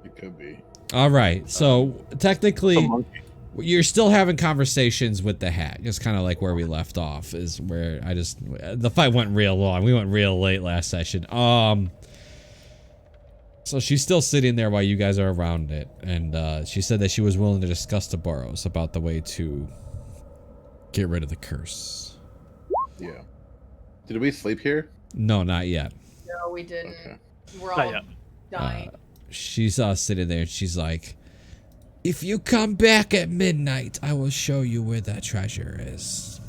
It could be. All right. So technically, you're still having conversations with the hat. Just kind of like where we left off is where the fight went real long. We went real late last session. So she's still sitting there while you guys are around it, and she said that she was willing to discuss to Boros about the way to get rid of the curse. Yeah. Did we sleep here? No, not yet. No, we didn't. Okay. We're all dying. She's sitting there and she's like, if you come back at midnight, I will show you where that treasure is.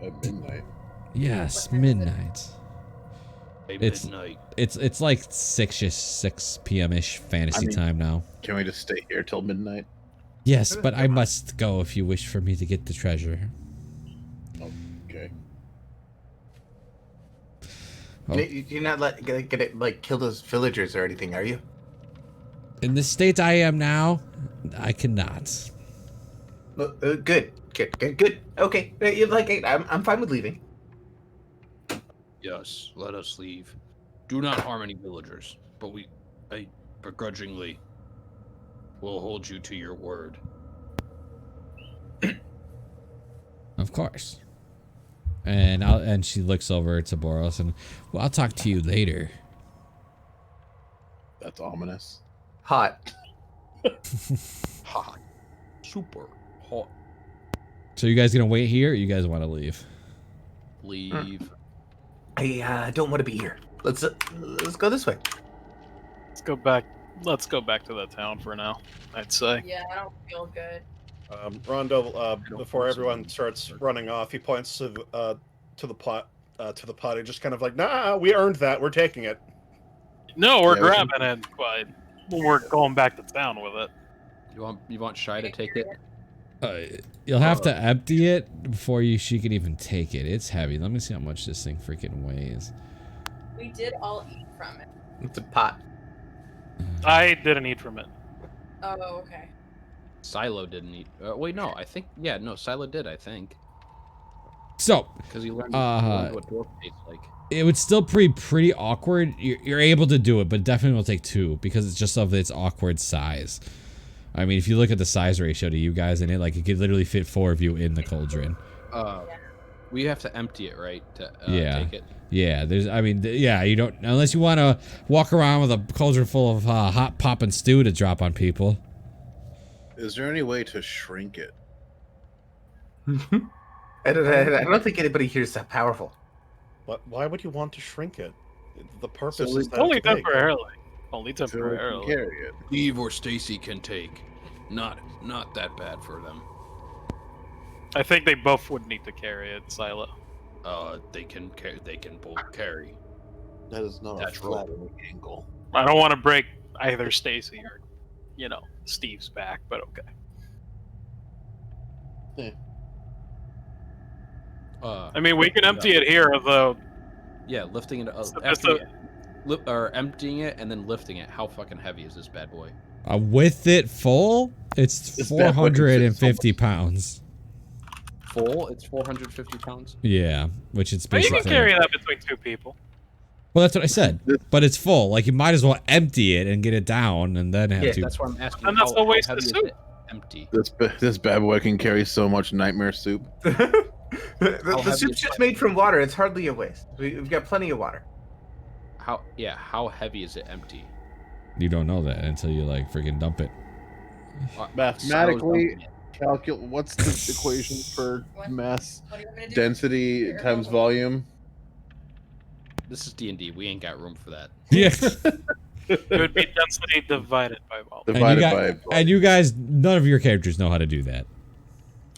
At midnight? Yes, midnight. Midnight. It's like 6 p.m.-ish fantasy time now. Can we just stay here till midnight? Yes, but I must go if you wish for me to get the treasure. Okay. Oh. You're not get it like kill those villagers or anything, are you? In the state I am now, I cannot. Good. Okay, I'm fine with leaving. Yes, let us leave. Do not harm any villagers, but I begrudgingly will hold you to your word. Of course. And she looks over to Boros and, well, I'll talk to you later. That's ominous. Hot. Hot. Super hot. So you guys gonna wait here or you guys want to leave? Leave. I don't want to be here. Let's go this way. Let's go back to that town for now, I'd say. Yeah, I don't feel good. Rondo, before everyone starts running off, he points to the potty, just kind of like, nah, we earned that. We're taking it. No, we're grabbing it, but we're going back to town with it. You want Shy to take it? You'll have to empty it before she can even take it. It's heavy. Let me see how much this thing freaking weighs. We did all eat from it. It's a pot. I didn't eat from it. Oh, okay. Silo didn't eat. Wait, no. I think Silo did. I think. So, because he learned what dwarf tastes like. It would still be pretty awkward. You're able to do it, but definitely will take 2 because it's just of its awkward size. I mean, if you look at the size ratio to you guys in it, like it could literally fit 4 of you in the cauldron. We have to empty it, right? To take it. Yeah. You don't unless you want to walk around with a cauldron full of hot popping stew to drop on people. Is there any way to shrink it? I don't think anybody here is that powerful. Why would you want to shrink it? The purpose is that only it's big. temporarily. Only temporarily. Carry it. Steve or Stacy can take. Not that bad for them. I think they both would need to carry it, Silo. They can both carry. That is not That's a flattering angle. I don't want to break either Stacy or, Steve's back, but okay. Yeah. I mean, we can empty it here, though. Yeah, lifting it. Emptying it and then lifting it. How fucking heavy is this bad boy? With it full, it's 450 pounds. Full? It's 450 pounds? Yeah, which it's But you basically... can carry that between 2 people. Well, that's what I said. But it's full. Like, you might as well empty it and get it down and then have to... that's what I'm asking. And that's the waste of soup. Empty. This bad boy can carry so much nightmare soup. The soup's just made from water. It's hardly a waste. We've got plenty of water. How heavy is it empty? You don't know that until you, like, freaking dump it. Mathematically, what's the equation for mass density times volume? This is D&D. We ain't got room for that. Yeah. It would be density divided by volume. And you guys, none of your characters know how to do that.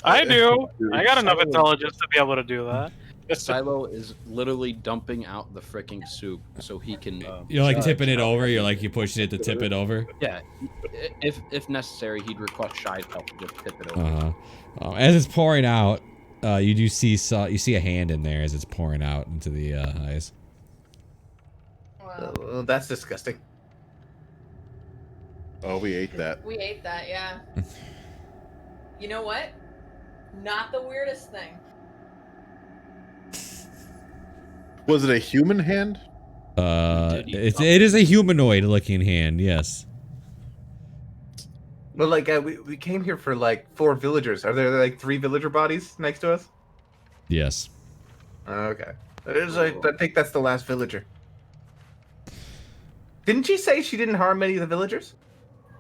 I do. I got enough intelligence to be able to do that. Silo is literally dumping out the freaking soup so he can... You're like tipping it over? You're like, you pushing it to tip it over? Yeah. If necessary, he'd request Shy's help to just tip it over. As it's pouring out, you do see a hand in there as it's pouring out into the eyes. Well, that's disgusting. Oh, we ate that. We ate that, yeah. You know what? Not the weirdest thing. Was it a human hand? It is a humanoid looking hand, yes. Well, like we came here for like 4 villagers. Are there like 3 villager bodies next to us? Yes. Okay. I think that's the last villager. Didn't she say she didn't harm any of the villagers?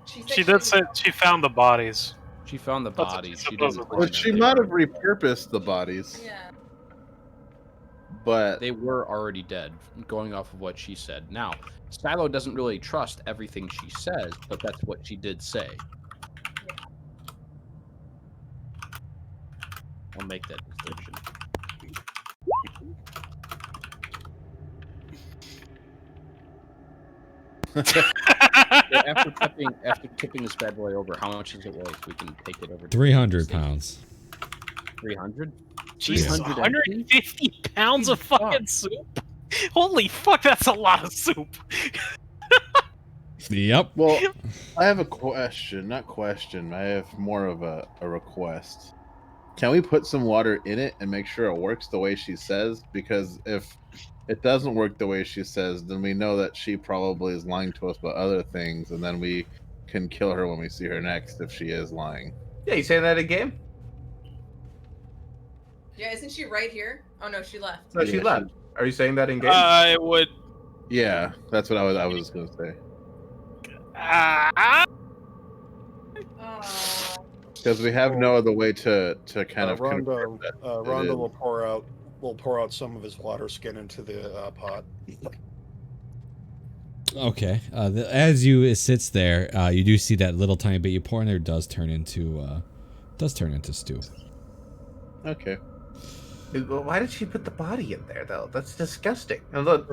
She did say she found the bodies. She found the That's what bodies. she She didn't. supposedly find But them. she They might were- have repurposed the bodies, Yeah. but They were already dead, going off of what she said. Now, Silo doesn't really trust everything she says, but that's what she did say. I'll make that distinction. After tipping this bad boy over, how much is it worth? We can take it over. 300 pounds. 300. Jesus, 300 150 pounds of fucking soup. Holy fuck, that's a lot of soup. Yep. well, I have a question. Not question. I have more of a request. Can we put some water in it and make sure it works the way she says? Because if it doesn't work the way she says, then we know that she probably is lying to us about other things, and then we can kill her when we see her next if she is lying. Yeah, you saying that again? Yeah, isn't she right here? Oh no, she left. No, she Yeah, left. Are you saying that in game? I would. Yeah, that's what I was going to say. Ah. Oh. Because we have no other way to kind of Rhonda, confirm that it Rhonda is. will pour out some of his water skin into the pot. Okay. As it sits there, you do see that little tiny bit you pour in there does turn into stew. Okay. Well, why did she put the body in there though? That's disgusting.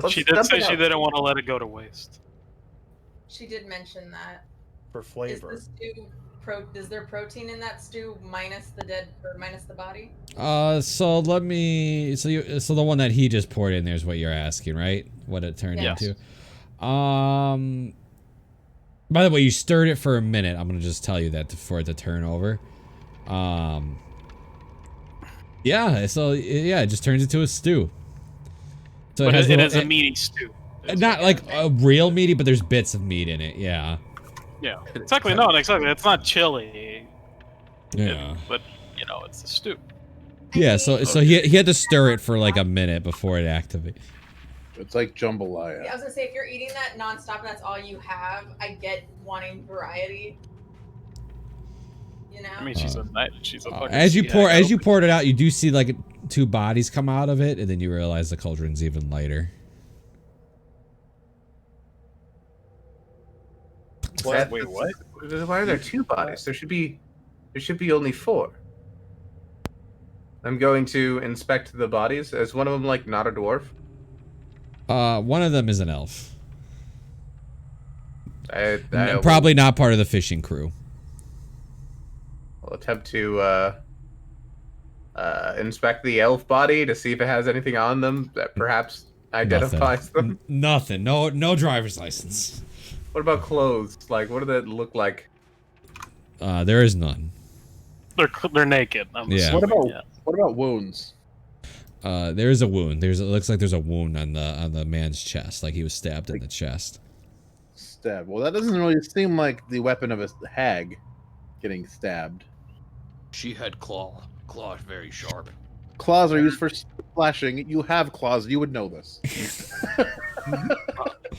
She did say she didn't want to let it go to waste. She did mention that. For flavor. Is the stew is there protein in that stew minus the dead or minus the body? So let me. So the one that he just poured in there is what you're asking, right? What it turned Yes. into. By the way, you stirred it for a minute. I'm gonna just tell you that for it to turn over. Yeah. So yeah, it just turns into a stew. So But has it little- is a meaty stew. not like a real meaty, but there's bits of meat in it. Yeah. Yeah, exactly. No, exactly. It's not chili. Yeah. But you know, it's a stew. Yeah. So he had to stir it for like a minute before it activated. It's like jambalaya. Yeah, I was gonna say if you're eating that nonstop and that's all you have, I get wanting variety. You know. I mean, she's a fucking As you CIO. poured it out, you do see like 2 bodies come out of it, and then you realize the cauldron's even lighter. What? Wait, what? Why are there 2 bodies? There should be only 4. I'm going to inspect the bodies. Is one of them like not a dwarf? One of them is an elf. I'll Probably not part of the fishing crew. attempt to inspect the elf body to see if it has anything on them that perhaps identifies them. Nothing. No driver's license. What about clothes? Like, what do they look like? There is none. They're naked. I'm Yeah. assuming, What about wounds? There is a wound. It looks like there's a wound on the man's chest, like he was stabbed in the chest. Stab. Well, that doesn't really seem like the weapon of a hag getting stabbed. She had claws very sharp. Claws are used for slashing. You have claws. You would know this.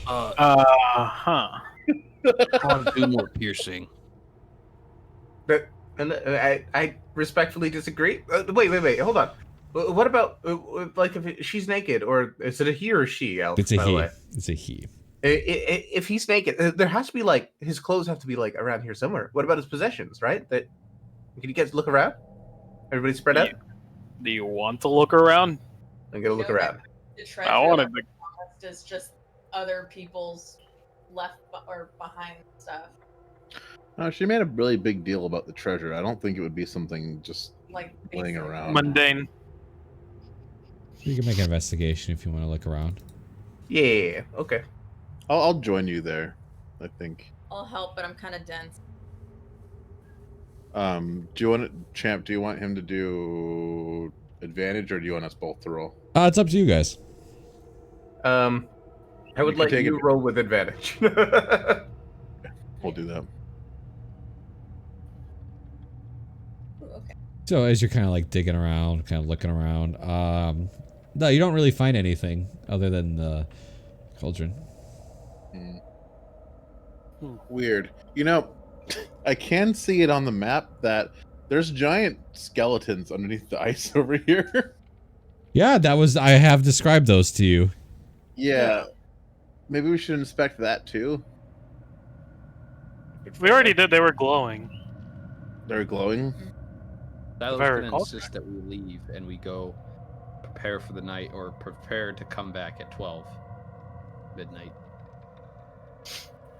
Huh. Claws do more piercing. And I respectfully disagree. Wait, hold on. What about like if she's naked, or is it a he or she? Elf, It's a by the he. way? It's a he. If he's naked, there has to be like his clothes have to be like around here somewhere. What about his possessions? Right? Can you guys look around? Everybody spread out. Do you want to look around? I'm gonna look You know, around. The treasure I wanted that's lost is just other people's or behind stuff. She made a really big deal about the treasure. I don't think it would be something just Like laying basic. around. Mundane. You can make an investigation if you want to look around. Yeah. Okay. I'll join you there. I think. I'll help, but I'm kind of dense. Do you want Champ? Do you want him to do advantage, or do you want us both to roll? It's up to you guys. I would can let take you it. roll with advantage. We'll do that. Ooh, okay. So as you're kind of like digging around, kind of looking around, no, you don't really find anything other than the cauldron. Weird. You know, I can see it on the map that there's giant skeletons underneath the ice over here. Yeah, I have described those to you. Yeah. Maybe we should inspect that too. We already did. They were glowing. They're glowing. Silo's If I gonna recall insist that we leave and we go prepare for the night or prepare to come back at 12 midnight.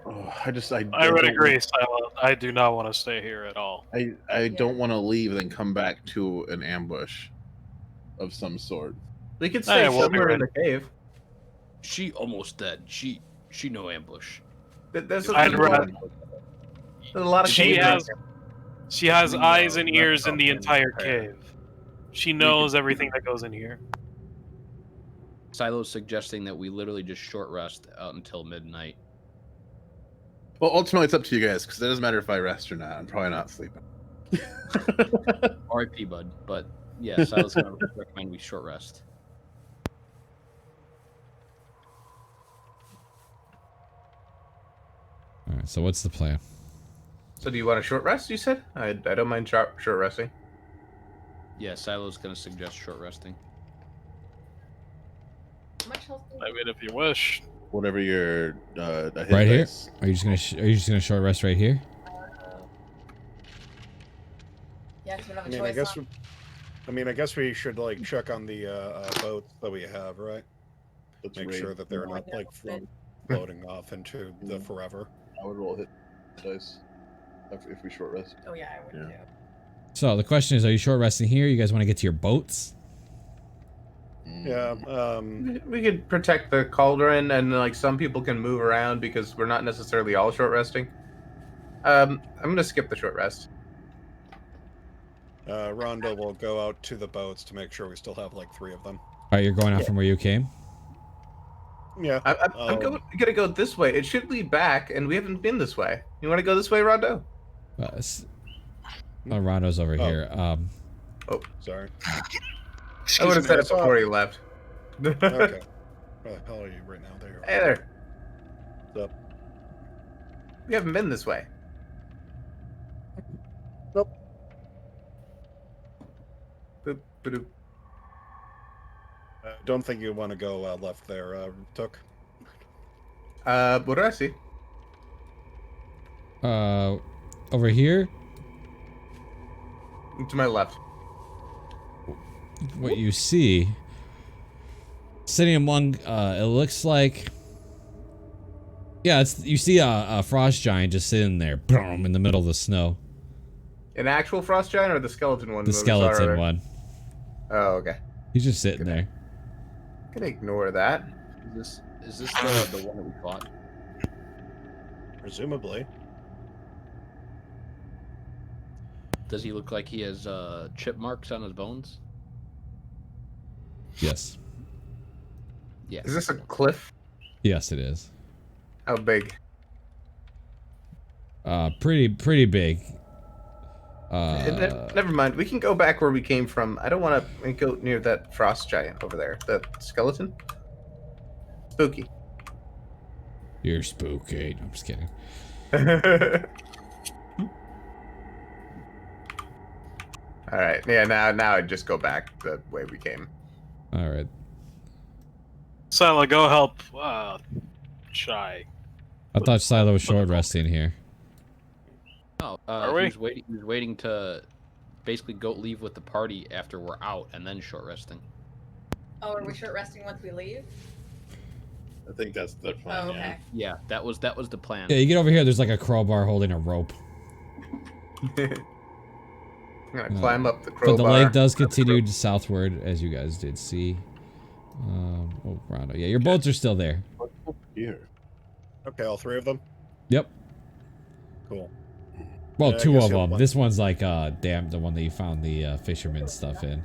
Oh, I don't would want- agree, Silo. I do not want to stay here at all. I don't want to leave and come back to an ambush of some sort. We could Hey, stay we'll be somewhere in ready. the cave. She almost dead. She no ambush. There's I'd rather- a lot of She caves has- around She has We eyes know and ears in the nothing entire prepared. cave. She knows everything that goes in here. Silo's suggesting that we literally just short rest out until midnight. Well, ultimately, it's up to you guys because it doesn't matter if I rest or not. I'm probably not sleeping. R.I.P. bud. But yeah, Silo's gonna recommend we short rest. All right, so what's the plan? So do you want a short rest, you said? I don't mind short resting. Yeah, Silo's gonna suggest short resting. How much health do I mean, if you wish. Whatever your a hit Right here? dice. Are you just gonna short rest right here? Yeah, because we don't I have a mean, choice. I guess. huh? I guess we should like check on the boats that we have, right? Let's Make raid. sure that they're No, not I like floating off into the forever. I would roll hit dice if we short rest. Oh yeah, I would Yeah. too. So the question is, are you short resting here? You guys want to get to your boats? Yeah. We could protect the cauldron, and like some people can move around because we're not necessarily all short resting. I'm gonna skip the short rest. Rondo will go out to the boats to make sure we still have like 3 of them. All right, you're going out from where you came. Yeah. I'm gonna go this way. It should lead back, and we haven't been this way. You want to go this way, Rondo? Rondo's over here. Sorry. I would have said it before he left. Okay. Where the hell are you right now? There you are. Hey there. What's up? We haven't been this way. Nope. Boop, ba-doop. I don't think you want to go left there, Took. What do I see? Over here. To my left. What you see, sitting among, it looks like, yeah, you see a frost giant just sitting there, boom, in the middle of the snow. An actual frost giant or the skeleton one? The that we saw skeleton earlier? one. Oh, okay. He's just sitting there. Can ignore that. Is this the one that we fought? Presumably. Does he look like he has chip marks on his bones? Yes. Yeah. Is this a cliff? Yes, it is. How big? Pretty big. Never mind. We can go back where we came from. I don't want to go near that frost giant over there. The skeleton. Spooky. You're spooky. No, I'm just kidding. All right. Yeah. Now I'd just go back the way we came. All right. Silo, go help Shy. I thought Silo was short resting here. Oh, Are we? He was waiting to basically go leave with the party after we're out and then short resting. Oh, are we short resting once we leave? I think that's the plan. Oh, okay. Yeah, that was the plan. Yeah, you get over here. There's like a crowbar holding a rope. I'm gonna climb up the crowbar. But the lake does continue to southward, as you guys did see. Oh, Rondo. Yeah, your boats are still there. What's over here? Okay, all 3 of them? Yep. Cool. Well, Yeah, I 2 guess of you'll them. want- This one's like, damn, the one that you found the fisherman stuff in.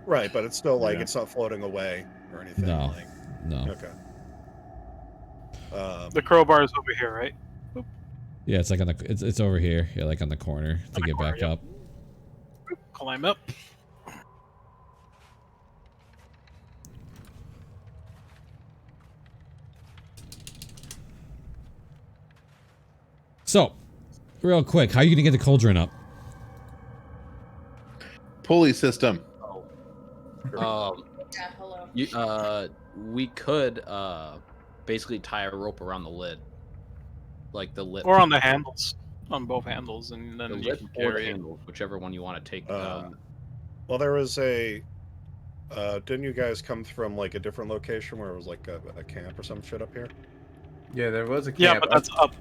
Right, but it's still like Yeah. it's not floating away or anything. No. Like, No. Okay. The crowbar is over here, right? Yeah, it's like on the it's over here. Yeah, like on the corner to get corner, back yep. up. Climb up. So, real quick, how are you gonna get the cauldron up? Pulley system. Um, Yeah, hello. we could basically tie a rope around the lid, like the lip, Or on the handles. On both handles, and the then you lip can or the carry it. handle, whichever one you want to take. Well, there was a. Didn't you guys come from like a different location where it was like a camp or some shit up here? Yeah, there was a camp. Yeah, but that's up.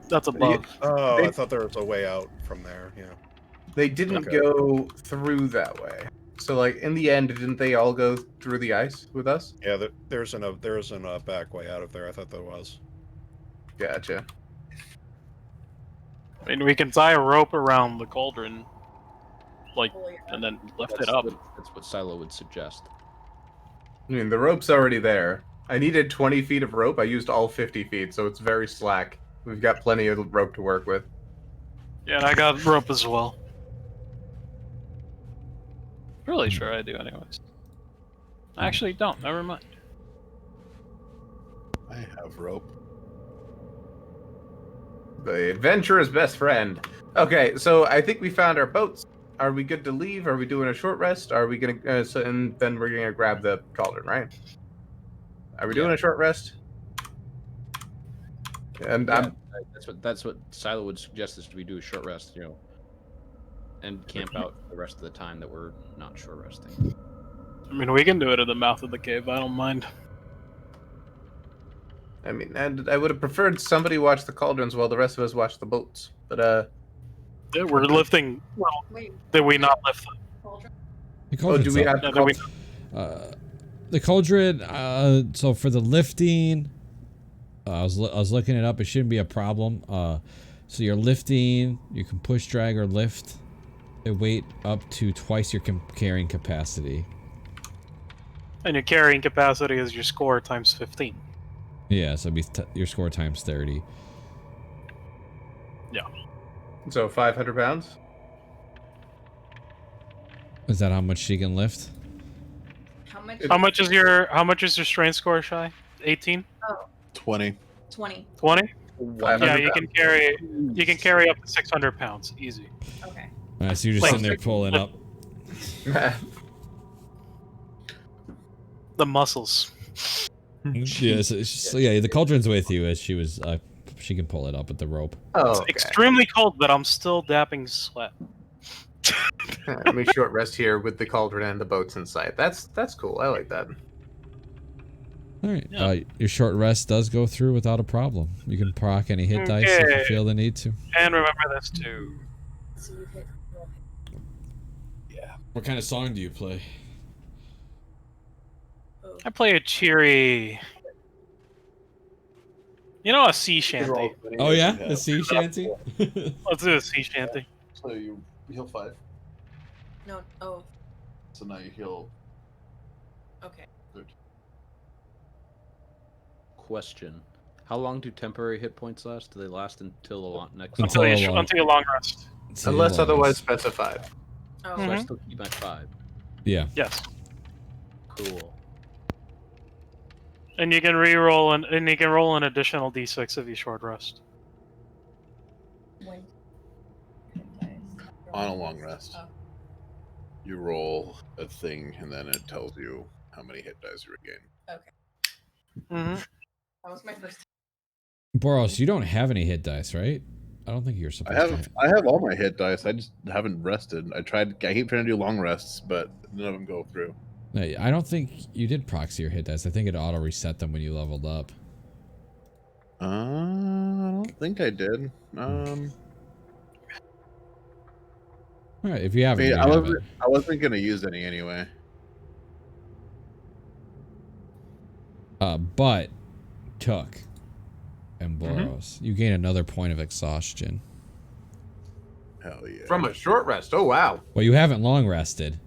That's above. Oh, They- I thought there was a way out from there. Yeah. They didn't Okay. go through that way. So, like, in the end, didn't they all go through the ice with us? Yeah, there isn't a back way out of there. I thought there was. Gotcha. I mean, we can tie a rope around the cauldron, like, Pull your- and then lift that's it up. That's what Silo would suggest. I mean, the rope's already there. I needed 20 feet of rope. I used all 50 feet, so it's very slack. We've got plenty of rope to work with. Yeah, and I got rope as well. Really sure I do, anyways. I actually don't. Never mind. I have rope. The adventurer's best friend. Okay, so I think we found our boats. Are we good to leave? Are we doing a short rest? Are we gonna and then we're gonna grab the cauldron, right? Are we doing a short rest? And Yeah, that's what Silo would suggest is we do a short rest, and camp out the rest of the time that we're not short resting. I mean, we can do it at the mouth of the cave. I don't mind. I mean, and I would have preferred somebody watch the cauldrons while the rest of us watch the boats. But Yeah, we're lifting. Well, Wait, did we not lift them? cauldron? The oh, cauldron's do we up. have No, to? did we? The cauldron, so for the lifting, I was looking it up. It shouldn't be a problem. So you're lifting, you can push, drag, or lift a weight up to twice your carrying capacity. And your carrying capacity is your score times 15. Yeah, so it'd be your score times 30. Yeah. So 500 pounds. Is that how much she can lift? How much? How much is your strength score, Shy? 18? 20. 20. 20? 500 Yeah, you can carry up to 600 pounds, easy. Okay. Alright, so you're just Like- sitting there pulling up. The muscles. Yeah, so yeah, the cauldron's with you as she was. She can pull it up with the rope. Oh, It's okay. extremely cold, but I'm still dapping sweat. Let me short rest here with the cauldron and the boats in sight. That's cool. I like that. All right, Yeah. your short rest does go through without a problem. You can proc any hit dice if you Okay. feel the need to. And remember this too. So you hit. What kind of song do you play? Oh. I play a cheery. A sea shanty. Oh yeah, the sea shanty. Let's do a sea shanty. So you heal 5. No. Oh. So now you heal Okay. 13. Question: how long do temporary hit points last? Do they last until the next? Until a long- Until your long rest. So Unless long otherwise rest. specified. Oh. So I Mhm. still keep my 5. Yeah. Yes. Cool. And you can re-roll and you can roll an additional d6 if you short rest. When? On a long rest. Oh. You roll a thing, and then it tells you how many hit dice you regain. Mm-hmm. That was my first. Boros, you don't have any hit dice, right? I don't think you're supposed to. I have all my hit dice. I just haven't rested. I keep trying to do long rests, but none of them go through. No, I don't think you did proxy your hit dice. I think it auto reset them when you leveled up. I don't think I did. All right, if you I haven't, mean, you I have it. wasn't gonna use any anyway. But Took and Boros, you gain another point of exhaustion. Hell yeah. From a short rest. Oh wow. Well, you haven't long rested.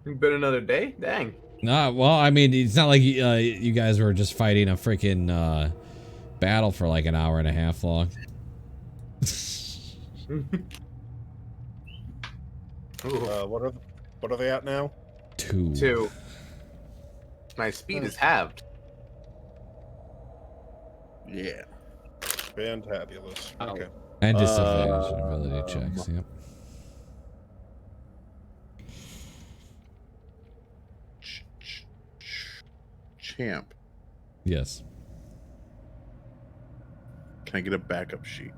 Been another day. Dang. No, well, I mean, it's not like you guys were just fighting a freaking battle for like an hour and a half long. What are they at now? 2. 2. My speed is halved. Yeah. Fantabulous. Okay. And disadvantage ability checks. Yep. Champ. Yes. Can I get a backup sheet?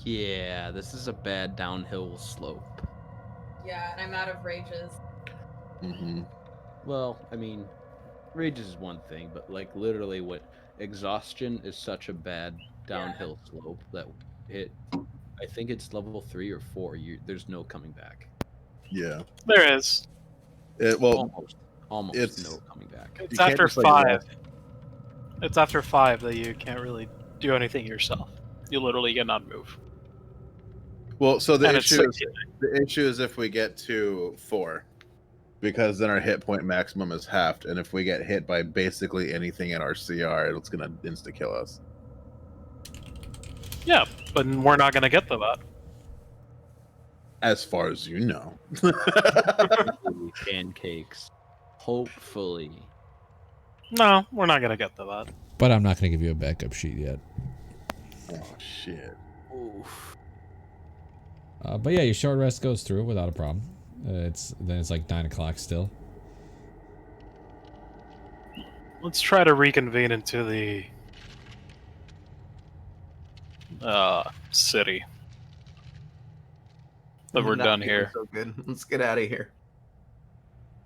Yeah, this is a bad downhill slope. Yeah, and I'm out of rages. Mm-hmm. Well, I mean, rage is one thing, but like literally, what exhaustion is such a bad downhill slope that I think it's level 3 or 4. There's no coming back. Yeah. There is. Almost it's- no coming back. It's can't after just, like, 5. walk. It's after 5 that you can't really do anything yourself. You literally cannot move. Well, so the And it's issue is if we get to 4, because then our hit point maximum is halved, and if we get hit by basically anything in our CR, it's gonna insta kill us. Yeah, but we're not gonna get to that. As far as you know. Pancakes. Hopefully. No, we're not gonna get to that. But I'm not going to give you a backup sheet yet. Oh shit. Oof. But yeah, your short rest goes through without a problem. It's like 9 o'clock still. Let's try to reconvene into the city. That we're Not done feeling here. So good. Let's get out of here.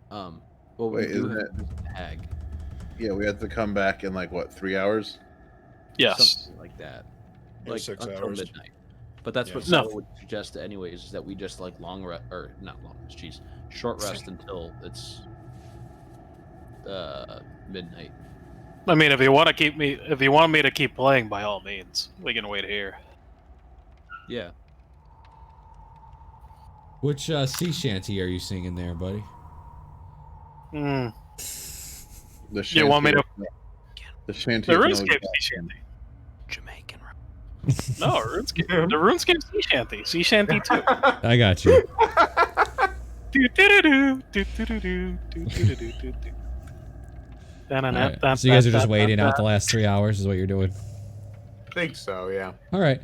Well, Wait, we do isn't have the hag. Yeah, we have to come back in like what, 3 hours? Yes. Something like that. Or Like 6 until hours. midnight. But that's Yeah. what No. Sal would suggest anyways, is that we just like long rest, or not long rest, jeez. Short rest until it's midnight. I mean, if you want me to keep playing, by all means, we can wait here. Yeah. Which sea shanty are you singing there, buddy? Hmm. The You want me to? The shanty. The of no RuneScape sea exhaustion. shanty. Jamaican. No, RuneScape. The RuneScape sea shanty. Sea shanty too. I got you. Alright, so you guys are just waiting out the last 3 hours is what you're doing? I think so, yeah. Alright.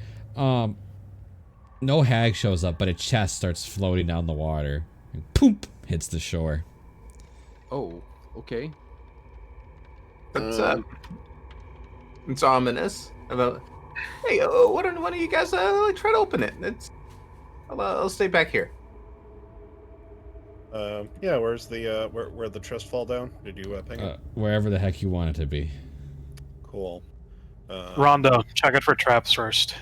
No hag shows up, but a chest starts floating down the water. And poop! Hits the shore. Oh, okay. It's ominous. About, hey, why don't you guys try to open it? I'll stay back here. Yeah, where's the where the chest fall down? Did you ping it? Wherever the heck you want it to be. Cool. Rondo, check it for traps first.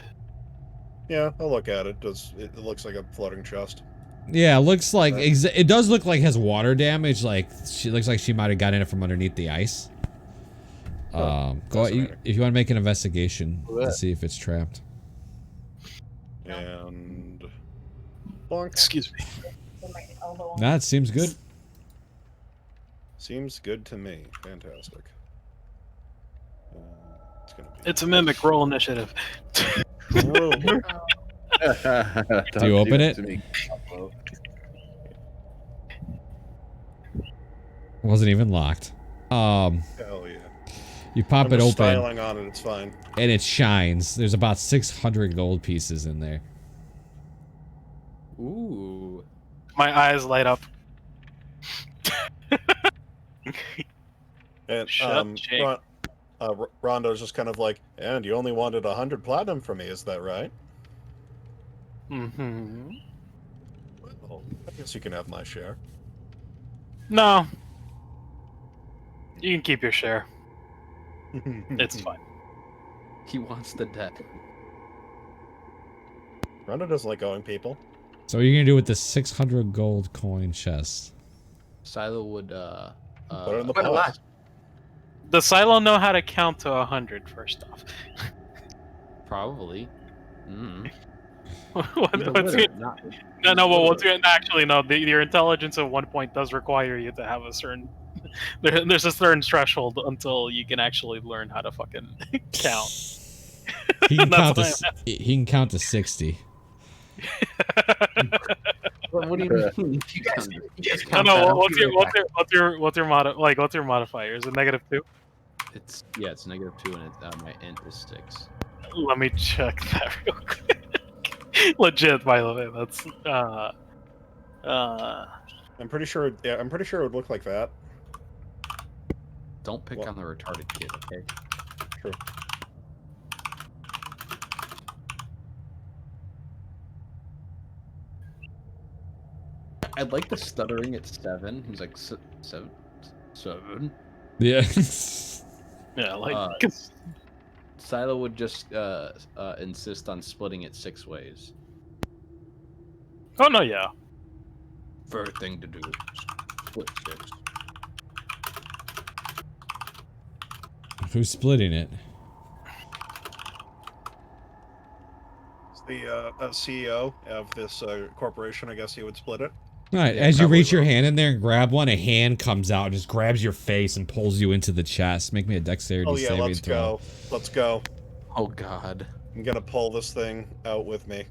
Yeah, I'll look at it. It looks like a floating chest. Yeah, it looks like it does look like it has water damage. Like she looks like she might have gotten it from underneath the ice. Go if you want to make an investigation to see if it's trapped. And bonk. Excuse me. That seems good. Seems good to me. Fantastic. It's a mimic. Roll initiative. Don't Do you open it? to me. Wasn't even locked. Hell yeah. You pop I'm it just open styling on it. It's fine. and it shines. There's about 600 gold pieces in there. Ooh. My eyes light up. And Shut Jake. Rondo's just kind of like, and you only wanted 100 platinum from me, is that right? Mm-hmm. Well, I guess you can have my share. No. You can keep your share. It's fine. He wants the debt. Rondo doesn't like owing people. So what are you gonna do with the 600 gold coin chest? Silo would Put it in the Quite a pot. lot. Does Silo know how to count to 100 first off? probably. Mm. What's your, no, well, what's your, actually, no, your intelligence at one point does require you to have a certain, there's a certain threshold until you can actually learn how to fucking count. He can That's count what to he can count to 60. What do you mean? You guys No, count that. no. I'll be right back. What's your modifier? Is it -2? It's -2, and it's, my int is 6. Let me check that real quick. Legit, by the way. That's I'm pretty sure. Yeah, I'm pretty sure it would look like that. Don't pick on the retarded kid, okay? True. I like the stuttering at 7. He's like 7. Yeah. yeah, like Silo would just insist on splitting it 6 ways. oh no, yeah. Fair thing to do. Split 6. Who's splitting it? It's the CEO of this corporation. I guess he would split it. All right, Yeah, as you reach your probably hand in there and grab one, a hand comes out and just grabs your face and pulls you into the chest. Make me a dexterity Oh yeah, saving let's throw. go. Let's go. Oh god. I'm gonna pull this thing out with me.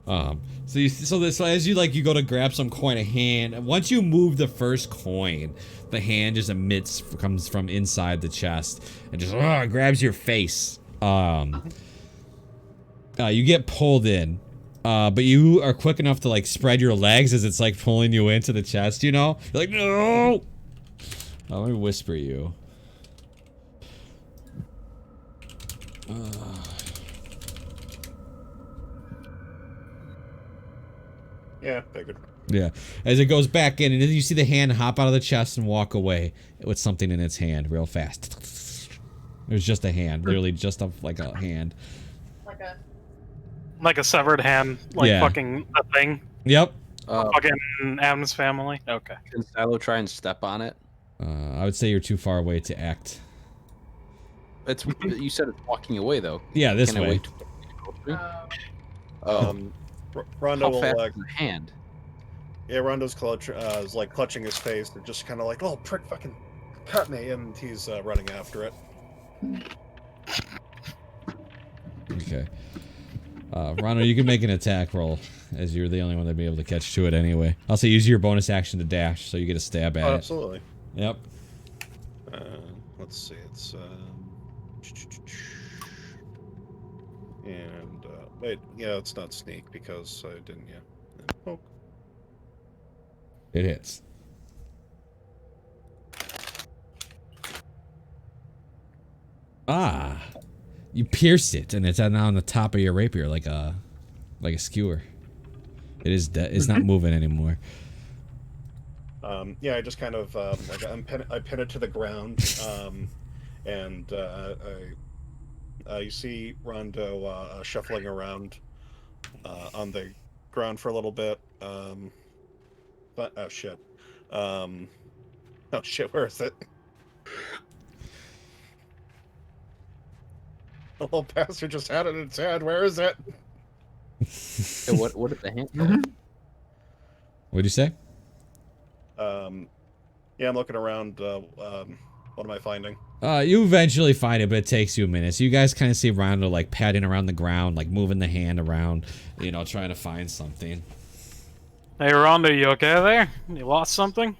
So as you go to grab some coin, a hand, once you move the first coin, the hand just comes from inside the chest and just grabs your face. You get pulled in, but you are quick enough to like spread your legs as it's like pulling you into the chest. You know, you're like no. Let me whisper you. Yeah, figured. Yeah, as it goes back in, and then you see the hand hop out of the chest and walk away with something in its hand real fast. It was just a hand, literally just like a hand. Like a severed hand, like Yeah. fucking a thing. Yep. Fucking Adam's family. Okay. Can Silo try and step on it? I would say you're too far away to act. It's you said it's walking away though. Yeah, this Can I way. wait till- Rondo How will fast is the hand? yeah, Rondo's is like clutching his face. They're just kind of like, oh, prick, fucking cut me, and he's running after it. Okay. Rondo, you can make an attack roll, as you're the only one that'd be able to catch to it anyway. Also, use your bonus action to dash, so you get a stab at it. Absolutely. Yep. Let's see. It's and wait, yeah, it's not sneak because I didn't. Yeah. Oh. It hits. Ah, you pierce it, and it's now on the top of your rapier, like a skewer. It is dead. It's not moving anymore. Yeah, I just kind of like I pin it to the ground, and you see Rondo shuffling around on the ground for a little bit. But oh shit, where is it? The little bastard just had it in its head. Where is it? Hey, what did the hand do? What'd you say? Yeah, I'm looking around. What am I finding? You eventually find it, but it takes you a minute. So you guys kind of see Rondo like patting around the ground, like moving the hand around, you know, trying to find something. Hey, Rondo, you okay there? You lost something?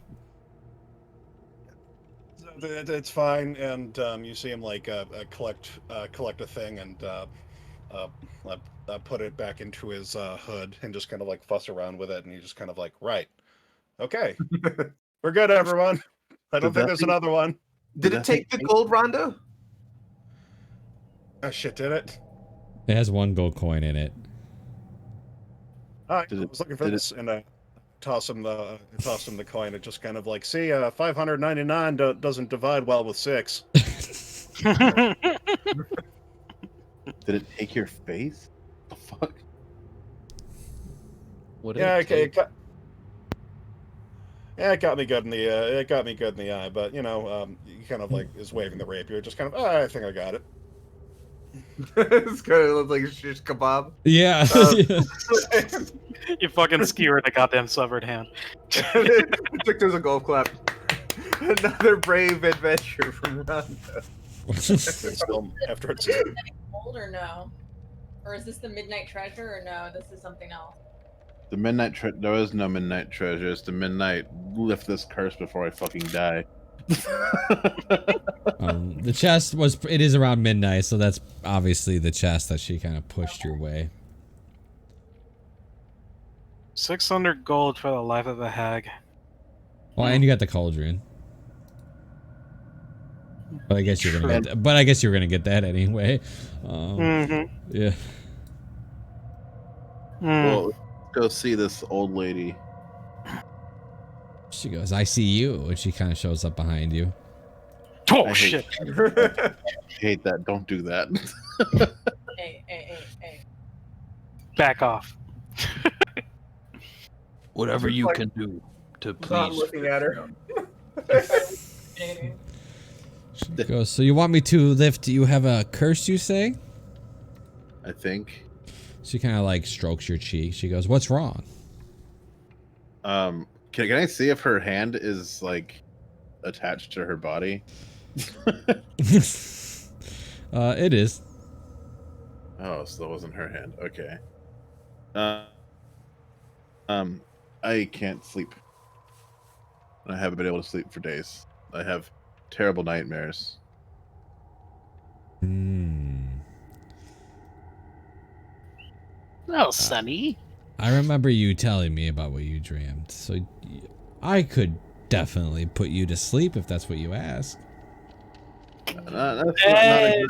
It's fine, and you see him like collect a thing and put it back into his hood and just kind of like fuss around with it, and he's just kind of like, right, okay, we're good, everyone. I don't think there's another one. Did it take the gold, Rondo? Oh shit, did it? It has one gold coin in it. I was looking for this, and I toss him the coin. It just kind of like, see, 599 doesn't divide well with 6. Did it take your face? The fuck? What did Yeah, it take? it got me good in the eye. But you know, he kind of like is waving the rapier, just kind of, I think I got it. It's kind of looks like a shish kebab. Yeah. You fucking skewered a goddamn severed hand. Victor's a golf clap. Another brave adventure from Rondo. Film after it's Gold or no? Or is this the Midnight Treasure or no? This is something else. The midnight there is no midnight treasure. It's the midnight lift this curse before I fucking die. The chest it is around midnight, so that's obviously the chest that she kind of pushed your way. 600 gold for the life of a hag. Well, and you got the cauldron. But I guess you're gonna get that anyway. Yeah. Well, let's go see this old lady. She goes, "I see you," and she kind of shows up behind you. Oh shit! I hate that. Don't do that. Hey. Back off. Whatever you can do to Not please. looking at her. She goes, "So you want me to lift? You have a curse, you say?" I think. She kind of like strokes your cheek. She goes, "What's wrong?" Can I see if her hand is like attached to her body? It is. Oh, so that wasn't her hand. Okay. I can't sleep. I haven't been able to sleep for days. I have terrible nightmares. Oh, Sonny. I remember you telling me about what you dreamed, so I could definitely put you to sleep if that's what you ask. That's not exactly.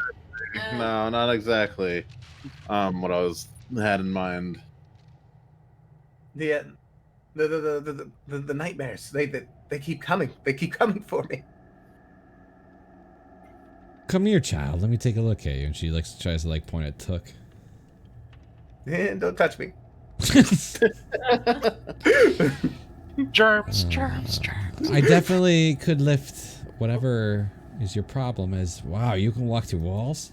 No, not exactly. What I had in mind. The nightmares. They keep coming. They keep coming for me. Come here, child. Let me take a look at you. And she tries to point at Took. Don't touch me. Germs. I definitely could lift whatever is your problem. Wow, you can walk through walls?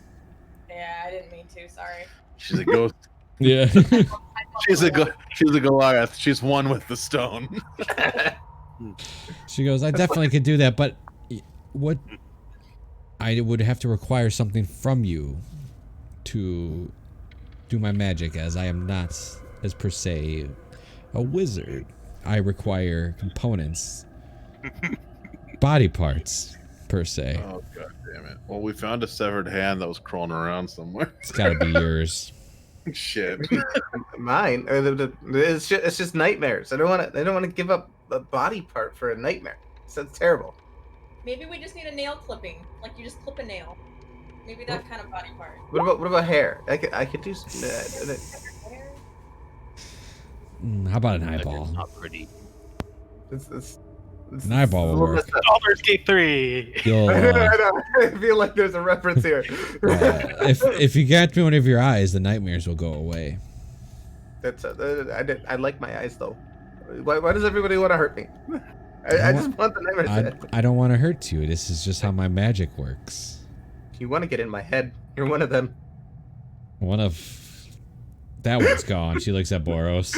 Yeah, I didn't mean to. Sorry. She's a ghost. Yeah. She's a Goliath. She's one with the stone. She goes, I definitely could do that, but what I would have to require something from you to do my magic, as I am not, as per se, a wizard. I require components, body parts, per se. Oh, god damn it. Well, we found a severed hand that was crawling around somewhere. It's gotta be yours. Shit. Mine. It's just nightmares. I don't want to give up a body part for a nightmare. That's terrible. Maybe we just need a nail clipping. Like you just clip a nail. Maybe that kind of body part. What about hair? I could do. How about an eyeball? Not pretty. An eyeball will work. Baldur's Gate 3. You'll, I feel like there's a reference here. if you get one of your eyes, the nightmares will go away. That's I like my eyes though. Why does everybody want to hurt me? I just want the nightmares. I don't want to hurt you. This is just how my magic works. You want to get in my head? You're one of them. That one's gone. She looks at Boros.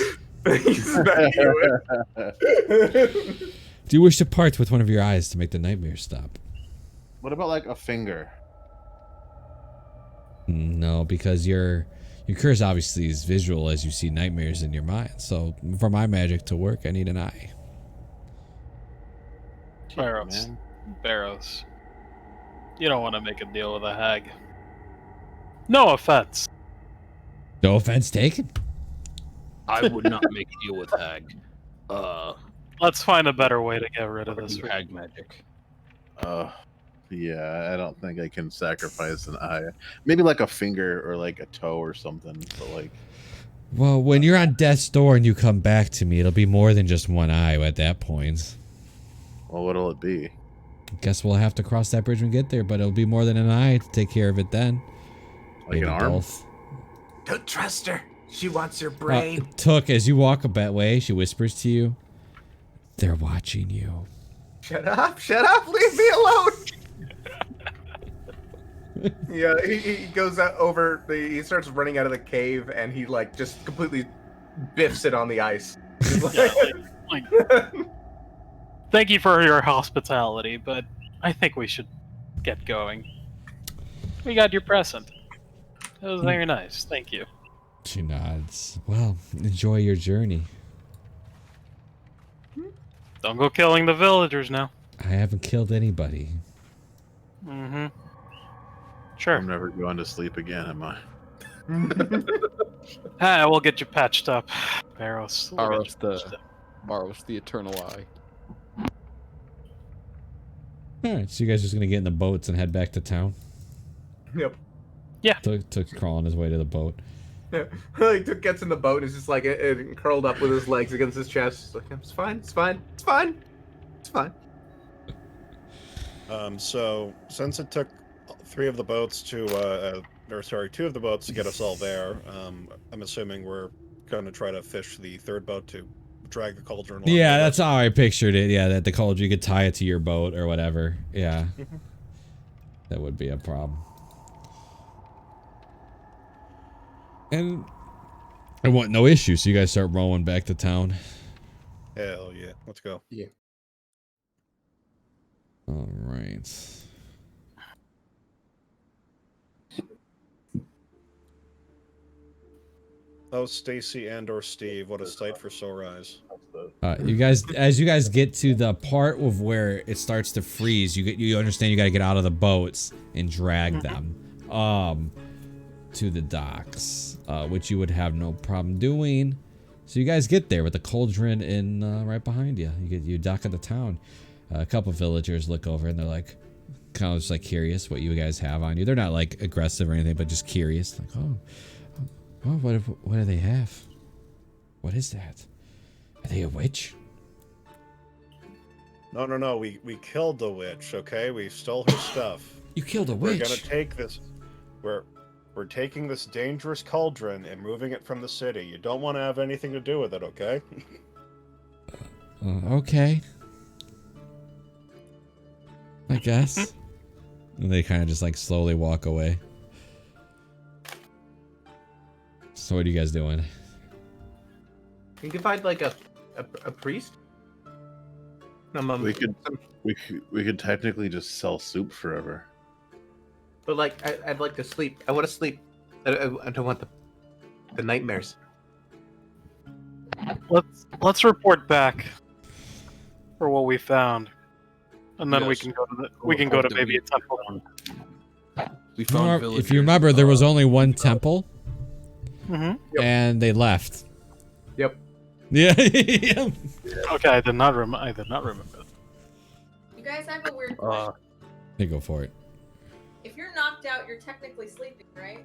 Do you wish to part with one of your eyes to make the nightmare stop? What about like a finger? No, because your curse obviously is visual as you see nightmares in your mind. So for my magic to work, I need an eye. Barrows. You don't want to make a deal with a hag. No offense. No offense taken. I would not make a deal with hag. Let's find a better way to get rid of this. Hag magic. Yeah, I don't think I can sacrifice an eye. Maybe like a finger or like a toe or something. But like, well, when you're on death's door and you come back to me, it'll be more than just one eye at that point. well, what'll it be? Guess we'll have to cross that bridge when we get there, but it'll be more than an eye to take care of it then. Like an arm? Both. Don't trust her. She wants your brain. Took, as you walk a bit way, she whispers to you, "They're watching you." Shut up! Shut up! Leave me alone. Yeah, he goes out over. He starts running out of the cave, and he like just completely biffs it on the ice. He's like- Yeah, like, thank you for your hospitality, but I think we should get going. We got your present. It was very nice. Thank you. She nods. Well, enjoy your journey. Don't go killing the villagers now. I haven't killed anybody. Mm-hmm. Sure. I'm never going to sleep again, am I? We'll get you patched up, Barrows. We'll get you patched up. Borrows the eternal eye. Alright, so you guys just gonna get in the boats and head back to town? Yep. Took crawling his way to the boat. Yeah. He gets in the boat. Is just like it curled up with his legs against his chest. He's like, it's fine. It's fine. It's fine. It's fine. So since it took two of the boats to get us all there, I'm assuming we're going to try to fish the third boat to drag the cauldron along. Yeah, that's how I pictured it. Yeah, that the cauldron, you could tie it to your boat or whatever. Yeah. That would be a problem. And I want no issue, so you guys start rowing back to town. Hell yeah, let's go. Yeah. All right. Oh, Stacy and/or Steve, what a sight for sore eyes. You guys, as you guys get to the part of where it starts to freeze, you understand you got to get out of the boats and drag them to the docks, which you would have no problem doing. So you guys get there with the cauldron in right behind you. You dock at the town. A couple villagers look over and they're like, kind of just like curious what you guys have on you. They're not like aggressive or anything, but just curious. Like, oh, what do they have? What is that? Are they a witch? No, we killed the witch, okay? We stole her stuff. You killed a witch. We're gonna take this. We're taking this dangerous cauldron and moving it from the city. You don't want to have anything to do with it, okay? Okay. I guess. And they kind of just like slowly walk away. So what are you guys doing? You can find like a priest. We could technically just sell soup forever. But like, I'd like to sleep. I want to sleep. I don't want the nightmares. Let's report back for what we found, and then we Yes. can go to maybe a temple. We found If you remember, there was only one temple, Mm-hmm. and they left. Yep. Yeah. Okay, I did not remember. You guys have a weird question. They go for it. If you're knocked out, you're technically sleeping, right?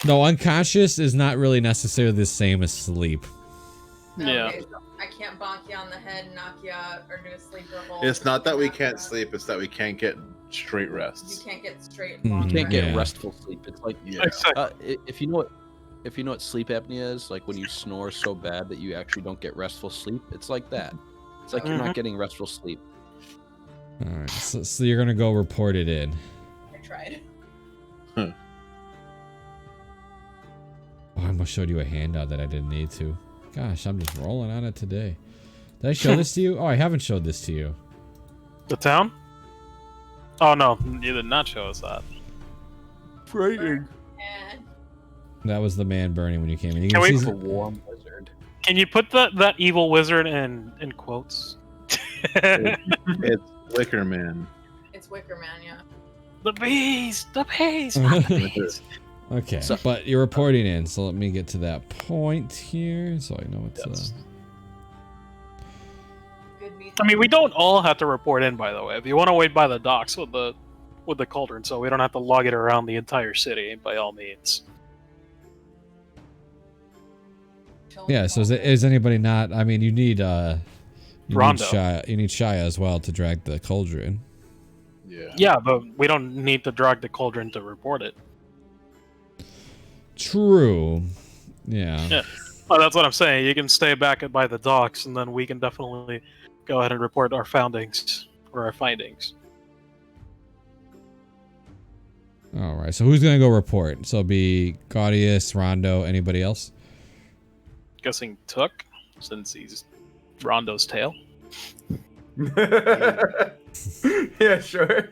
No, unconscious is not really necessarily the same as sleep. Yeah. Okay, so I can't bonk you on the head and knock you out or do a sleeper hold. It's not that we knock you can't out. sleep; it's that we can't get straight You rests. can't get straight. Mhm. long You can't get rest. Yeah. restful sleep. It's like Yeah. Exactly. if you know what sleep apnea is, like when you snore so bad that you actually don't get restful sleep. It's like that. It's like you're Mhm. not getting restful sleep. All right, so you're gonna go report it in. I tried. Oh, I almost showed you a handout that I didn't need to. Gosh, I'm just rolling on it today. Did I show this to you? Oh, I haven't showed this to you. The town? Oh no, you did not show us that. Frightening. And That was the man burning when you came in. You Can we- see- A warm wizard. Can you put that evil wizard in quotes? It's Wicker Man. it's Wicker Man, yeah. The beast, not the beast. Okay, So- but you're reporting in, so let me get to that point here, so I know it's. Yes. Good meat. I mean, we don't all have to report in, by the way. If you want to wait by the docks with the cauldron, so we don't have to lug it around the entire city, by all means. Chilling Yeah. So ball. is anybody not? I mean, you need Rondo. You need Shia as well to drag the cauldron. Yeah. Yeah, but we don't need to drag the cauldron to report it. True. Yeah. Yeah. Well, that's what I'm saying. You can stay back by the docks, and then we can definitely go ahead and report our findings. All right. So who's gonna go report? So it'll be Gaudius, Rondo, anybody else? Guessing Took, since he's Rondo's tail. Yeah, sure.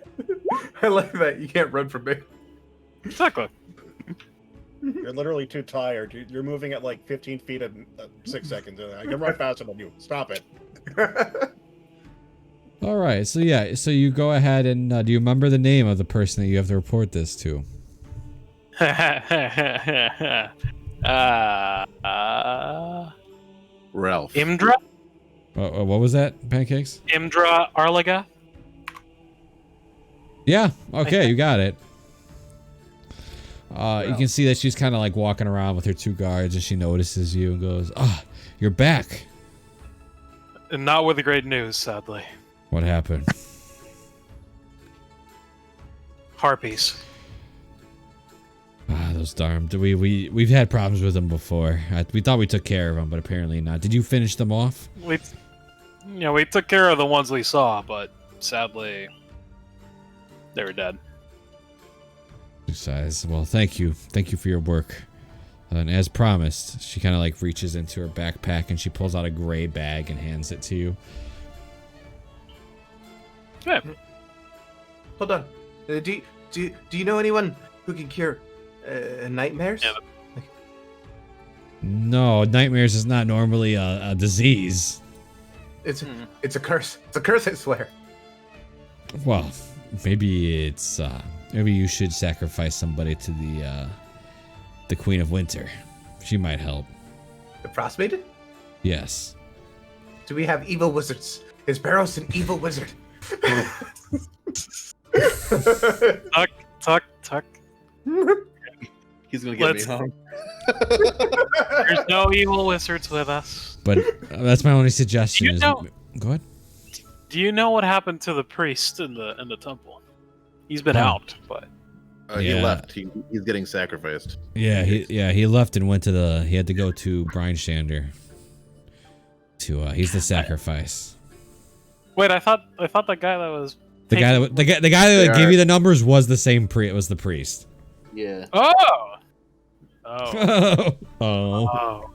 I like that. You can't run from me. Exactly. You're literally too tired. You're moving at like 15 feet in 6 seconds. I can run faster than you. Stop it. All right. So yeah. So you go ahead and do you remember the name of the person that you have to report this to? Ralph. Imdra? What was that? Pancakes? Imdra Arlaga? Yeah. Okay. You got it. You can see that she's kind of like walking around with her 2 guards, and she notices you and goes, "Ah, you're back." And not with the great news, sadly. What happened? Harpies. Ah, those darn. We've had problems with them before. We thought we took care of them, but apparently not. Did you finish them off? We took care of the ones we saw, but sadly, they were dead. She sighs. Well, thank you for your work. And as promised, she kind of like reaches into her backpack and she pulls out a gray bag and hands it to you. Yeah. Hold on. Do you know anyone who can cure nightmares? Yeah. No, nightmares is not normally a disease. It's a curse. It's a curse, I swear. Well, maybe it's maybe you should sacrifice somebody to the Queen of Winter. She might help. The Frostmaiden? Yes. Do we have evil wizards? Is Barrows an evil wizard? Tuck. He's gonna get Let's- me home. There's no evil wizards with us. But that's my only suggestion. You know- Go ahead. Do you know what happened to the priest in the temple? He's been out, but He Yeah. left. He's getting sacrificed. Yeah, he left and went to he had to go to Brian Shander. He's the sacrifice. wait, I thought that guy that was The guy that gave you the numbers was the same it was the priest. Yeah. oh Oh.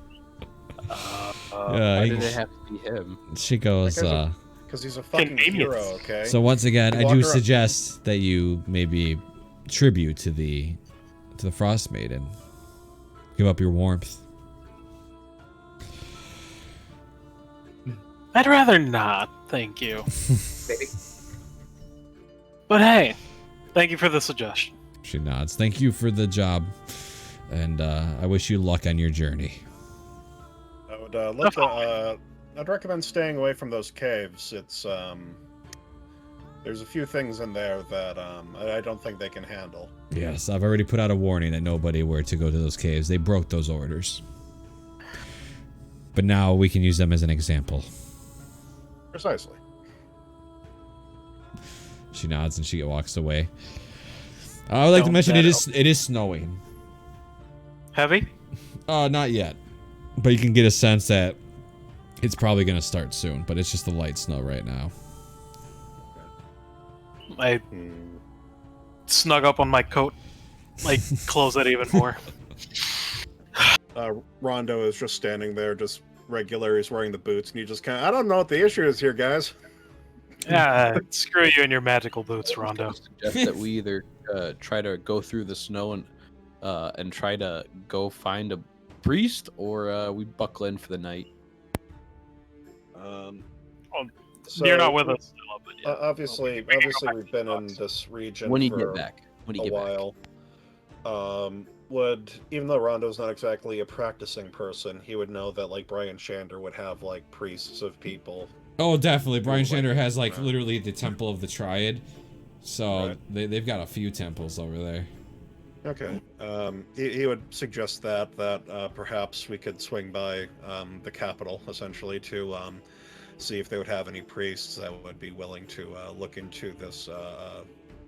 Why did it have to be him? She goes, Because he's a fucking Convenience. hero, okay? so once again, I Walk do around- suggest that you maybe tribute to the Frostmaiden. Give up your warmth. I'd rather not, thank you. Maybe. But hey, thank you for the suggestion. She nods. Thank you for the job, and I wish you luck on your journey. I would I'd recommend staying away from those caves. It's there's a few things in there that I don't think they can handle. Yes, I've already put out a warning that nobody were to go to those caves. They broke those orders. But now we can use them as an example. Precisely. She nods and she walks away. I would like to Don't mention that it is snowing. Heavy? Not yet. But you can get a sense that it's probably going to start soon, but it's just the light snow right now. I snug up on my coat, like close it even more. Rondo is just standing there, just regular. He's wearing the boots, and you just kind of, I don't know what the issue is here, guys. Yeah, screw you and your magical boots, Rondo. I suggest that we either try to go through the snow and try to go find a priest, or we buckle in for the night. So, You're not with us still, but yeah. Obviously, We can go back we've to been the in box. this region When you for get back. When you a get back. while. Would, even though Rondo's not exactly a practicing person, he would know that like Brian Shander would have like priests of people. Oh, definitely. Brian Shander has like Right. literally the Temple of the Triad. So Right. they've got a few temples over there. Okay. He would suggest that perhaps we could swing by the capital essentially to see if they would have any priests that would be willing to look into this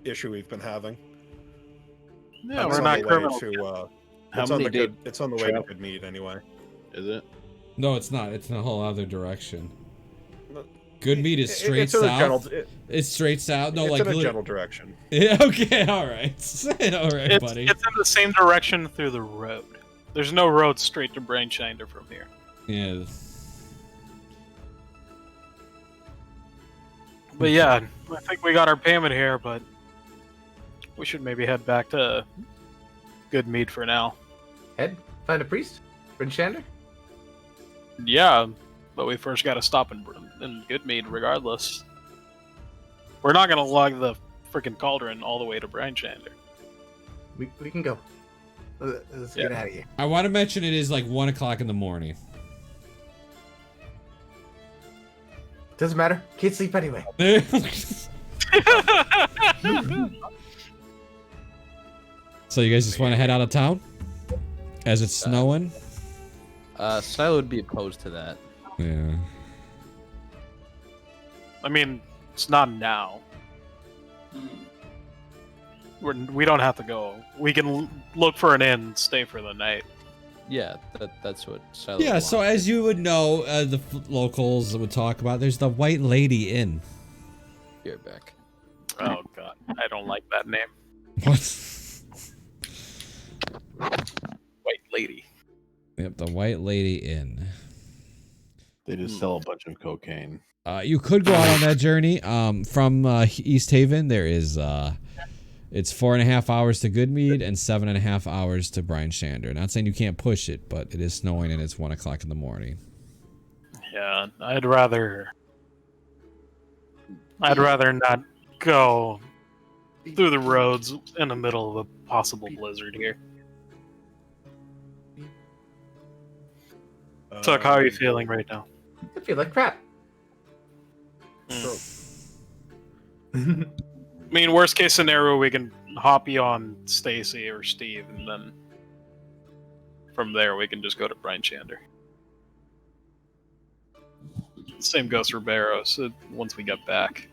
issue we've been having. Yeah, It's we're on not the way criminals. to, How it's on many the days good. It's on the way to travel? good meat anyway. Is it? No, it's not. It's in a whole other direction. Good meat is straight it's in a south. general. It's straight south. No, It's like in a general direction. Yeah. Okay. All right. All right, buddy. It's in the same direction through the road. There's no road straight to Brainshinder from here. Yeah. But yeah, I think we got our payment here, but we should maybe head back to Good Mead for now. Head? Find a priest? Brinshander? Yeah, but we first got to stop in Good Mead regardless. We're not gonna lug the freaking cauldron all the way to Brainshander. We can go. Let's get out of here. I want to mention it is like 1 o'clock in the morning. Doesn't matter. Can't sleep anyway. So you guys just want to head out of town? As it's snowing? Silo would be opposed to that. Yeah. I mean, it's not now. We don't have to go. We can look for an inn, stay for the night. Yeah, that's what Silo Yeah, wants. so as you would know, the locals would talk about, there's the White Lady Inn. You're back. Oh god, I don't like that name. What? White Lady. Yep, the White Lady Inn. They just sell a bunch of cocaine. You could go out on that journey. From East Haven, there is it's 4.5 hours to Goodmead and 7.5 hours to Brainshander. Not saying you can't push it, but it is snowing and it's 1 o'clock in the morning. Yeah, I'd rather not go through the roads in the middle of a possible blizzard here. Tuck, how are you feeling right now? I feel like crap. I mean, worst case scenario, we can hop you on Stacy or Steve, and then from there we can just go to Brainshander. Same goes for Barrows. Once we get back,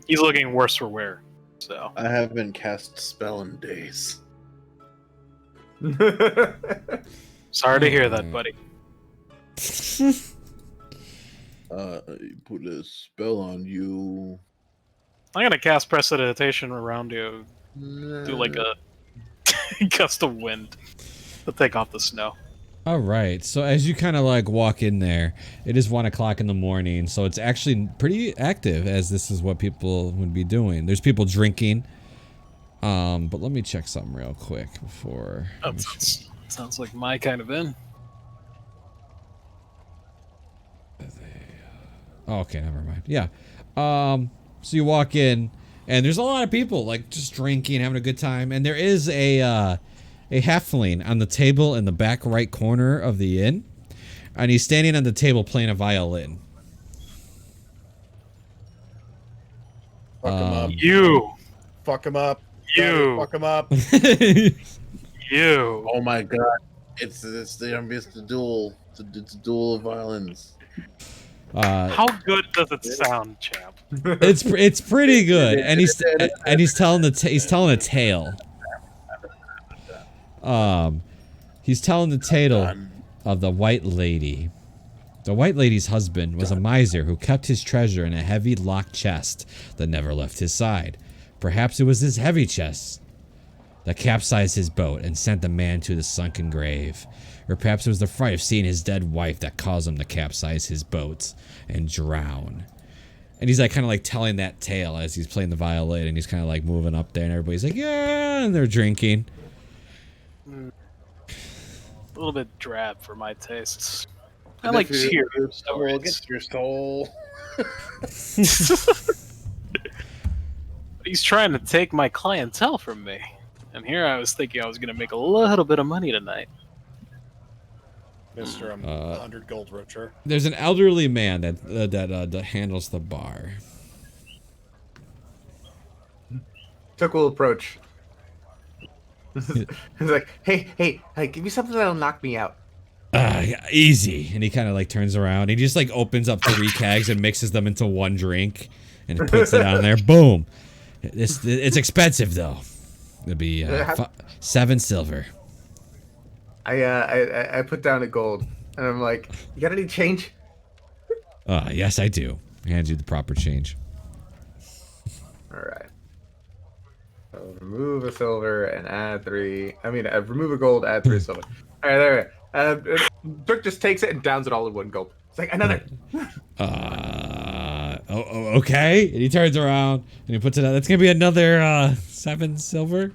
he's looking worse for wear. So I haven't cast spell in days. sorry to hear that, buddy. Put a spell on you. I'm gonna cast Prestidigitation around you. Do like a gust of wind to take off the snow. All right. So as you kind of like walk in there, it is 1 o'clock in the morning. So it's actually pretty active, as this is what people would be doing. There's people drinking. But let me check something real quick before. Oh, sounds like my kind of inn. Oh, okay, never mind. Yeah. So you walk in, and there's a lot of people like just drinking, having a good time, and there is a halfling on the table in the back right corner of the inn, and he's standing on the table playing a violin. Fuck him up. You. Fuck him up. You. Fuck him up. You. Oh my god! It's the duel. It's a duel of violins. How good does it sound, champ? It's pretty good, and he's telling he's telling a tale. He's telling the tale of the White Lady. The White Lady's husband was a miser who kept his treasure in a heavy locked chest that never left his side. Perhaps it was this heavy chest that capsized his boat and sent the man to the sunken grave. Or perhaps it was the fright of seeing his dead wife that caused him to capsize his boat and drown. And he's like kind of like telling that tale as he's playing the violin, and he's kind of like moving up there, and everybody's like, yeah, and they're drinking. A little bit drab for my tastes. I like cheer stories. Get your soul. He's trying to take my clientele from me. And here I was thinking I was going to make a little bit of money tonight. Mr. 100 gold richer. There's an elderly man that handles the bar. Tuck will approach. He's like, hey, give me something that'll knock me out. Yeah, easy. And he kind of like turns around. He just like opens up 3 kegs and mixes them into one drink and puts it on there. Boom. It's expensive though. It'll be 7 silver. I put down a gold, and I'm like, you got any change? Yes, I do. Hands you the proper change. All right. So remove a silver and add 3. I mean, remove a gold, add 3 silver. All right, there we go. Brick just takes it and downs it all in one gulp. It's like another. Okay. And he turns around and he puts it out. That's gonna be another 7 silver.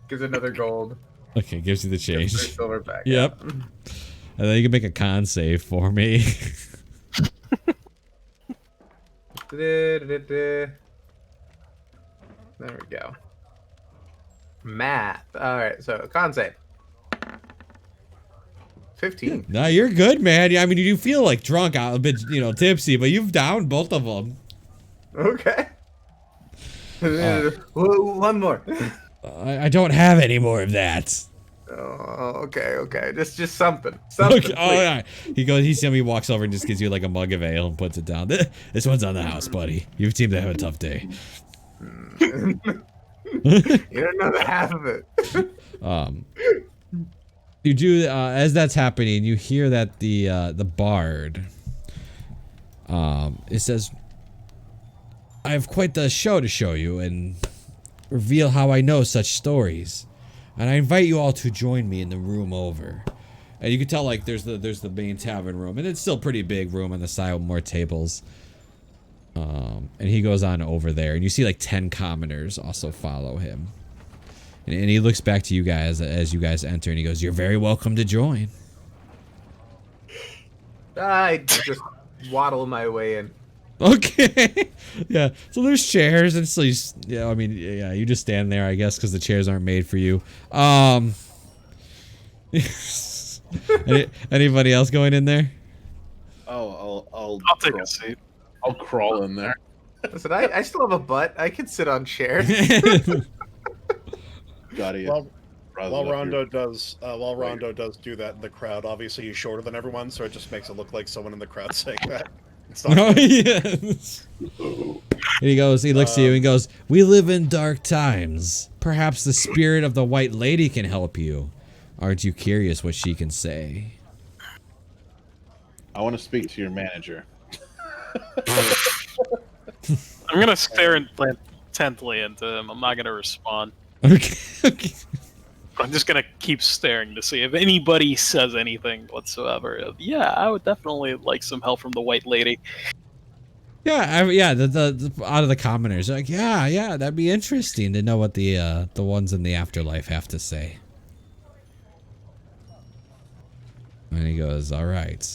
Gives another gold. Okay, gives you the change. Gives 3 silver back. Yep. Yeah. And then you can make a con save for me. There we go. Math. All right, so con save. 15. No, you're good, man. Yeah, I mean, you do feel like drunk, a bit, tipsy, but you've downed both of them. Okay. One more. I don't have any more of that. Oh, okay. Just something. Something. Okay. Oh, yeah. He walks over and just gives you like a mug of ale and puts it down. This one's on the house, buddy. You seem to have a tough day. You don't know the half of it. You do as that's happening. You hear that the bard. It says, "I have quite the show to show you and reveal how I know such stories, and I invite you all to join me in the room over." And you can tell like there's the main tavern room, and it's still a pretty big room on the side with more tables. And he goes on over there, and you see like 10 commoners also follow him. And he looks back to you guys as you guys enter, and he goes, "You're very welcome to join." I just waddle my way in. Okay. Yeah. So there's chairs, and so you just stand there, I guess, because the chairs aren't made for you. Anybody else going in there? Oh, I'll take a seat. I'll crawl in there. Listen, I still have a butt. I can sit on chairs. Got it. While Rondo does do that in the crowd, obviously he's shorter than everyone, so it just makes it look like someone in the crowd saying that. It's not Oh, yes. And he looks at you and goes, "We live in dark times. Perhaps the spirit of the White Lady can help you. Aren't you curious what she can say?" I want to speak to your manager. I'm gonna stare intently into him. I'm not gonna respond. Okay. I'm just gonna keep staring to see if anybody says anything whatsoever. Yeah, I would definitely like some help from the White Lady. Yeah, the out of the commoners, like, yeah, that'd be interesting to know what the ones in the afterlife have to say. And he goes, "All right.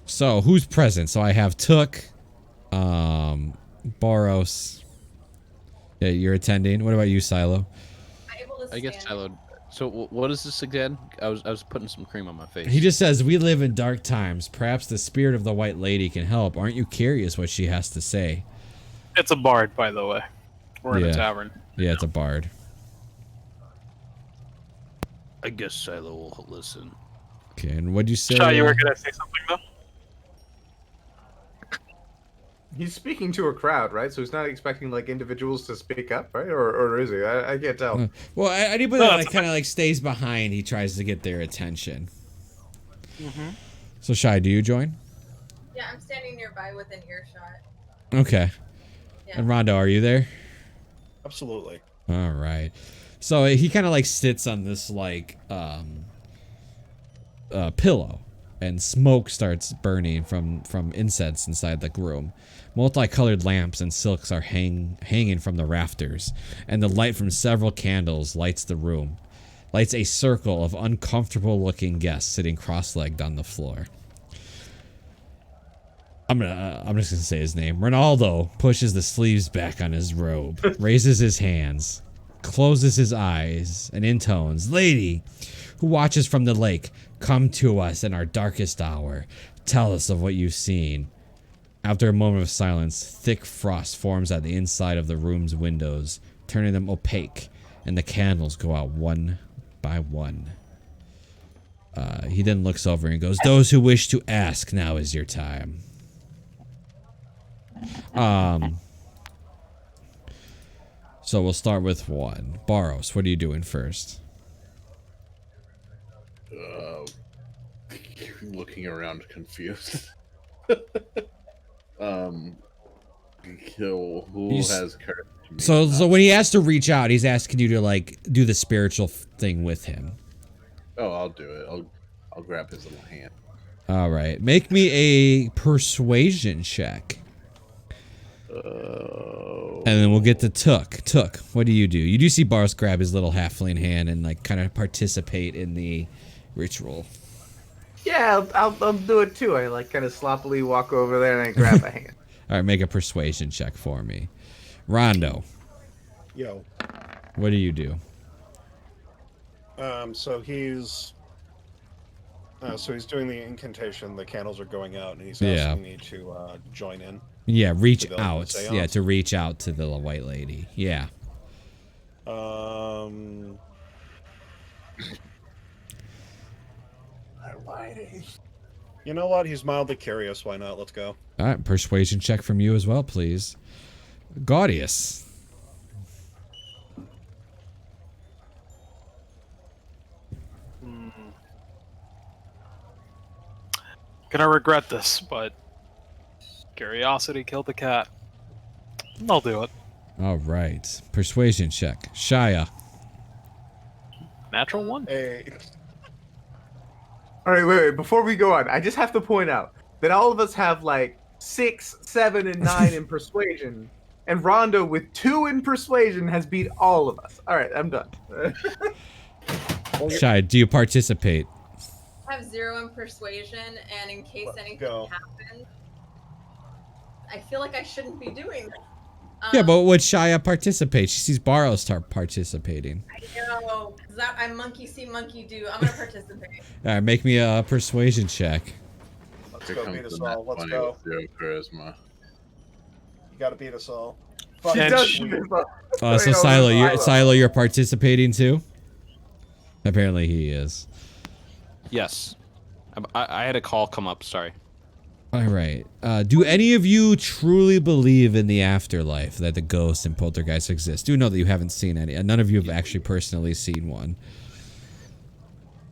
So who's present?" So I have Took, Boros. Yeah, you're attending. What about you, Silo? I guess Silo. So what is this again? I was putting some cream on my face. He just says, "We live in dark times. Perhaps the spirit of the White Lady can help. Aren't you curious what she has to say?" It's a bard, by the way. We're in a tavern. Yeah, it's a bard. I guess Silo will listen. Okay, and what'd you say? Shy, you were gonna say something though? He's speaking to a crowd, right? So he's not expecting like individuals to speak up, right? Or is he? I can't tell. Well, anybody that kind of like stays behind, he tries to get their attention. Mm-hmm. So Shy, do you join? Yeah, I'm standing nearby within earshot. Okay. Yeah. And Rondo, are you there? Absolutely. All right. So he kind of like sits on this like pillow, and smoke starts burning from incense inside the room. Multicolored lamps and silks are hanging from the rafters, and the light from several candles lights the room. Lights a circle of uncomfortable looking guests sitting cross-legged on the floor. I'm just gonna say his name. Ronaldo pushes the sleeves back on his robe, raises his hands, closes his eyes, and intones, "Lady, who watches from the lake, come to us in our darkest hour. Tell us of what you've seen." After a moment of silence, thick frost forms at the inside of the room's windows, turning them opaque, and the candles go out one by one. He then looks over and goes, "Those who wish to ask, now is your time." So we'll start with one. Boros, what are you doing first? Looking around confused. Who has courage to me? So when he has to reach out, he's asking you to like do the spiritual thing with him. Oh, I'll do it. I'll grab his little hand. All right, make me a persuasion check, and then we'll get to Took. Took, what do? You do see Boros grab his little halfling hand and like kind of participate in the ritual. Yeah, I'll do it too. I like kind of sloppily walk over there and I grab a hand. All right, make a persuasion check for me. Rondo, Yo. what do you do? So he's doing the incantation. The candles are going out, and he's Yeah. asking me to join in. Yeah, reach To the out. seance? Yeah, to reach out to the white lady. Yeah. You know what? He's mildly curious. Why not? Let's go. All right, persuasion check from you as well, please. Gaudius. Gonna regret this, but curiosity killed the cat. I'll do it. All right, persuasion check. Shia. Natural one. Hey. All right, wait. Before we go on, I just have to point out that all of us have like 6, 7, and 9 in persuasion, and Rondo with 2 in persuasion has beat all of us. All right, I'm done. Shia, do you participate? I have 0 in persuasion, and in case anything happens, I feel like I shouldn't be doing this. Yeah, but would Shia participate? She sees Boros start participating. I know, because I'm monkey see, monkey do. I'm going to participate. All right, make me a persuasion check. Let's Here go comes beat us the net all. Let's 20 go. with 0 charisma. You gotta beat us all. She And does she- do this. So Wait, Silo, you're participating too? Apparently he is. Yes. I had a call come up, sorry. All right. Do any of you truly believe in the afterlife, that the ghosts and poltergeists exist? Do know that you haven't seen any. None of you have actually personally seen one.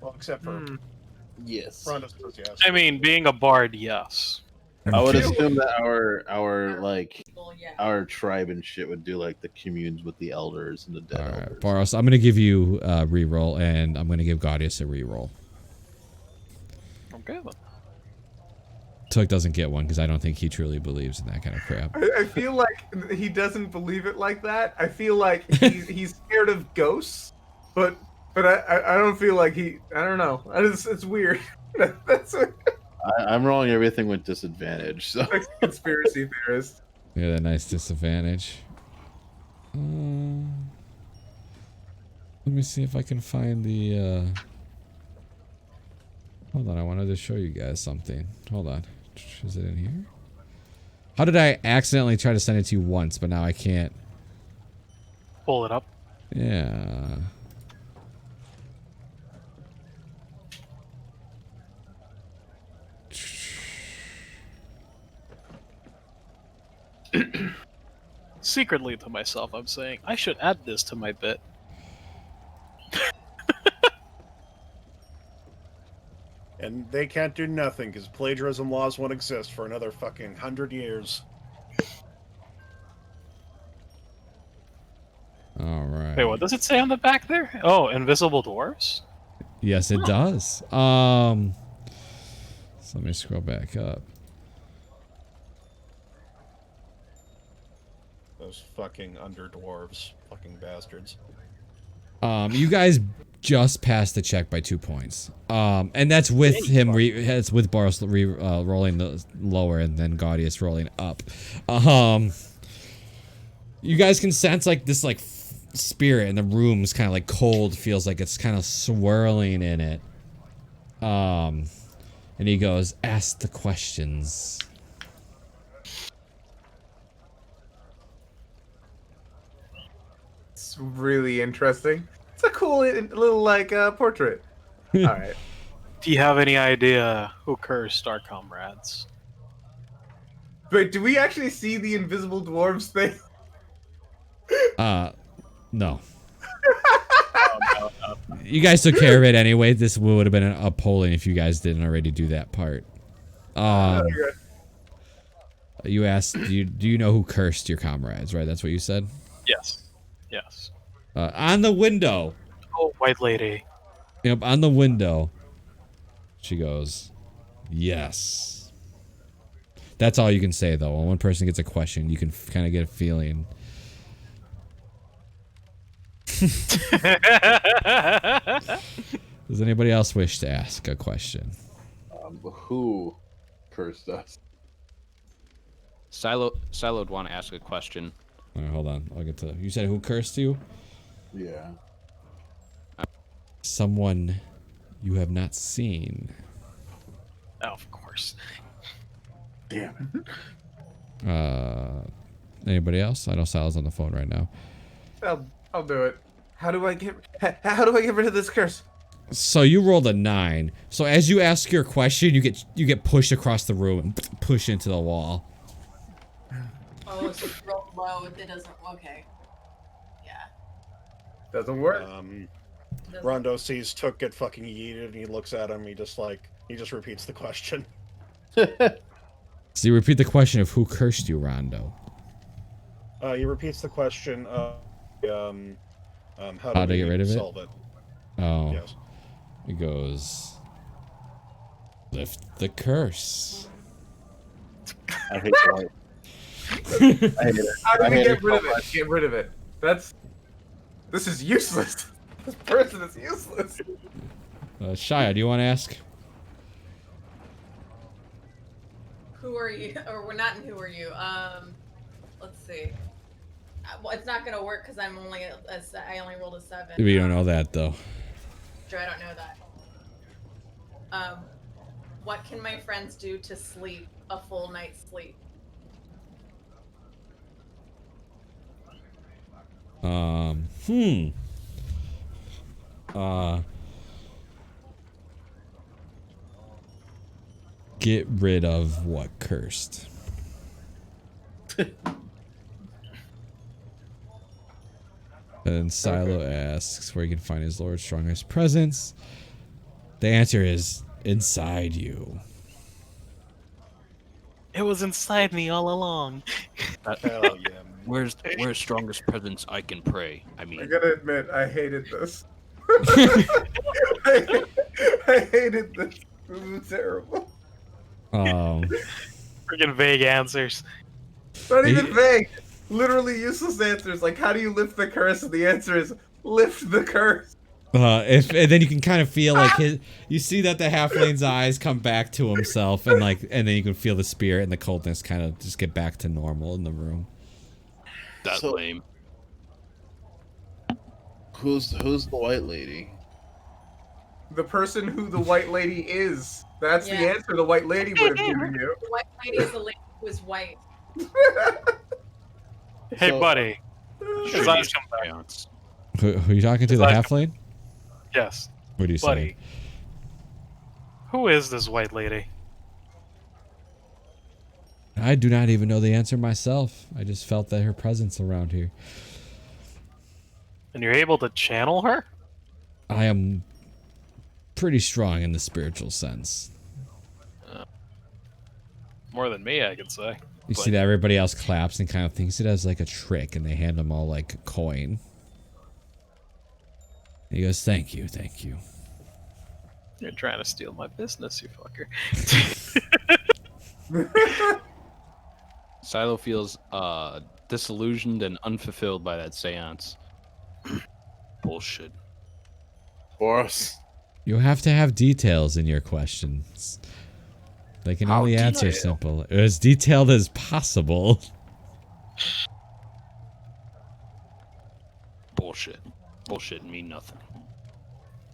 Well, except for Yes. Rondo says yes. I mean, being a bard, yes. I would assume that our like Well, yeah. our tribe and shit would do like the communes with the elders and the dead All right, elders. Boros, I'm gonna give you a reroll, and I'm gonna give Gaudius a reroll. Okay then. Took doesn't get one because I don't think he truly believes in that kind of crap. I feel like he doesn't believe it like that. I feel like he's scared of ghosts, but I don't feel like he. I don't know. It's weird. That's I'm rolling everything with disadvantage, so a conspiracy theorist. Yeah, that nice disadvantage. Let me see if I can find the. Hold on, I wanted to show you guys something. Hold on. Is it in here? How did I accidentally try to send it to you once, but now I can't? Pull it up. Yeah. Secretly to myself, I'm saying, I should add this to my bit. And they can't do nothing because plagiarism laws won't exist for another fucking 100 years. All right. Wait, what does it say on the back there? Oh, invisible dwarves? Yes, it does. So let me scroll back up. Those fucking underdwarves. Fucking bastards. You guys just passed the check by 2 points. And that's with him. That's with Boros rolling the lower and then Gaudius rolling up. You guys can sense like this like spirit in the room's kind of like cold. Feels like it's kind of swirling in it. And he goes, "Ask the questions." It's really interesting. It's a cool little like portrait. All right. Do you have any idea who cursed our comrades? Wait, do we actually see the invisible dwarves thing? No. You guys took care of it anyway. This would have been a polling if you guys didn't already do that part. You asked, do you know who cursed your comrades, right? That's what you said? Yes. Yes. On the window. Oh, white lady. Yep, on the window. She goes, yes. That's all you can say, though. When one person gets a question, you can kind of get a feeling. Does anybody else wish to ask a question? Who cursed us? Silo would want to ask a question. All right, hold on. I'll get to. You said who cursed you? Yeah. Someone you have not seen. Oh, of course. Damn it. Anybody else? I know Sal's on the phone right now. I'll do it. How do I get rid of this curse? So you rolled a 9. So as you ask your question, you get pushed across the room and pushed into the wall. Oh, so if you roll low, it doesn't. Okay. Yeah. Doesn't work. Rondo sees Took get fucking yeeted, and he looks at him. He just repeats the question. So you repeat the question of who cursed you, Rondo. He repeats the question. How to get rid of it? Solve it? Oh. Yes. He goes, lift the curse. I hate the white. I hate it. How do we get rid so of it? Get rid of it. This is useless. This person is useless. Shia, do you want to ask? Who are you? Or we're not in who are you? Let's see. Well, it's not gonna work because I only rolled a 7. We don't know that though. Sure, I don't know that. What can my friends do to sleep a full night's sleep? Get rid of what cursed? And Silo asks where he can find his Lord's strongest presence. The answer is inside you. It was inside me all along. Hell yeah, man. Where's strongest presence I can pray? I mean, I gotta admit, I hated this. I hated this. This was terrible. Freaking vague answers. Not even vague. Literally useless answers. Like, how do you lift the curse? And the answer is lift the curse. And then you can kind of feel like you see that the halfling's eyes come back to himself, and then you can feel the spirit and the coldness kind of just get back to normal in the room. that's lame. Who's the white lady? The person who the white lady is. That's the Yeah. answer the white lady would have given you. The white lady is the lady who is white. Hey, So- buddy. His eyes come back. Who are you talking to? The halfling? Yes. What do you say? Buddy. Who is this white lady? I do not even know the answer myself. I just felt that her presence around here. And you're able to channel her? I am pretty strong in the spiritual sense. More than me, I could say. You see that everybody else claps and kind of thinks it as like a trick, and they hand him all like a coin. He goes, "Thank you, thank you." You're trying to steal my business, you fucker. Silo feels disillusioned and unfulfilled by that seance. Bullshit. Boris. You have to have details in your questions. They can only answer simple, as detailed as possible. Bullshit. Bullshit mean nothing.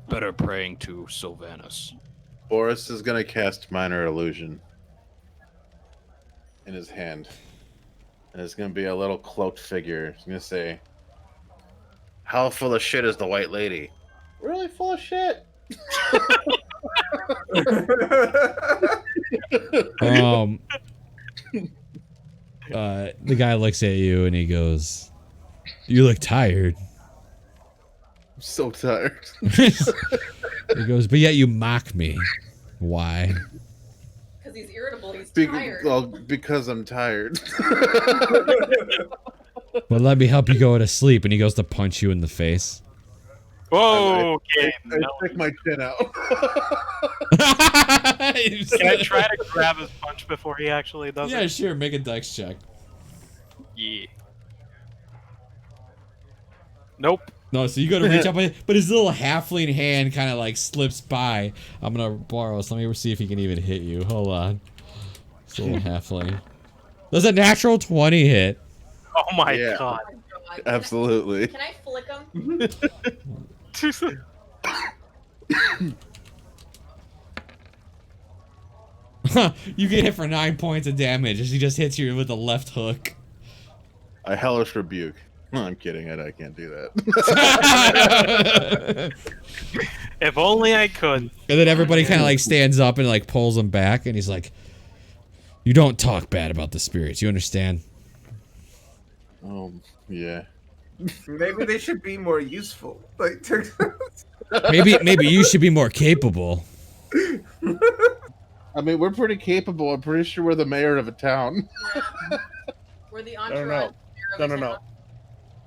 Better praying to Sylvanus. Boris is gonna cast minor illusion in his hand, and it's gonna be a little cloaked figure. He's gonna say, "How full of shit is the white lady?" Really full of shit. The guy looks at you and he goes, "You look tired." I'm so tired. He goes, "But yet you mock me. Why?" because he's irritable. He's Be- tired. well, because I'm tired. Well, let me help you go to sleep. And he goes to punch you in the face. Whoa, I okay. No. stick my chin out. Can I try to grab his punch before he actually does Yeah, it? sure. Make a dex check. Yeah. Nope. No, so you go to reach up, but his little halfling hand kind of like slips by. I'm gonna borrow this. Let me see if he can even hit you. Hold on. This little halfling. Does a natural 20 hit? Oh my Yeah. god. Oh my God. Absolutely. Can I flick him? You get hit for 9 points of damage as he just hits you with a left hook. I hellish rebuke. No, I'm kidding. I can't do that. If only I could. And then everybody kind of like stands up and like pulls him back, and he's like, "You don't talk bad about the spirits. You understand?" Yeah. Maybe they should be more useful. Like, Maybe you should be more capable. I mean, we're pretty capable. I'm pretty sure we're the mayor of a town. Yeah. We're the No, entourage. no.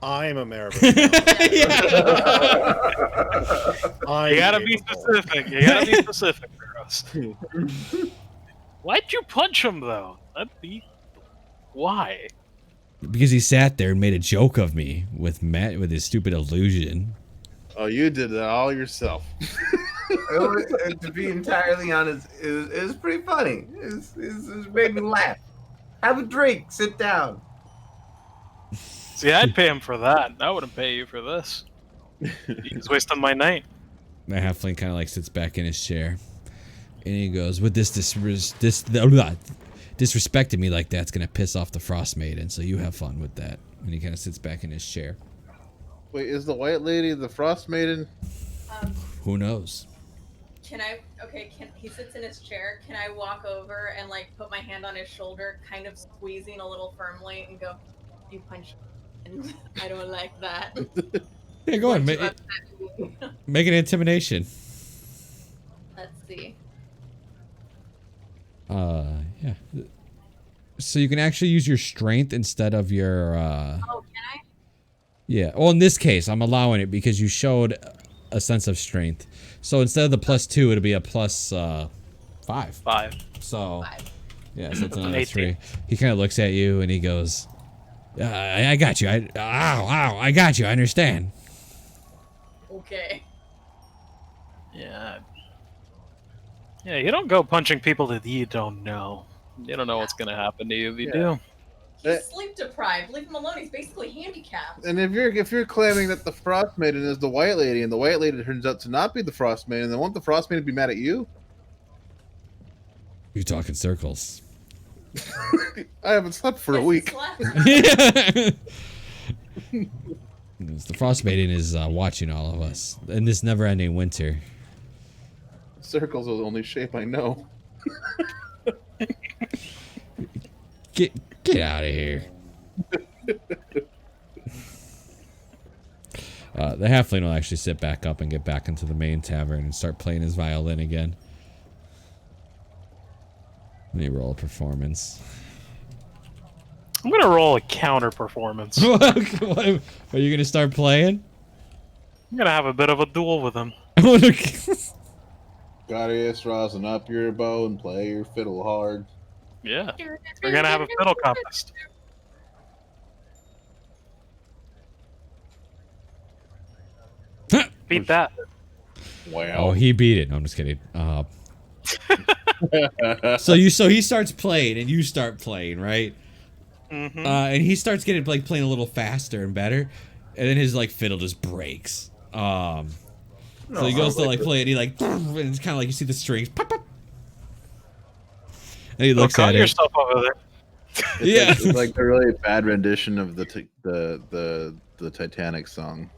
I'm a mayor of You I'm gotta be capable. specific. You gotta be specific for us. Why'd you punch him though? That'd be why? Because he sat there and made a joke of me with Matt with his stupid illusion. Oh, you did that all yourself. To be entirely honest, it was pretty funny. It made me laugh. Have a drink. Sit down. See, I'd pay him for that. I wouldn't pay you for this. He's wasting my night. The halfling kind of like sits back in his chair, and he goes, "With disrespecting me like that's gonna piss off the Frostmaiden. So you have fun with that." And he kind of sits back in his chair. Wait, is the white lady the Frostmaiden? Who knows? Can I? Okay. He sits in his chair? Can I walk over and like put my hand on his shoulder, kind of squeezing a little firmly, and go, "You punch, and I don't like that." Yeah, go ahead. Make an intimidation. Let's see. Yeah. So you can actually use your strength instead of your. Oh, can I? Yeah. Well, in this case, I'm allowing it because you showed a sense of strength. So instead of the +2, it'll be a +5. 5. So. 5. Yeah, so it's another 18. 3. He kind of looks at you and he goes, I got you. I got you. I understand. Okay. Yeah. Yeah, you don't go punching people that you don't know. You don't know what's gonna happen to you if you do. He's sleep deprived. Leave him alone. He's basically handicapped. And if you're claiming that the Frostmaiden is the white lady, and the white lady turns out to not be the Frostmaiden, then won't the Frostmaiden be mad at you? You talk in circles. I haven't slept for a Yes, week. The Frostmaiden is watching all of us in this never-ending winter. Circles are the only shape I know. Get out of here. The halfling will actually sit back up and get back into the main tavern and start playing his violin again. Let me roll a performance. I'm gonna roll a counter performance. Are you gonna start playing? I'm gonna have a bit of a duel with him. Gladius, rosin up your bow and play your fiddle hard. Yeah. We're gonna have a fiddle contest. Beat that. Wow. Oh, he beat it. No, I'm just kidding. So he starts playing and you start playing, right? Mm-hmm. And he starts getting like playing a little faster and better, and then his like fiddle just breaks. So he goes to like play it, he like, and it's kind of like you see the strings, pop, pop. And he looks at it. Yourself over there. Yeah, It's like a really bad rendition of the Titanic song.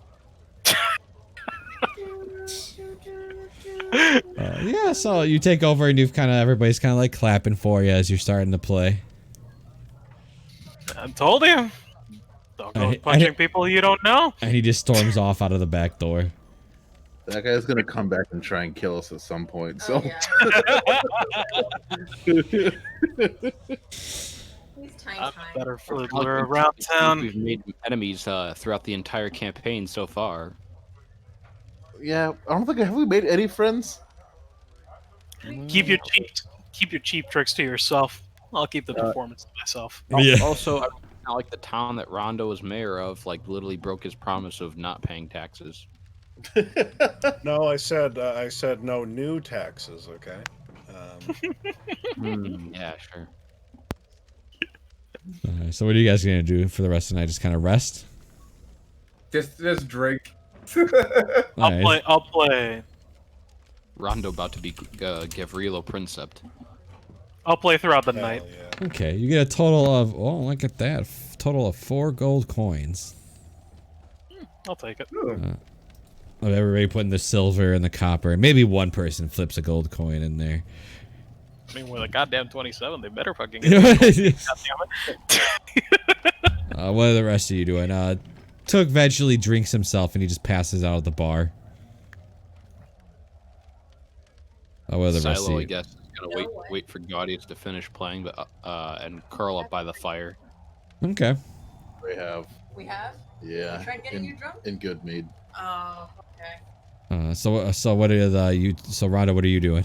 yeah. So you take over and everybody's kind of like clapping for you as you're starting to play. I told you. Don't go punching people you don't know. And he just storms off out of the back door. That guy's gonna come back and try and kill us at some point. So He's tiny. I'm a better Like, fiddler around town. We've made enemies throughout the entire campaign so far. yeah, I don't think have we made any friends. Keep your cheap tricks to yourself. I'll keep the performance to myself. Yeah. Also, I not like the town that Rondo was mayor of, like literally broke his promise of not paying taxes. No, I said no new taxes. Okay. Yeah, sure. So what are you guys gonna do for the rest of the night? Just kind of rest? Just drink. Alright. I'll play. Rondo about to be Gavrilo Princept. I'll play throughout the Hell night. yeah. Okay, you get a total of, oh, look at that. Total of 4 gold coins. I'll take it. Of everybody putting the silver and the copper. Maybe one person flips a gold coin in there. I mean, with a goddamn 27, they better fucking get it. Goddamn it. What are the rest of you doing? Took eventually drinks himself and he just passes out at the bar. What are the rest of Silo, you? I guess, is gonna wait for Gaudius to finish playing, but and curl up by the fire. Okay. We have, We have? yeah, You tried getting you drunk? in good mead. Oh, okay. So what are so Rhonda, what are you doing?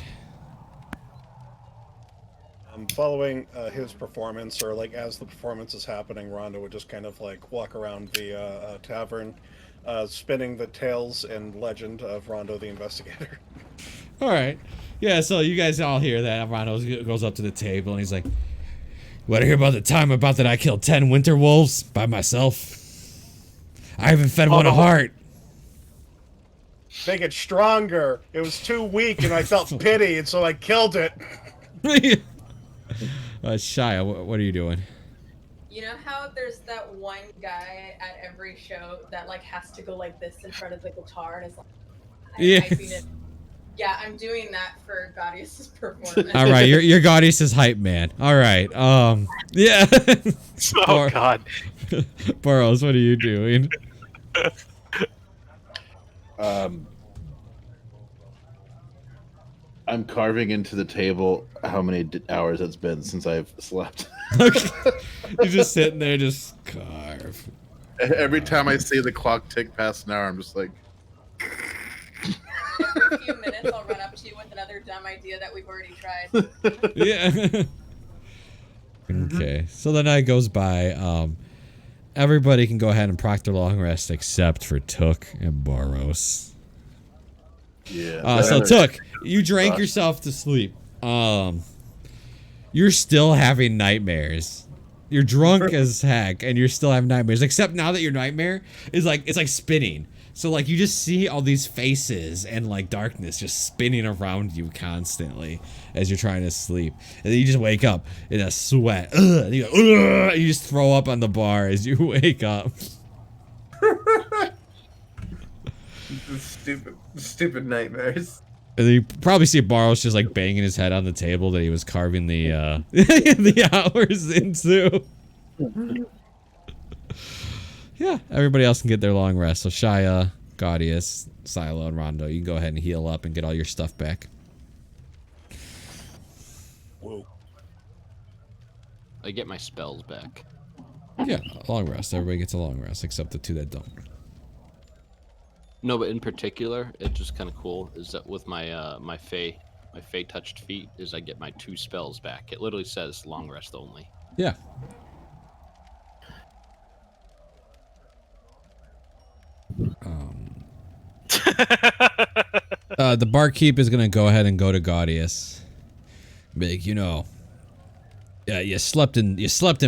Following his performance, or like as the performance is happening, Rhonda would just kind of like walk around the tavern, spinning the tales and legend of Rondo the Investigator. All right. Yeah, so you guys all hear that. Rondo goes up to the table and he's like, "Want to hear about the time about that I killed 10 winter wolves by myself? I haven't fed one a heart." Make it stronger. It was too weak, and I felt pity, and so I killed it. Shia, what are you doing? You know how there's that one guy at every show that like has to go like this in front of the guitar and is like, Yeah. Yeah, I'm doing that for Gaudius's performance. All right, you're Gaudius' hype man. All right. Yeah. Oh God. Burrows, what are you doing? I'm carving into the table how many hours it's been since I've slept. You're just sitting there, just carve. Every time I see the clock tick past an hour, I'm just like, Every few minutes, I'll run up to you with another dumb idea that we've already tried. Yeah. Okay, so the night goes by. Everybody can go ahead and proctor long rest except for Took and Boros. yeah. So Took, you drank yourself to sleep. You're still having nightmares. You're drunk as heck, and you're still having nightmares. Except now that your nightmare is like, it's like spinning. So like you just see all these faces and like darkness just spinning around you constantly as you're trying to sleep, and then you just wake up in a sweat. And you go, ugh, and you just throw up on the bar as you wake up. Stupid nightmares. And then you probably see Barros just like banging his head on the table that he was carving the the hours into. Yeah, everybody else can get their long rest. So Shia, Gaudius, Silo, and Rondo, you can go ahead and heal up and get all your stuff back. Whoa. I get my spells back. Yeah, a long rest. Everybody gets a long rest except the 2 that don't. No, but in particular, it's just kind of cool is that with my my Fey touched feet is I get my 2 spells back. It literally says long rest only. Yeah. The barkeep is gonna go ahead and go to Gaudius. Big, yeah, you slept in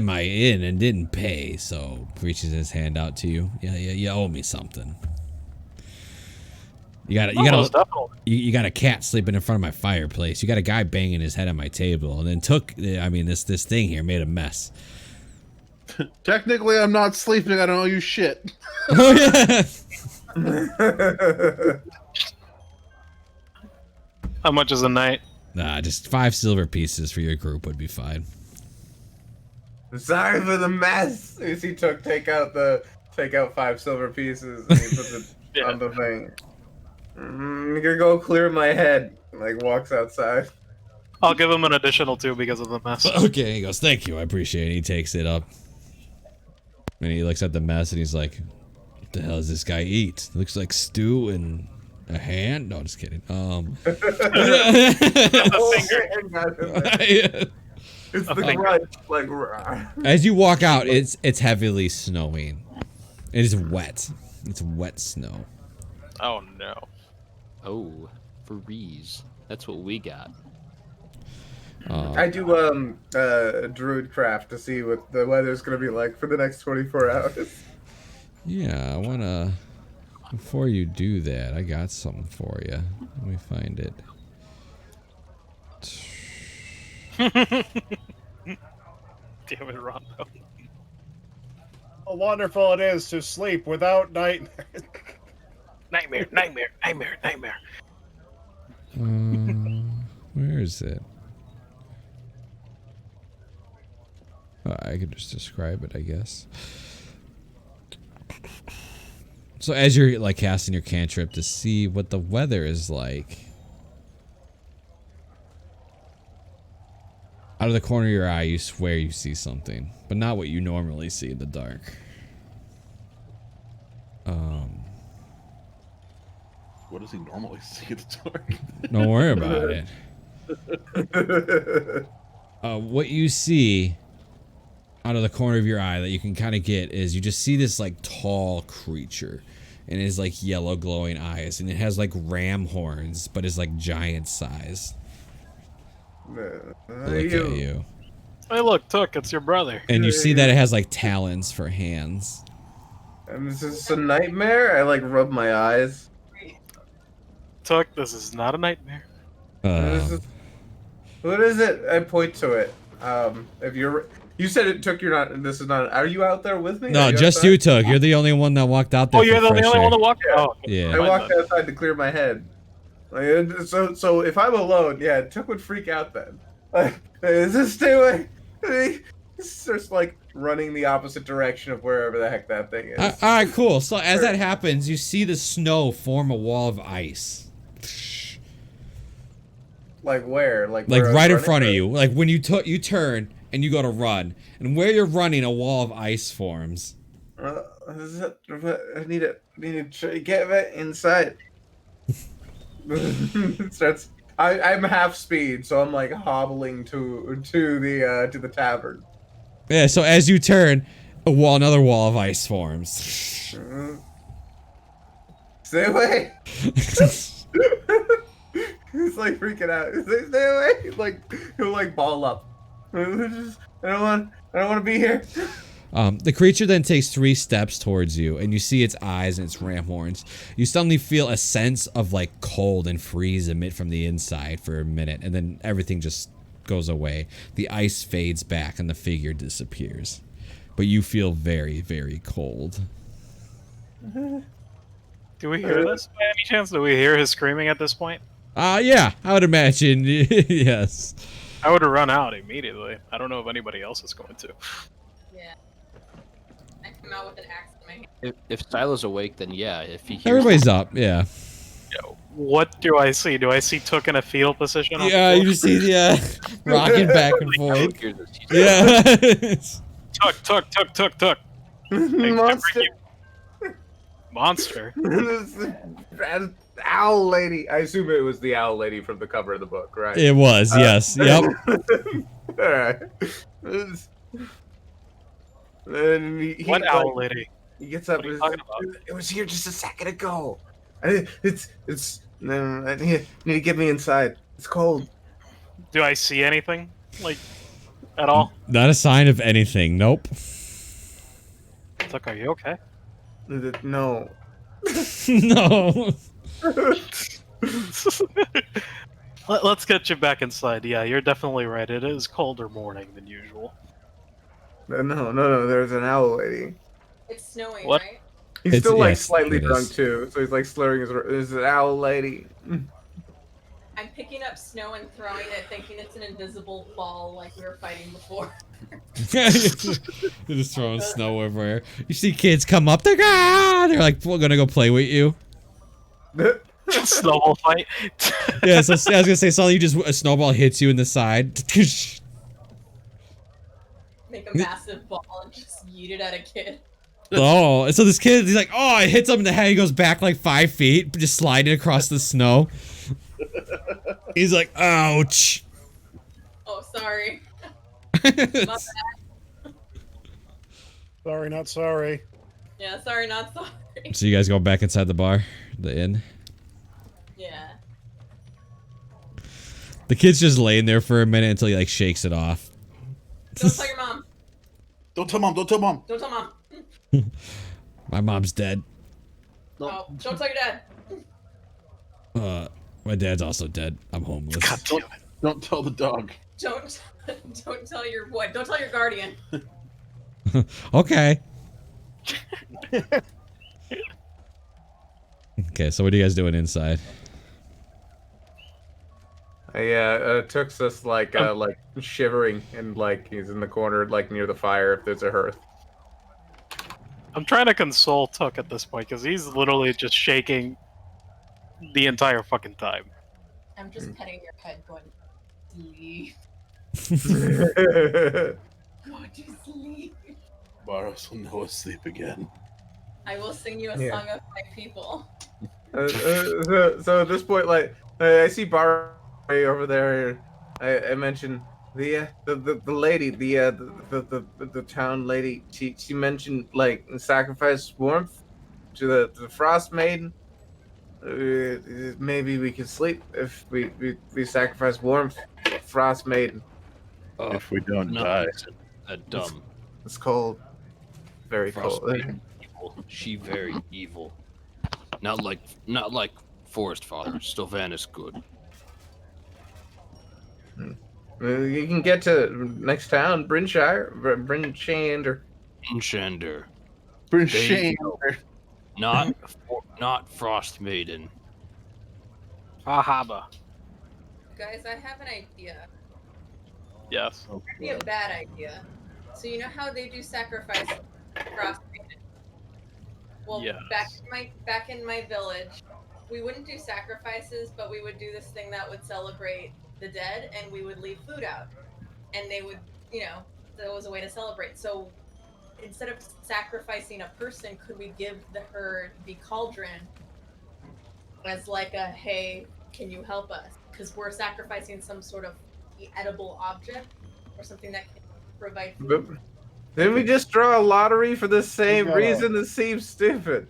my inn and didn't pay, so reaches his hand out to you. Yeah, you owe me something. You got a cat sleeping in front of my fireplace. You got a guy banging his head on my table, and then this thing here made a mess. technically, I'm not sleeping. I don't owe you shit. Oh yeah. How much is a night? Nah, just 5 silver pieces for your group would be fine. Sorry for the mess. You see Took take out 5 silver pieces and he puts it on the thing. I'm gonna go clear my head. Like walks outside. I'll give him an additional 2 because of the mess. Okay, he goes, thank you, I appreciate it. He takes it up. And he looks at the mess and he's like, what the hell does this guy eat? Looks like stew and a hand? No, just kidding. It's the crunch, like. As you walk out, it's heavily snowing. It is wet. It's wet snow. Oh no. Oh, freeze. That's what we got. I do druid craft to see what the weather's gonna be like for the next 24 hours. Yeah, I wanna. Before you do that, I got something for you. Let me find it. Damn it, Rondo. How wonderful it is to sleep without nightmares. Nightmare, nightmare, nightmare, nightmare. Where is it? I could just describe it, I guess. So as you're like casting your cantrip to see what the weather is like, out of the corner of your eye, you swear you see something, but not what you normally see in the dark. What does he normally see in the dark? Don't worry about it. What you see out of the corner of your eye that you can kind of get is you just see this like tall creature, and it has like yellow glowing eyes, and it has like ram horns, but it's like giant size. Look at you. Hey, look, Took, it's your brother. And you see that it has like talons for hands. And is this a nightmare? I like rub my eyes. Took, this is not a nightmare. What is it? I point to it. If you said it took. You're not. This is not. Are you out there with me? No, just outside? you Took. You're the only one that walked out there. Oh, you're the only one that walked out. Oh, yeah. I walked outside to clear my head. Like, so if I'm alone, yeah, Took would freak out then. Like, just stay away. He starts like running the opposite direction of wherever the heck that thing is. All right, cool. So as that happens, you see the snow form a wall of ice. Like where? Like right in front of you. Like when you turn and you go to run, and where you're running, a wall of ice forms. I need to get it inside. Starts. I'm half speed, so I'm like hobbling to the tavern. Yeah. So as you turn, another wall of ice forms. Stay away. He's like freaking out. He's like, stay away. Like he'll like ball up. I don't want to be here. The creature then takes 3 steps towards you, and you see its eyes and its ram horns. You suddenly feel a sense of like cold and freeze emit from the inside for a minute, and then everything just goes away. The ice fades back, and the figure disappears. But you feel very, very cold. Do we hear this by any chance? Do we hear his screaming at this point? Yeah, I would imagine. Yes. I would run out immediately. I don't know if anybody else is going to. Yeah. I come out with an axe in my hand. If Stylo's awake, then yeah. If he hears Everybody's up, yeah. Yo, what do I see? Do I see Took in a fetal position? On Yeah, the you just see rocking back and forth. hears this, he's Yeah. Took. Monster. Monster. Owl lady. I assume it was the owl lady from the cover of the book, right? It was, yes. Yep. All right. What owl lady? He gets up. What are you talking about? It was here just a second ago. It's. No, I need to get me inside. It's cold. Do I see anything? Like, at all? Not a sign of anything. Nope. Took, are you okay? No. No. Let's get you back inside. Yeah, you're definitely right. It is colder morning than usual. No. There's an owl lady. It's snowing, What? right? He's still like yes, slightly it drunk is. too, so he's like slurring his. There's an owl lady. I'm picking up snow and throwing it, thinking it's an invisible ball like we were fighting before. They're just throwing snow everywhere. You see kids come up, they're like, we're gonna go play with you. Snowball fight. Yeah, so I was gonna say, Sully, you just a snowball hits you in the side. Make a massive ball and just yeet it at a kid. Oh, so this kid, he's like, oh, it hits him in the head. He goes back like 5 feet, just sliding across the snow. He's like, ouch. Oh, sorry. My bad. Sorry, not sorry. Yeah, sorry, not sorry. So you guys go back inside the bar, the inn. Yeah. The kid's just laying there for a minute until he like shakes it off. Don't tell your mom. Don't tell mom. Don't tell mom. Don't tell mom. My mom's dead. Oh, don't tell your dad. My dad's also dead. I'm homeless. God damn it. Don't tell the dog. Don't tell your boy. Don't tell your guardian. Okay. Okay, so what are you guys doing inside? Took's just like shivering and like he's in the corner like near the fire if there's a hearth. I'm trying to console Tuck at this point because he's literally just shaking the entire fucking time. I'm just petting your head, going, sleep. Go to sleep. Baros will never sleep again. I will sing you a song of my people. So at this point, like I see Bar over there. I mentioned the lady, the town lady. She mentioned like sacrifice warmth to the Frostmaiden. Maybe we could sleep if we sacrifice warmth. Frostmaiden. If we don't No, die. dumb. It's cold. Very cold. Frostmaiden evil. She very evil. Not like Forest Father. Sylvanas good. You can get to next town, Brynshire, Brynchander. Enchanter. Shame. Not Frostmaiden. Ahaba. Guys, I have an idea. Yes. It might be a bad idea. So you know how they do sacrifice Frostmaiden? Well, Yes. back in my village, we wouldn't do sacrifices, but we would do this thing that would celebrate the dead, and we would leave food out, and they would, that was a way to celebrate. So instead of sacrificing a person, could we give her the cauldron as like a, hey, can you help us? Because we're sacrificing some sort of edible object or something that can provide food. Didn't we just draw a lottery for the same Yeah. reason? This seems stupid.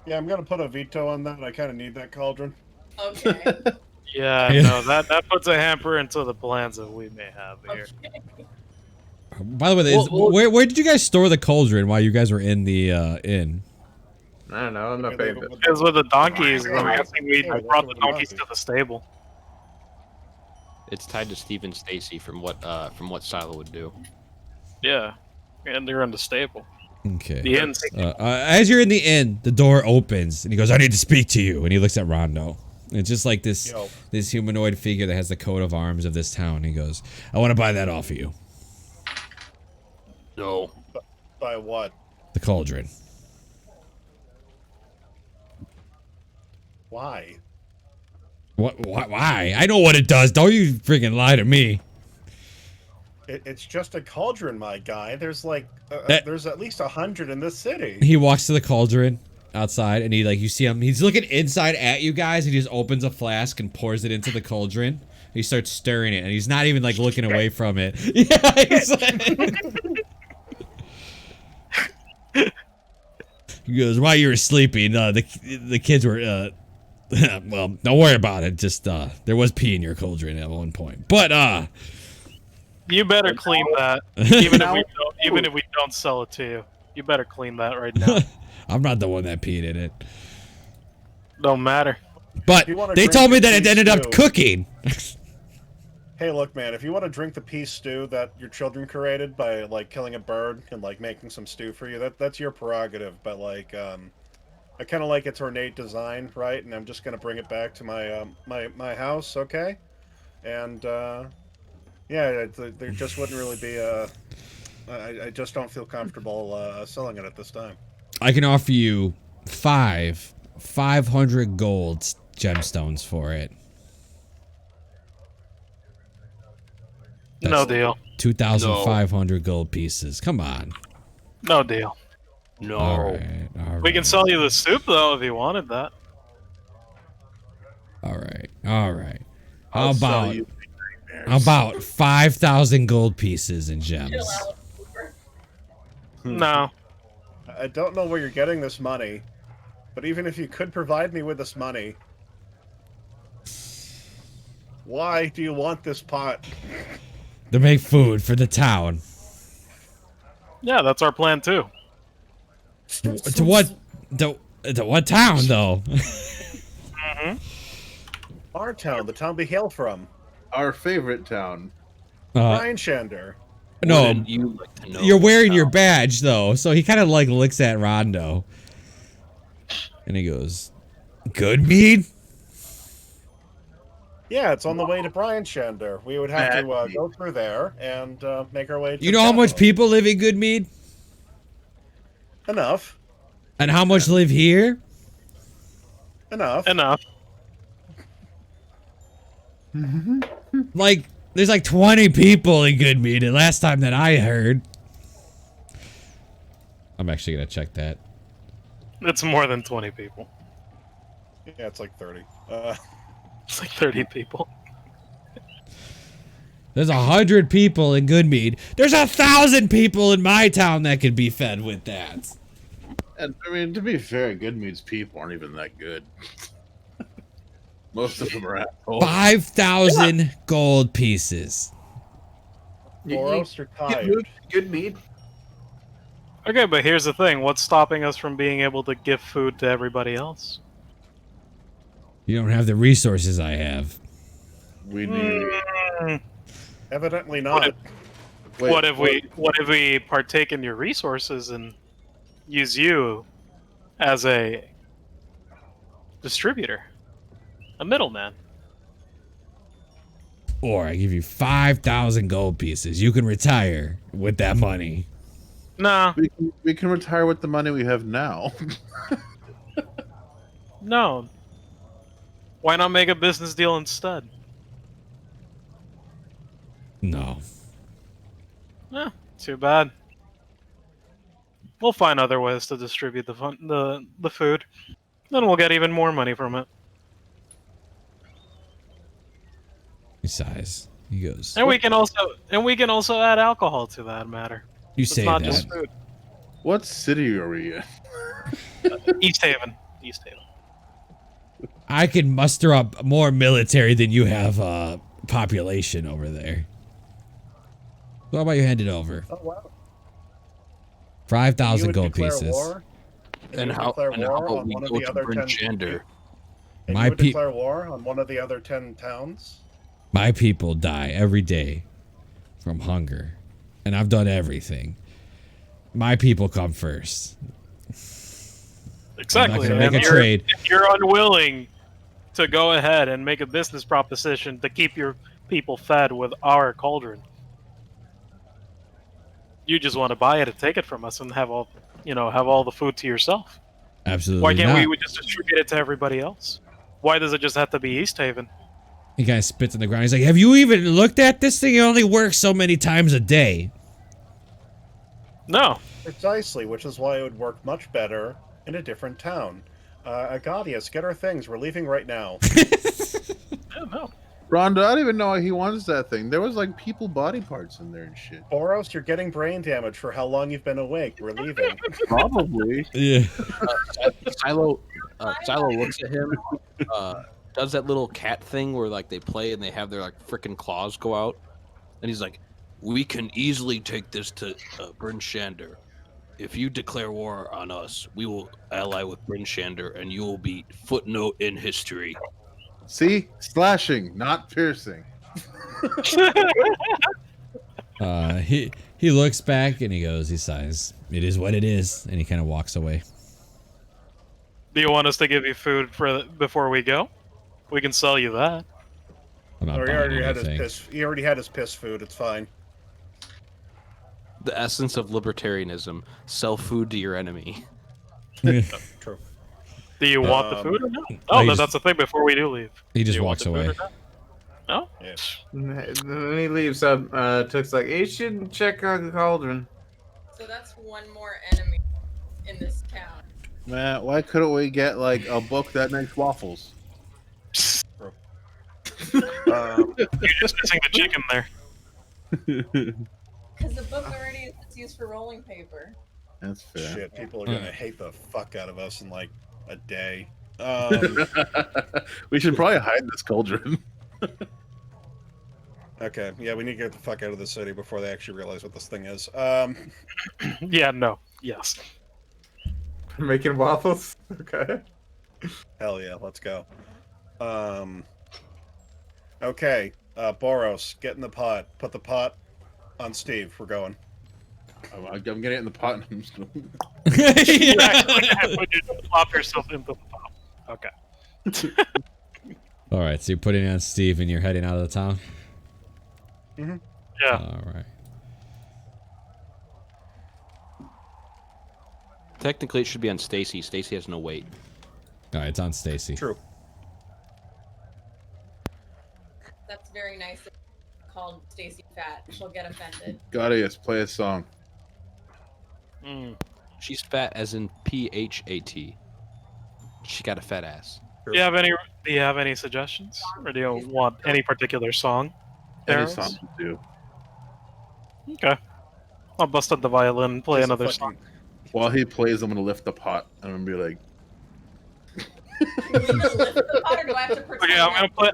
Yeah, I'm gonna put a veto on that. I kind of need that cauldron. Okay. Yeah, Yeah. no, that puts a hamper into the plans that we may have here. Okay. By the way, where did you guys store the cauldron while you guys were in the inn? I don't know. I'm not paying attention. Because with the donkeys, Yeah. I'm guessing we brought the donkeys to the stable. It's tied to Stephen Stacy from what Silo would do. Yeah, and they're in the stable. Okay. The inn's As you're in the inn, the door opens and he goes, "I need to speak to you." And he looks at Rondo. And it's just like this Yo. this humanoid figure that has the coat of arms of this town. He goes, "I want to buy that off of you." No. By what? The cauldron. Why? What? Why? I know what it does. Don't you freaking lie to me. It's just a cauldron, my guy. There's like, That- there's at least 100 in this city. He walks to the cauldron outside and you see him. He's looking inside at you guys. And he just opens a flask and pours it into the cauldron. He starts stirring it and he's not even like looking away from it. Yeah. He's he goes, "While you were sleeping, the kids were, well, don't worry about it. Just, there was pee in your cauldron at one point. But, You better clean that, even if we don't sell it to you. You better clean that right now. I'm not the one that peed in it. Don't matter. But If you wanna they drink told me the that it pee ended up stew- cooking. Hey, look, man. If you want to drink the pea stew that your children created by like killing a bird and like making some stew for you, that's your prerogative. But like, I kind of like its ornate design, right? And I'm just gonna bring it back to my my house, okay? And yeah, there just wouldn't really be a. I just don't feel comfortable selling it at this time. I can offer you 500 golds gemstones for it. No That's deal. 2,500 gold pieces. Come on. No deal. No. All right. All We can right. sell you the soup though if you wanted that. All right. All right. I'll sell you How about 5,000 gold pieces and Chill gems? out, Cooper. No. I don't know where you're getting this money, but even if you could provide me with this money, why do you want this pot? To make food for the town. Yeah, that's our plan too. To what? To what town though? Our town, the town we hail from, our favorite town. Ryan Shander. No, Wouldn't you like to know you're wearing what your town? badge though, so he kind of like looks at Rondo, and he goes, "Good mead." Yeah, it's on the way to Brian Shander. We would have to Bad go through there and make our way to You the know how much capital. people live in Good Mead, Enough. and how much live here? Enough. Enough. Like, there's like 20 people in Good Mead. The last time that I heard. I'm actually gonna check that. It's more than 20 people. Yeah, it's like 30. It's like 30 people. There's 100 people in Good Mead. There's 1,000 people in my town that could be fed with that. And I mean, to be fair, Goodmead's people aren't even that good. Most of them are assholes. 5,000 gold pieces. Boros, you're Get tired. moved to good mead. Okay, but here's the thing. What's stopping us from being able to give food to everybody else? You don't have the resources I have. We need. Evidently not. Wait, What if we partake in your resources and use you as a distributor, a middleman? Or I give you 5,000 gold pieces. You can retire with that money. Nah, We can retire with the money we have now. no. Why not make a business deal instead? No. Eh, too bad. We'll find other ways to distribute the food. Then we'll get even more money from it. He sighs. He goes, And we can also add alcohol to that matter. you It's say not that. just food. What city are we in? East Haven. East Haven. I can muster up more military than you have population over there. So how about you hand it over? Oh, wow. 5,000 You would gold declare pieces. war? And You would how declare war about on we one of go the to other Bryn 10 Shander? And My you would peop- declare war on one of the other 10 towns? My people die every day from hunger. And I've done everything. My people come first. Exactly. gonna make And a trade. If you're unwilling to go ahead and make a business proposition to keep your people fed with our cauldron, you just want to buy it and take it from us and have all the food to yourself. Absolutely Why can't not. we just distribute it to everybody else? Why does it just have to be East Haven? He kind of spits on the ground. He's like, have you even looked at this thing? It only works so many times a day. No. Precisely, which is why it would work much better in a different town. Agadius, get our things. We're leaving right now. No. Rondo, I don't even know why he wants that thing. There was like people body parts in there and shit. Boros, you're getting brain damage for how long you've been awake. We're leaving. Probably. Yeah. Silo looks at him, does that little cat thing where like they play and they have their like freaking claws go out, and he's like, "We can easily take this to Bryn Shander. If you declare war on us, we will ally with Bryn Shander, and you will be footnote in history." See? Slashing, not piercing. He looks back and he sighs. It is what it is, and he kind of walks away. Do you want us to give you food before we go? We can sell you that. I'm not He buying already had anything. he already had his piss food. It's fine. The essence of libertarianism: sell food to your enemy. True. Do you want the food or not? No, Oh, he that's the thing before we do leave. He Do just you want walks the food away. or not? No? Yeah. When he leaves, Took's like, you should check on the cauldron. So that's one more enemy in this town. Man, why couldn't we get like a book that makes waffles? You're just missing the chicken there. Because the book already is used for rolling paper. That's fair. Shit, people are gonna hate the fuck out of us in like a day. We should probably hide this cauldron. Okay, yeah, we need to get the fuck out of the city before they actually realize what this thing is. Yeah, no. Yes. Making waffles? Okay. Hell yeah, let's go. Okay, Boros, get in the pot. Put the pot on Steve. We're going. I'm getting it in the pot. And I'm just gonna... When you plop yourself into the top. Okay. All right, so you're putting it on Steve and you're heading out of the town. Yeah. All right. Technically, it should be on Stacy. Stacy has no weight. All right, it's on Stacy. True. That's very nice. Called Stacy fat. She'll get offended. Gaudius, play a song. She's fat as in PHAT. She got a fat ass. Do you have any suggestions? Or do you want any particular song? Any Arrows? song to do. Okay. I'll bust out the violin and play She's a another fucking- song. While he plays, I'm gonna lift the pot and I'm gonna be like, Do we lift the pot or do I have to pretend? Okay,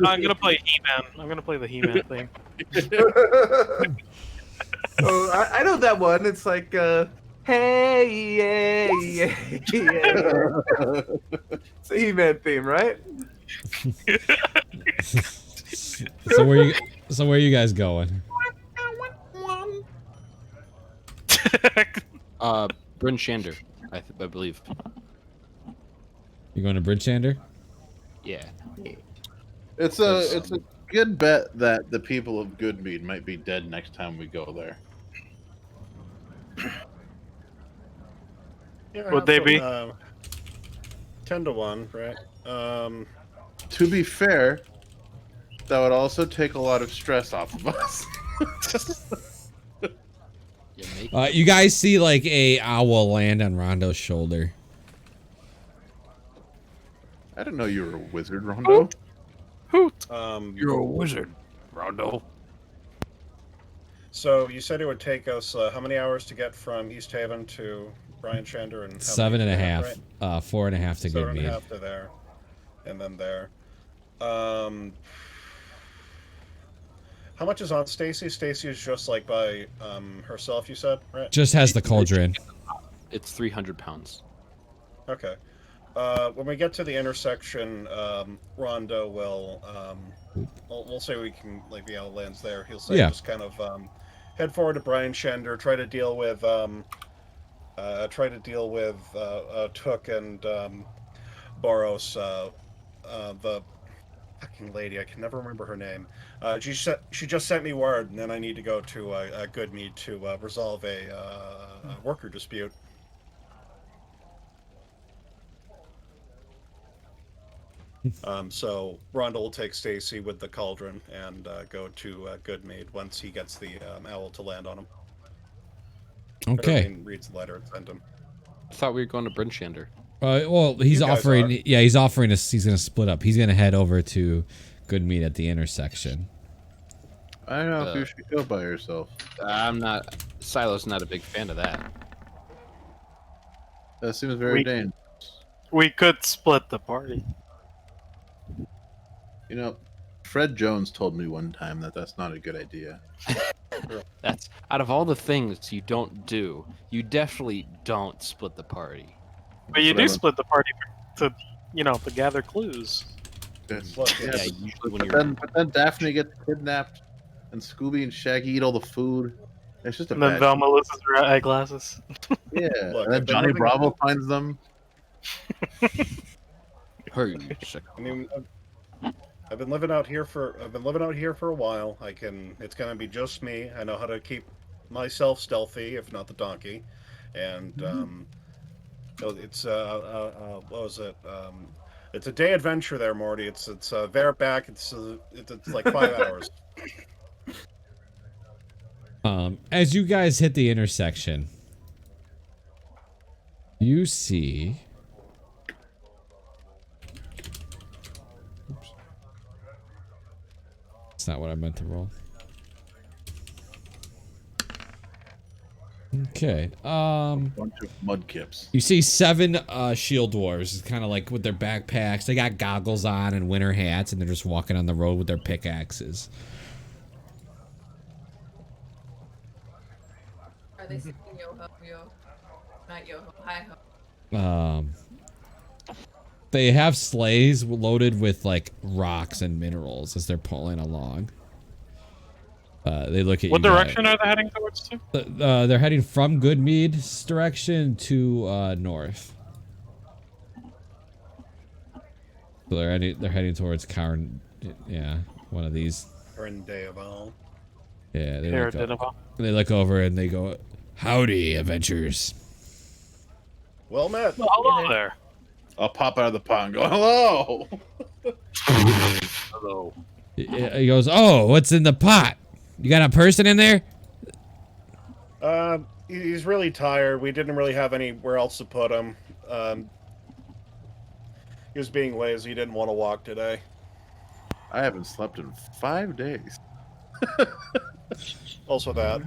I'm gonna play He-Man. I'm gonna play the He-Man theme. Oh, I know that one. It's like, hey, yeah, yeah, yeah. It's a He-Man theme, right? So where you guys going? Bryn Shander, I believe. You going to Bridgehander? Yeah. it's a good bet that the people of Goodmead might be dead next time we go there. Yeah, Would they be? 10-1, right? To be fair, that would also take a lot of stress off of us. You guys see like a owl land on Rondo's shoulder. I didn't know you were a wizard, Rondo. Hoot! You're a wizard, Rondo. So you said it would take us how many hours to get from East Haven to Brian Shander, and how 7.5, many, right? 4.5 to 7.5 Goodmead. to there, and then there. How much is on Stacy? Stacy is just like by herself, you said, right? Just has the cauldron. It's 300 pounds. Okay. When we get to the intersection, Rondo will, we'll say we can, like, the outlands there. He'll say, Yeah. just kind of head forward to Brian Shender, try to deal with Took and Boros, the fucking lady. I can never remember her name. She just sent me word, and then I need to go to Goodmead to resolve a worker dispute. So Rhonda will take Stacy with the cauldron and go to Goodmead once he gets the owl to land on him. Okay. Reads the letter and sends him. I thought we were going to Bryn Shander. Well, he's You guys offering. are. Yeah, he's offering us. He's gonna split up. He's gonna head over to Goodmead at the intersection. I don't know if you should go by yourself. I'm not. Silo's not a big fan of that. That seems very dangerous. We could split the party. You know, Fred Jones told me one time that that's not a good idea. That's out of all the things you don't do, you definitely don't split the party. But you do Whatever. split the party to gather clues. Yes. Look, Yeah, it's- Usually when but, you're then Daphne gets kidnapped, and Scooby and Shaggy eat all the food. It's just a And then bad. Velma loses her eyeglasses. Yeah, Look, and then I've been Johnny living- Bravo finds them. hurry. I mean, I've been living out here for a while. It's gonna be just me. I know how to keep myself stealthy, if not the donkey, and It's what was it? It's a day adventure there, Morty. It's there back. It's like 5 hours. As you guys hit the intersection, you see. Oops. That's not what I meant to roll. Okay. Bunch of mudkips. You see 7 shield dwarves, kind of like with their backpacks. They got goggles on and winter hats, and they're just walking on the road with their pickaxes. Are they singing yo-ho, yo? Not yo-ho, hi-ho. They have sleighs loaded with like rocks and minerals as they're pulling along. They look at What you direction guys. are they heading towards to? They're heading from Goodmead's direction to north. So they're heading towards Carn. Yeah, one of these. Rendaval. Yeah, Paradidable. they look over and they go, "Howdy, adventurers." Well met. Well, hello there. I'll pop out of the pot and go, hello. Hello. He goes, "Oh, what's in the pot? You got a person in there?" He's really tired. We didn't really have anywhere else to put him. He was being lazy. He didn't want to walk today. I haven't slept in 5 days. Also that.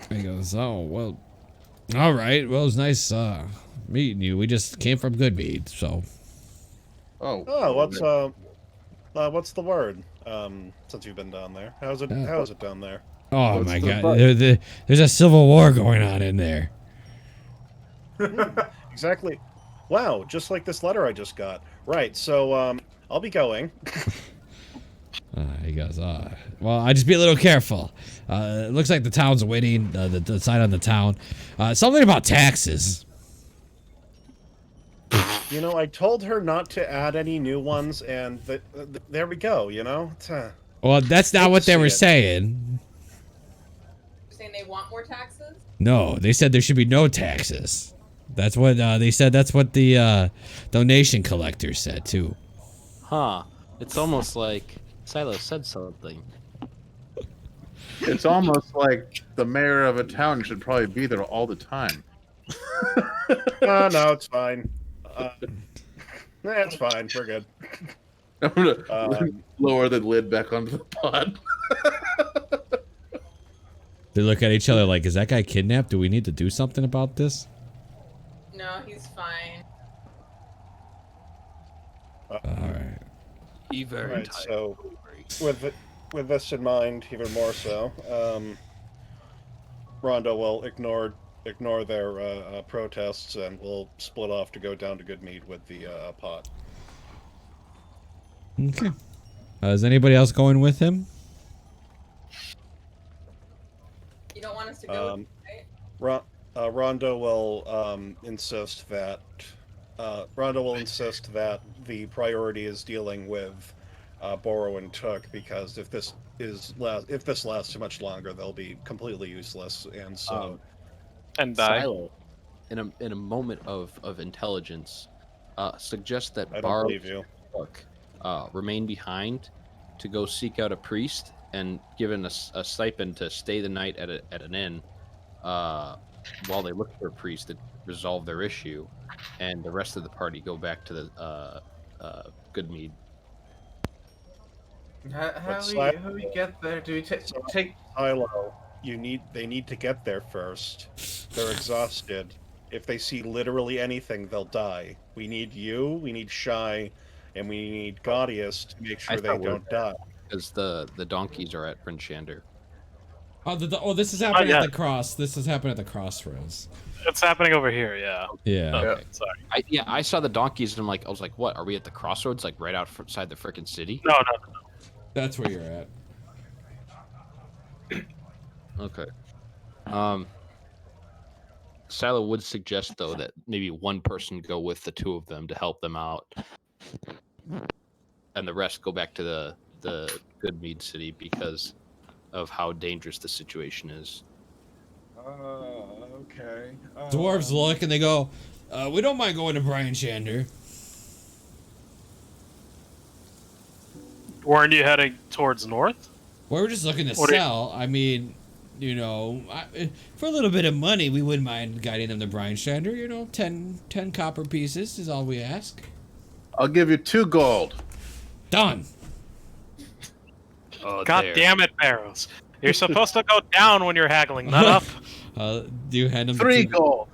He goes, "Oh, well, all right. Well, it was nice meeting you. We just came from Goodmead, so." Oh, what's the word? Since you've been down there, how is it down there? Oh What's my the god, fuck? there's a civil war going on in there. Exactly. Wow, just like this letter I just got. Right. So I'll be going. He goes, well, I just be a little careful. It looks like the town's winning, the sign on the town. Something about taxes. You know, I told her not to add any new ones, and there we go. You know. Well, that's not Hate what to they see were it. saying. You're saying they want more taxes? No, they said there should be no taxes. That's what they said. That's what the donation collector said too. Huh. It's almost like Silo said something. It's almost like the mayor of a town should probably be there all the time. No, it's fine. It's fine. We're good. I'm gonna lower the lid back onto the pot. They look at each other like, "Is that guy kidnapped? Do we need to do something about this?" No, he's fine. All right. Be very Right, tired. so with this in mind, even more so, Rondo will ignore their protests, and we'll split off to go down to Goodmead with the pot. Okay. Is anybody else going with him? You don't want us to go, Um, right? Rondo will insist that the priority is dealing with Borrow and Took, because if this lasts too much longer, they'll be completely useless, and so And die. Silo, in a moment of intelligence, suggest that I don't Borrow believe you. Took remain behind to go seek out a priest and given a stipend to stay the night at an inn while they look for a priest to resolve their issue, and the rest of the party go back to the Goodmead. How do we get there? Do we take? Silo, they need to get there first. They're exhausted. If they see literally anything, they'll die. We need you, we need Shy, and we need Gaudius to make sure they thought we were don't die. Because the donkeys are at Prince Shander. Oh, this is happening yeah. at the cross. This is happening at the crossroads. It's happening over here, yeah. Yeah. Okay, sorry. I saw the donkeys and I was like, what? Are we at the crossroads, like right outside the frickin' city? No. That's where you're at. Okay. Silo would suggest though that maybe one person go with the two of them to help them out, and the rest go back to the Goodmead city because of how dangerous the situation is. Okay. Dwarves look and they go, We don't mind going to Brian Shander. Weren't you heading towards north? Well, we're just looking to What do you- sell. I mean, for a little bit of money, we wouldn't mind guiding them to Brian Shander. 10 copper pieces is all we ask. I'll give you 2 gold. Done. Oh, God there. damn it, Barrows. You're supposed to go down when you're haggling, not up. Do you hand them 3 the 2? gold.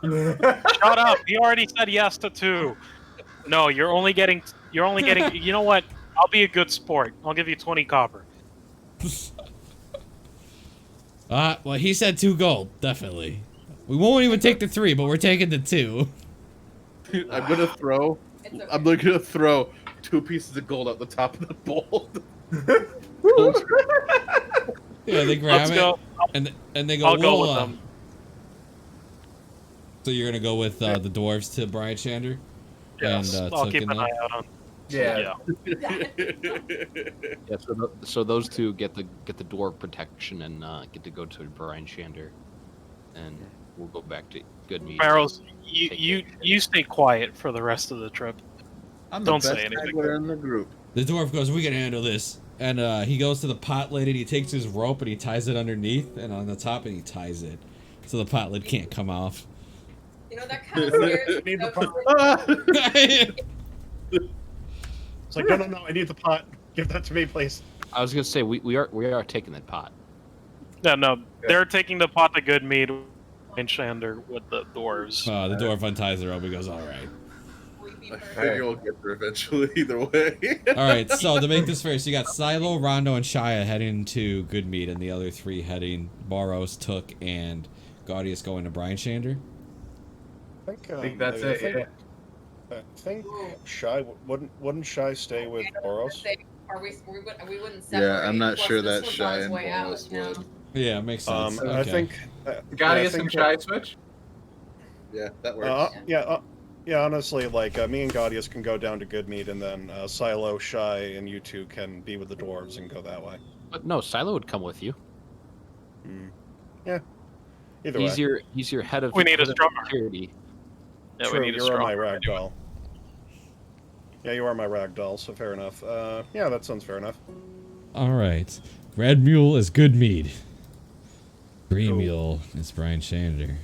Shut up. He already said yes to 2. No, you're only getting you know what? I'll be a good sport. I'll give you 20 copper. Well, he said 2 gold, definitely. We won't even take the 3, but we're taking the 2. I'm gonna throw. It's okay. I'm gonna throw 2 pieces of gold at the top of the bowl. Yeah, they grab Let's it, go. and they go. I'll go with "Whoa." them. So you're gonna go with the dwarves to Brian Shander? Yes, And, I'll Tuck keep and an them? eye out on. Yeah. Yeah, so those two get the door protection and get to go to Brian Shander, and we'll go back to good meat. Barrows, Take you stay quiet for the rest of the trip. I'm the Don't best say anything. haggler in the group. The dwarf goes, "We can handle this." And he goes to the pot lid and he takes his rope and he ties it underneath and on the top and he ties it. So the pot lid can't come off. That kind of scares me. Need the though, It's like, no, I need the pot. Give that to me, please. I was gonna say we are taking that pot. No, they're taking the pot to good meat and Shander with the dwarves. The dwarf unties the rope and goes, "All right." creepy I bird. figure we'll get there eventually either way. All right, so to make this fair, so you got Silo, Rondo, and Shia heading to Good Meat, and the other 3 heading Boros, Took, and Gaudius going to Brian Shander. I think, I think that's it. think, Yeah. I think Shy wouldn't Shy stay with Boros? We wouldn't separate. Yeah, I'm not Plus, sure this that one's Shy on its and way out, Boros no. would. Yeah, makes sense. I Okay. think Gaudius think and Shy switch? Yeah, that works. Yeah, honestly, like me and Gaudius can go down to Good Meat, and then Silo, Shy, and you two can be with the dwarves and go that way. But no, Silo would come with you. Yeah. Either way. He's your head of We need a head of strummer. security. Yeah, True, we need a you are my strong rag doll. Yeah, you are my rag doll, so fair enough. Yeah, that sounds fair enough. All right. Red Mule is Good Mead. Green Mule is Brian Shander.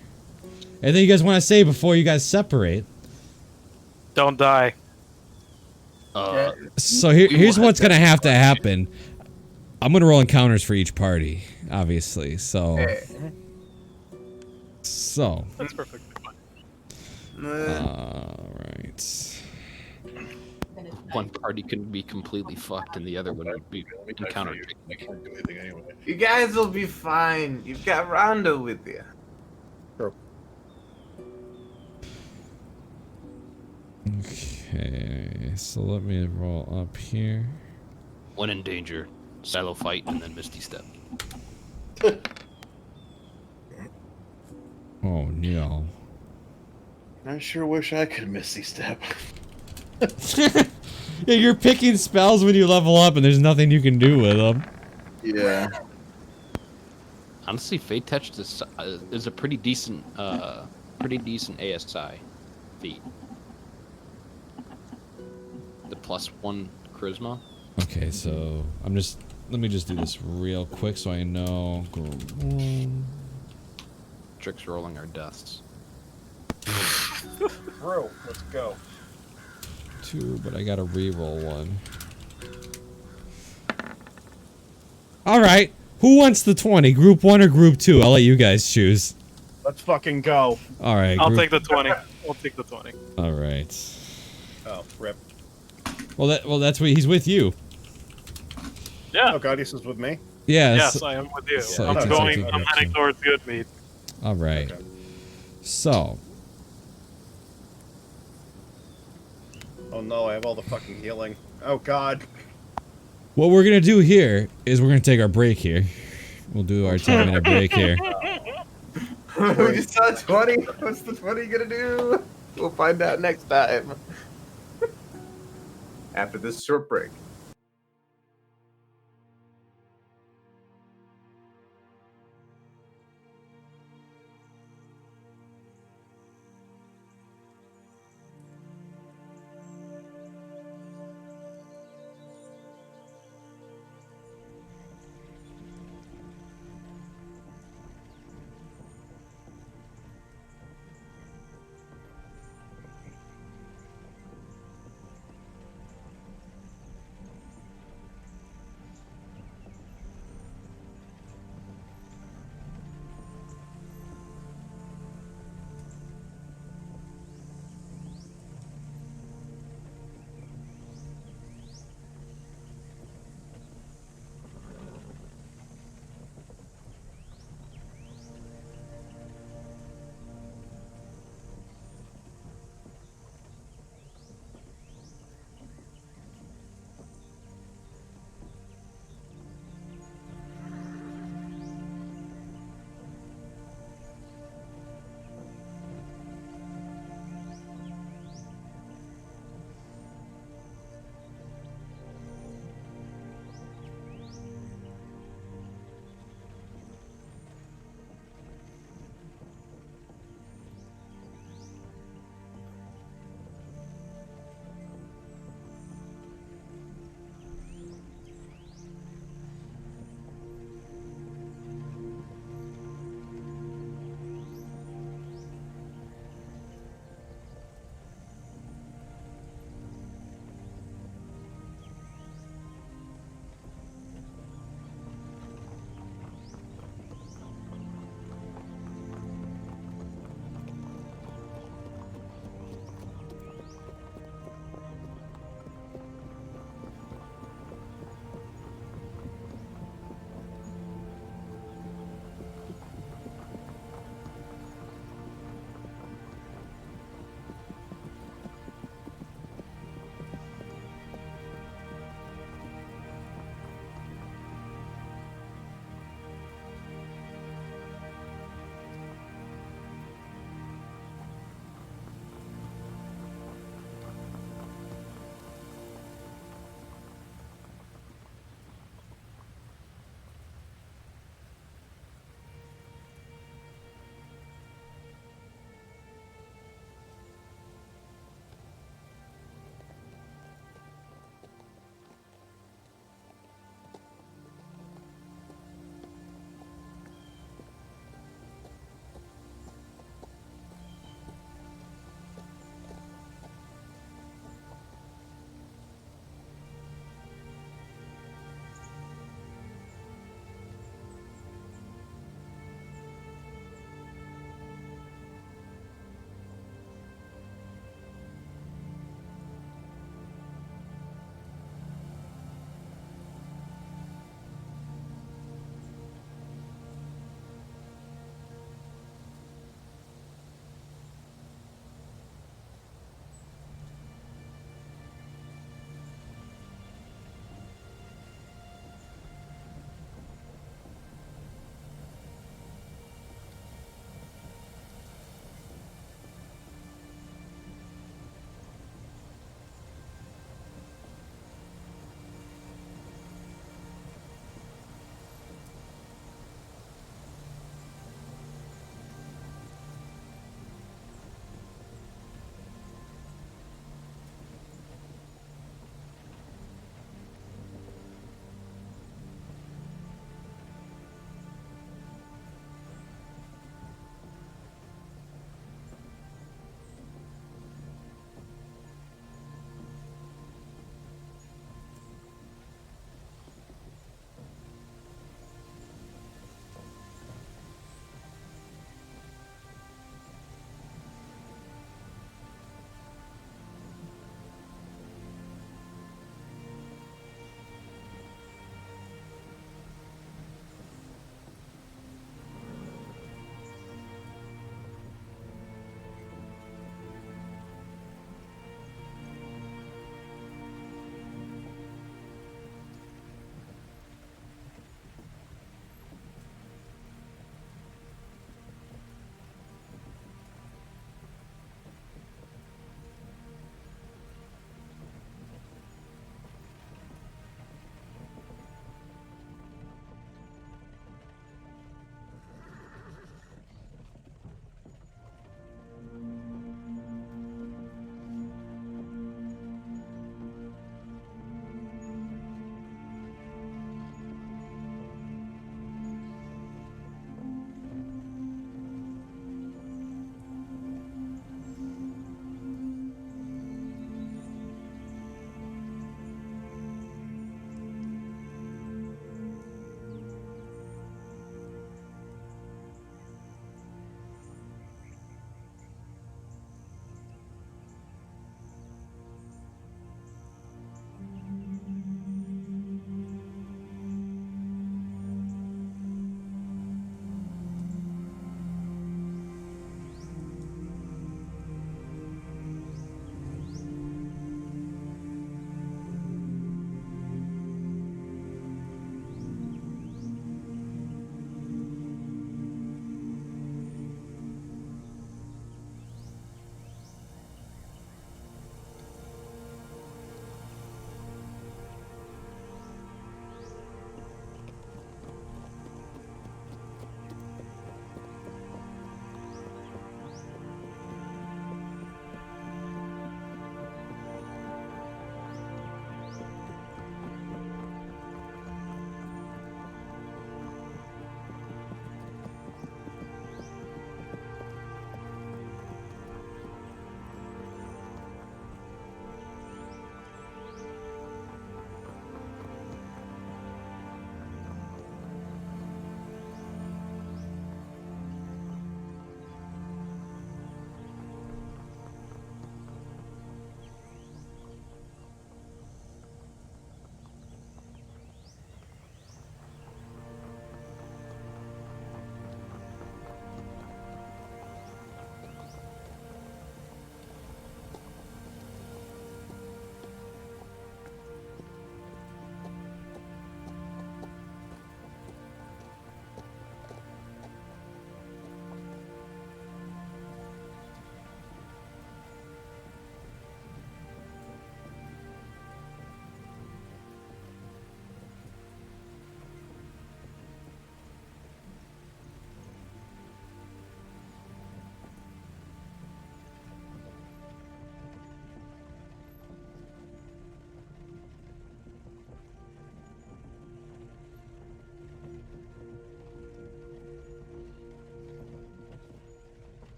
Anything you guys want to say before you guys separate? Don't die. So here's what's gonna have to happen. I'm gonna roll encounters for each party, obviously. So That's perfectly fine. all right. One party can be completely fucked, and the other one would be encounter. I can't do anything anyway. You guys will be fine. You've got Rondo with you. Okay, so let me roll up here. When in danger, Silo fight, and then Misty Step. Oh no. I sure wish I could Misty Step. Yeah, you're picking spells when you level up, and there's nothing you can do with them. Yeah. Honestly, Fate Touch is a pretty decent ASI feat. The +1 charisma. Okay, so let me just do this real quick so I know. Tricks rolling our deaths. Bro, let's go. 2, but I gotta re-roll 1. All right, who wants the 20? Group 1 or Group 2? I'll let you guys choose. Let's fucking go. All right. I'll take the 20. I'll take the 20. All right. Oh, rip. Well, that's what he's with you. Yeah. Oh, Gaudius is with me? Yeah. Yes, I am with you. So I'm it's going. a I'm heading towards good meat. All right. Okay. So, Oh no, I have all the fucking healing. Oh god. what we're gonna do here is we're gonna take our break here. We'll do our 10-minute break here. We just saw 20. What's the 20 gonna do? We'll find out next time. After this short break.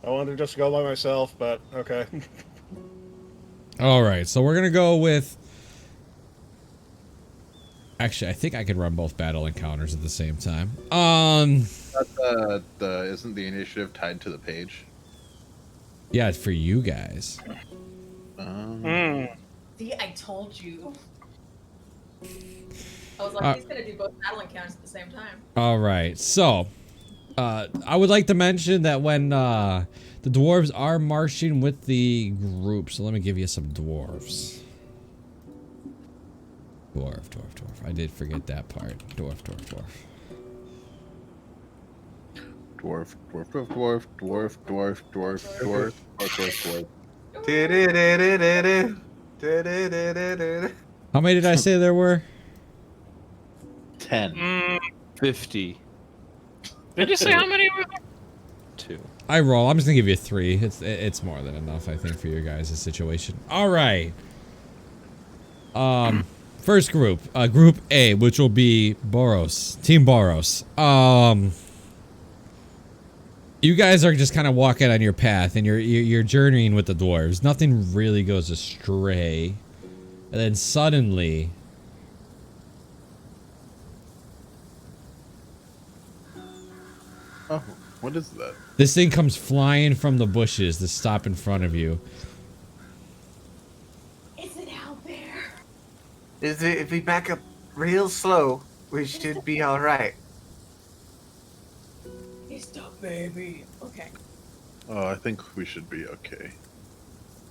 I wanted to just go by myself, but okay. All right, so we're gonna go with. Actually, I think I could run both battle encounters at the same time. Isn't the initiative tied to the page? Yeah, for you guys. See, I told you. I was like, he's gonna do both battle encounters at the same time. All right, so I would like to mention that when the dwarves are marching with the group, so let me give you some dwarves. Dwarf. I did forget that part. Dwarf. How many did I say there were? 10. 50. Did you say how many were there? 2. I roll. I'm just gonna give you 3. It's more than enough, I think, for your guys' situation. All right. First group, Group A, which will be Boros, Team Boros. You guys are just kind of walking on your path, and you're journeying with the dwarves. Nothing really goes astray, and then suddenly, Oh, what is that? this thing comes flying from the bushes to stop in front of you. Is it out there? If we back up real slow, we should be all right. It's the baby. Okay. Oh, I think we should be okay.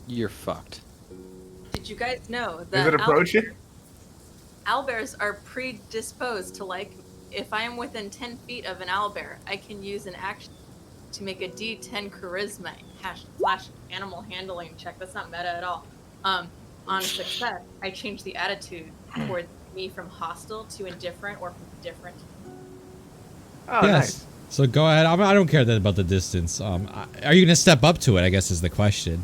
You're fucked. Did you guys know Is that it approaching? owlbears are predisposed to, like, if I am within 10 feet of an owlbear, I can use an action to make a D10 charisma / animal handling check. That's not meta at all. On success, I change the attitude toward me from hostile to indifferent or from different. Oh, Yes. nice. So go ahead. I don't care about the distance. Are you gonna step up to it? I guess is the question.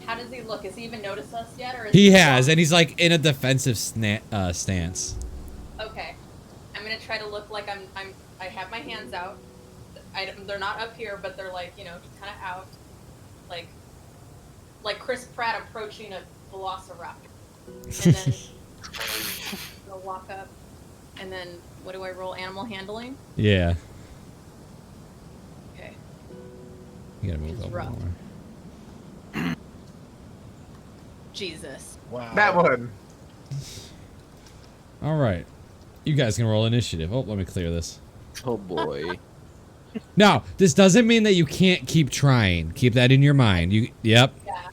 How does he look? Has he even noticed us yet? Or is He has, and he's like in a defensive stance. Okay. I'm gonna try to look like I have my hands out. They're not up here, but they're like, you know, kind of out. Like Chris Pratt approaching a velociraptor. And then I'll walk up. And then, what do I roll? Animal handling? Yeah. Okay. You gotta move It's over rough. more. Jesus. Wow. That one. All right. You guys can roll initiative. Oh, let me clear this. Oh boy. Now, this doesn't mean that you can't keep trying. Keep that in your mind. Yep. Yeah.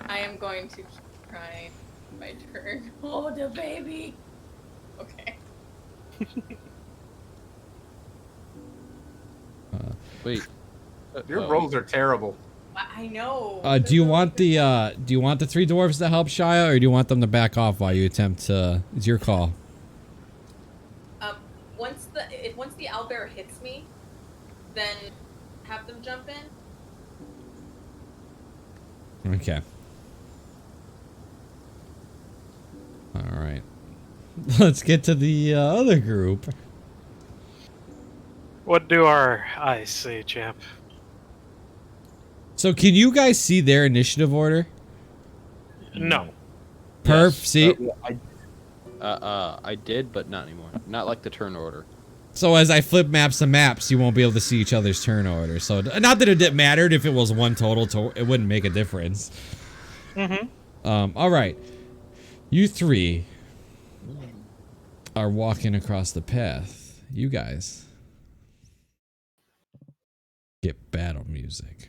I am going to keep trying my turn. Oh, the baby. Okay. Wait. Your rolls are terrible. I know. Do you want the 3 dwarves to help Shia, or do you want them to back off while you attempt to? It's your call. Once the owlbear hits me, then have them jump in. Okay. All right. Let's get to the other group. What do our eyes say, champ? So, can you guys see their initiative order? No. Perf, Yes. see. I did, but not anymore. Not like the turn order. So as I flip maps to maps, you won't be able to see each other's turn order. So not that it mattered if it was one total, it wouldn't make a difference. Mm-hmm. All right, you 3 are walking across the path. You guys get battle music.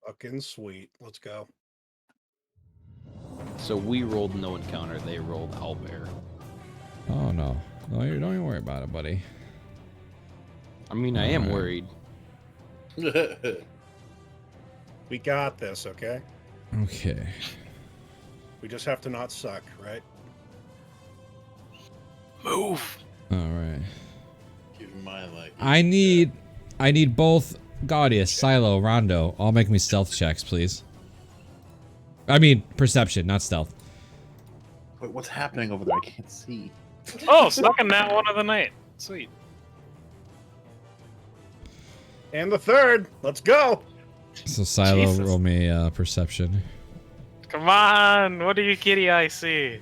Fucking sweet. Let's go. So we rolled no encounter. They rolled owlbear. Oh no, no, you don't even worry about it, buddy. I mean, I am worried. We got this, okay? Okay. We just have to not suck, right? Move. All right. Keep in mind, like I need both Gaudius, Silo, Rondo. All make me stealth checks, please. I mean, perception, not stealth. wait, what's happening over there? I can't see. Oh, stuck in that one of the night. Sweet. And the third. Let's go. So Silo, Jesus. roll me perception. Come on, what do you kitty I see?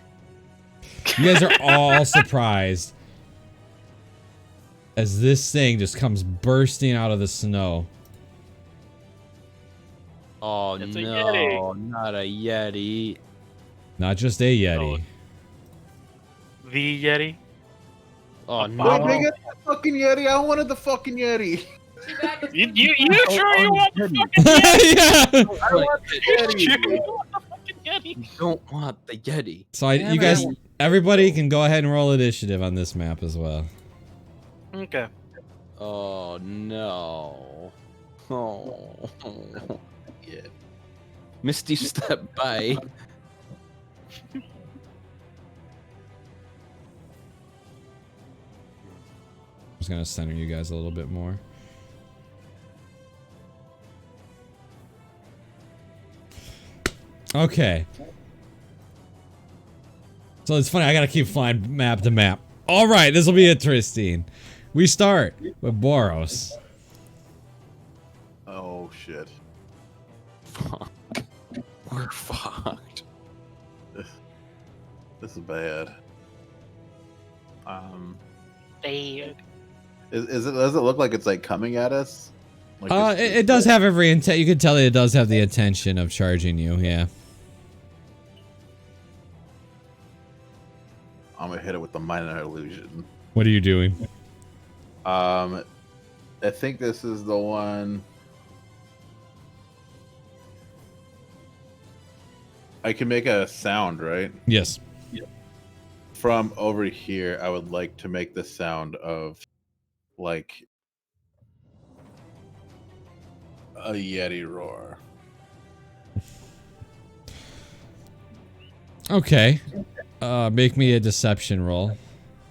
You guys are all surprised as this thing just comes bursting out of the snow. Oh It's a no, Yeti. not a Yeti. Not just a Yeti. The Yeti. Oh A no. bottle. Wait, they got that fucking Yeti. I wanted the fucking Yeti. Too bad You sure you want the Yeti. fucking Yeti? Yeah. I want the You Yeti. sure you want the fucking Yeti? You don't want the Yeti. So you guys, everybody can go ahead and roll initiative on this map as well. Okay. Oh no. Oh. Yeah. Misty step by. I'm just gonna center you guys a little bit more. Okay. So it's funny, I gotta keep flying map to map. Alright, this will be interesting. We start with Boros. Oh shit. Fuck. We're fucked. This is bad. Bad. Is it? Does it look like it's like coming at us? Like It does have every intent. You can tell it does have the intention of charging you, yeah. I'm gonna hit it with the minor illusion. What are you doing? I think this is the one. I can make a sound, right? Yes. From over here, I would like to make the sound of like a Yeti roar. Okay. Make me a deception roll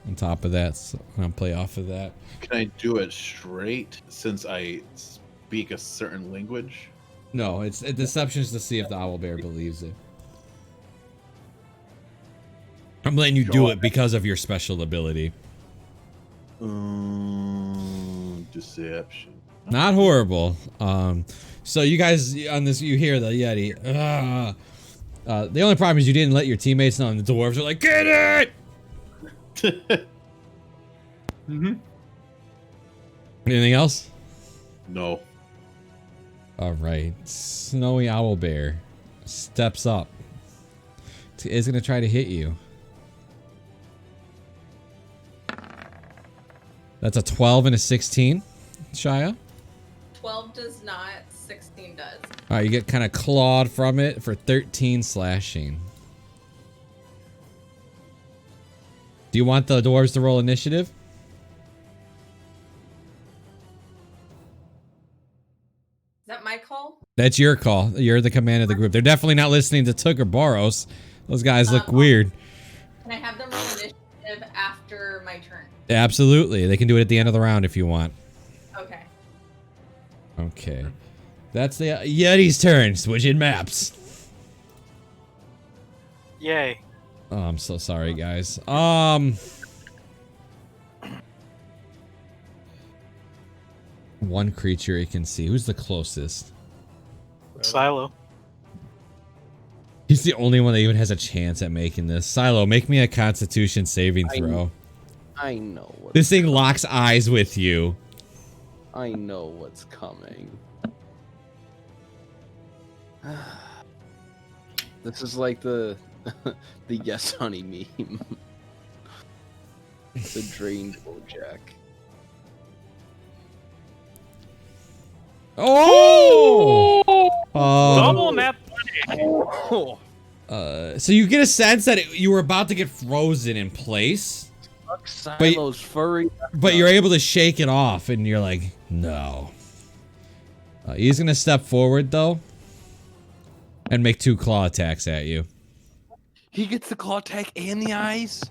on top of that. So I'll play off of that. Can I do it straight since I speak a certain language? No, it's a deception is to see if the owlbear believes it. I'm letting you do it because of your special ability. Deception. Not horrible. So you guys on this, you hear the Yeti. The only problem is you didn't let your teammates know, and the dwarves are like, get it! Anything else? No. Alright. Snowy Owlbear steps up. Is gonna try to hit you. That's a 12 and a 16, Shia. 12 does not, 16 does. Alright, you get kind of clawed from it for 13 slashing. Do you want the dwarves to roll initiative? Is that my call? That's your call. You're the command of the group. They're definitely not listening to Took or Boros. Those guys look weird. Can I have them roll initiative after my turn? Absolutely. They can do it at the end of the round if you want. Okay. Okay. That's the Yeti's turn. Switching maps. Yay. Oh, I'm so sorry, guys. One creature you can see. Who's the closest? Silo. He's the only one that even has a chance at making this. Silo, make me a Constitution saving throw. I know what. This thing locks eyes with you. I know what's coming. This is like the the Yes Honey meme. The drained Bojack. Oh! Double nat 20. Oh, So you get a sense that you were about to get frozen in place, fuck Silo's furry. but you're able to shake it off, and you're like, no. He's gonna step forward though, and make 2 claw attacks at you. He gets the claw attack and the eyes.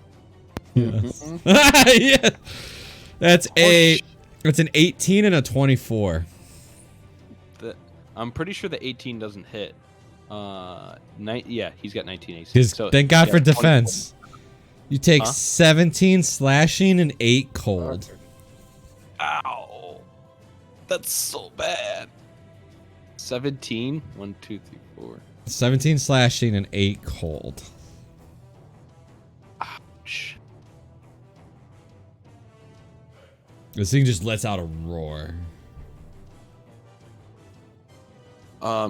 Yes. Yeah. That's an 18 and a 24. I'm pretty sure the 18 doesn't hit. Yeah, he's got 19 AC. Because So, thank God yeah, for 24. defense. You take Huh? 17 slashing and 8 cold. Ow. That's so bad. 17. 1, 2, 3, 4. 17 slashing and 8 cold. Ouch. This thing just lets out a roar.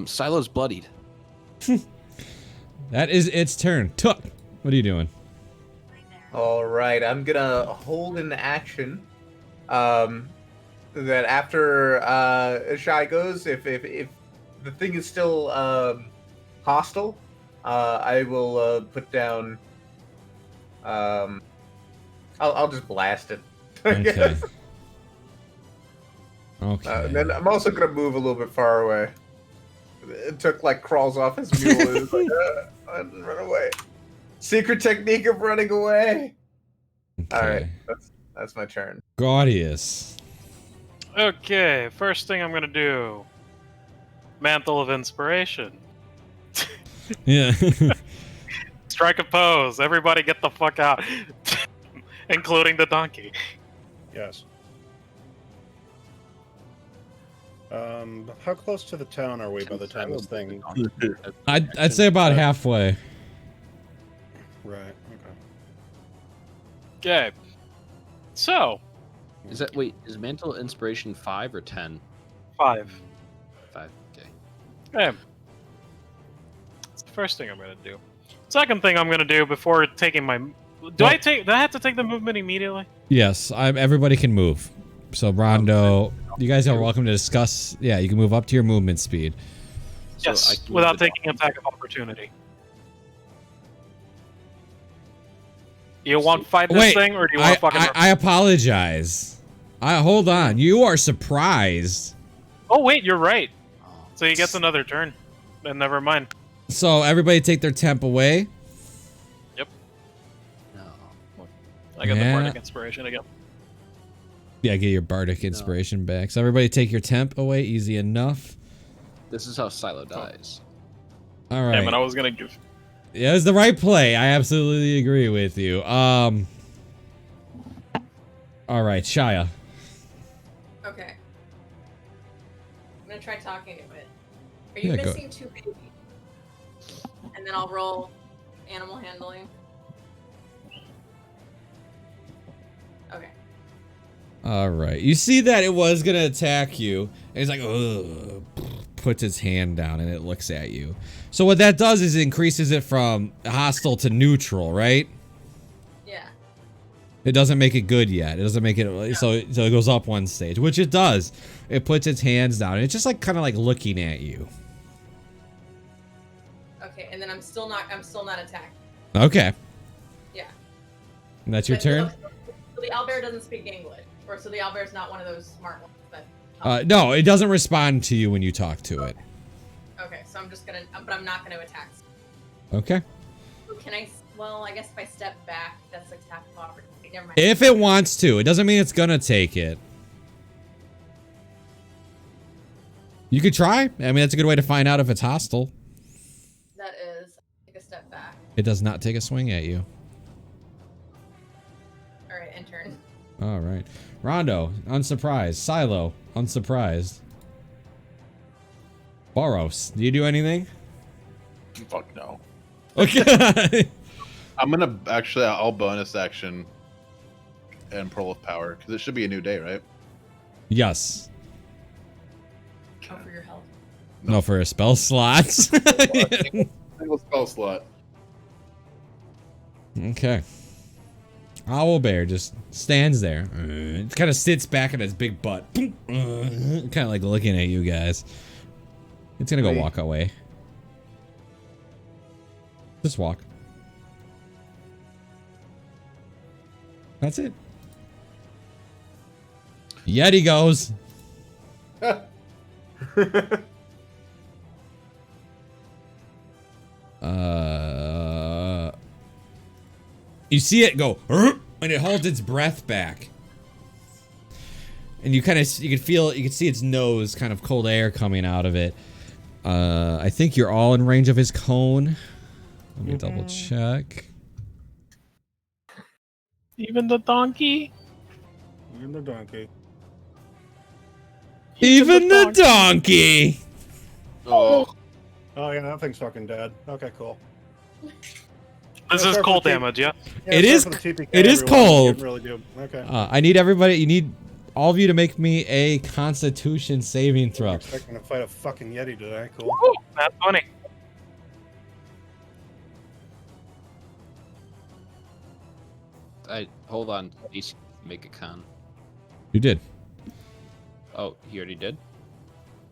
Silo's bloodied. That is its turn. Tuck, what are you doing? All right, I'm gonna hold an action. That after Shy goes, if the thing is still hostile, I will put down. I'll just blast it. I Okay. guess. Okay. And then I'm also gonna move a little bit far away. It took like crawls off his mule. It's like, and run away. Secret technique of running away. All right, that's my turn. Gaudius. Okay, first thing I'm gonna do. Mantle of Inspiration. Yeah. Strike a pose. Everybody get the fuck out. Including the donkey. Yes. How close to the town are we by the time this thing? I'd say about halfway. Right. Okay. Okay. So, Is that is Mantle Inspiration 5 or 10? 5. 5. Okay. Okay. That's the first thing I'm gonna do. Second thing I'm gonna do before taking my... Do I have to take the movement immediately? Yes, everybody can move. So Rondo, you guys are welcome to discuss. Yeah, you can move up to your movement speed. So I Yes, can without move the taking attack of opportunity. You want to fight this Wait, thing, or do you want to fucking... I apologize. Hold on. You are surprised. Oh, wait, you're right. Oh, So he gets another turn. Then never mind. So everybody take their temp away. no. I got the Yeah. Bardic Inspiration again. Yeah, get your bardic inspiration back. So everybody take your temp away. Easy enough. This is how Silo dies. All right. Damn it, I was gonna give... Yeah, it was the right play. I absolutely agree with you. All right, Shia. Okay. I'm gonna try talking to it. Are you Yeah, go. missing 2 babies? And then I'll roll animal handling. Okay. All right. You see that it was gonna attack you, and it's like, ugh, puts its hand down, and it looks at you. So what that does is it increases it from hostile to neutral, right? Yeah. It doesn't make it good yet. It doesn't make it so it goes up one stage, which it does. It puts its hands down, and it's just like kind of like looking at you. Okay, and then I'm still not attacked. Okay. Yeah. And that's your But turn? So the owlbear doesn't speak English, or so the owlbear's not one of those smart ones. But No, it doesn't respond to you when you talk to it. okay, so I'm just gonna, but I'm not gonna attack. Okay. Can I? Well, I guess if I step back, that's attack of opportunity. Never mind. If it wants to, it doesn't mean it's gonna take it. You could try. I mean, that's a good way to find out if it's hostile. That is, take a step back. It does not take a swing at you. All right, end turn. All right. Rondo, unsurprised. Silo, unsurprised. Boros, do you do anything? Fuck no. Okay. I'm gonna actually. I'll bonus action and Pearl of Power because it should be a new day, right? Yes. Oh, for your health. No, for a spell slot. Single spell slot. Okay. Owlbear just stands there. It kind of sits back on its big butt. Kind of like looking at you guys. It's gonna go Wait. walk away. Just walk. That's it. Yeti goes. You see it go, and it holds its breath back. And you can see its nose, kind of cold air coming out of it. I think you're all in range of his cone. Let me double check. Even the donkey? And the donkey. Even the donkey. Oh, Oh yeah, that thing's fucking dead. Okay, cool. This Yeah, is sorry cold for the damage, yeah? Yeah, It sorry is- for the TPK, it is everyone. cold. You really do. Okay. I need everybody. You need all of you to make me a Constitution saving I'm throw. expecting to fight a fucking Yeti today. Cool. Woo, that's funny. hold on. He's make a con. You did. Oh, he already did.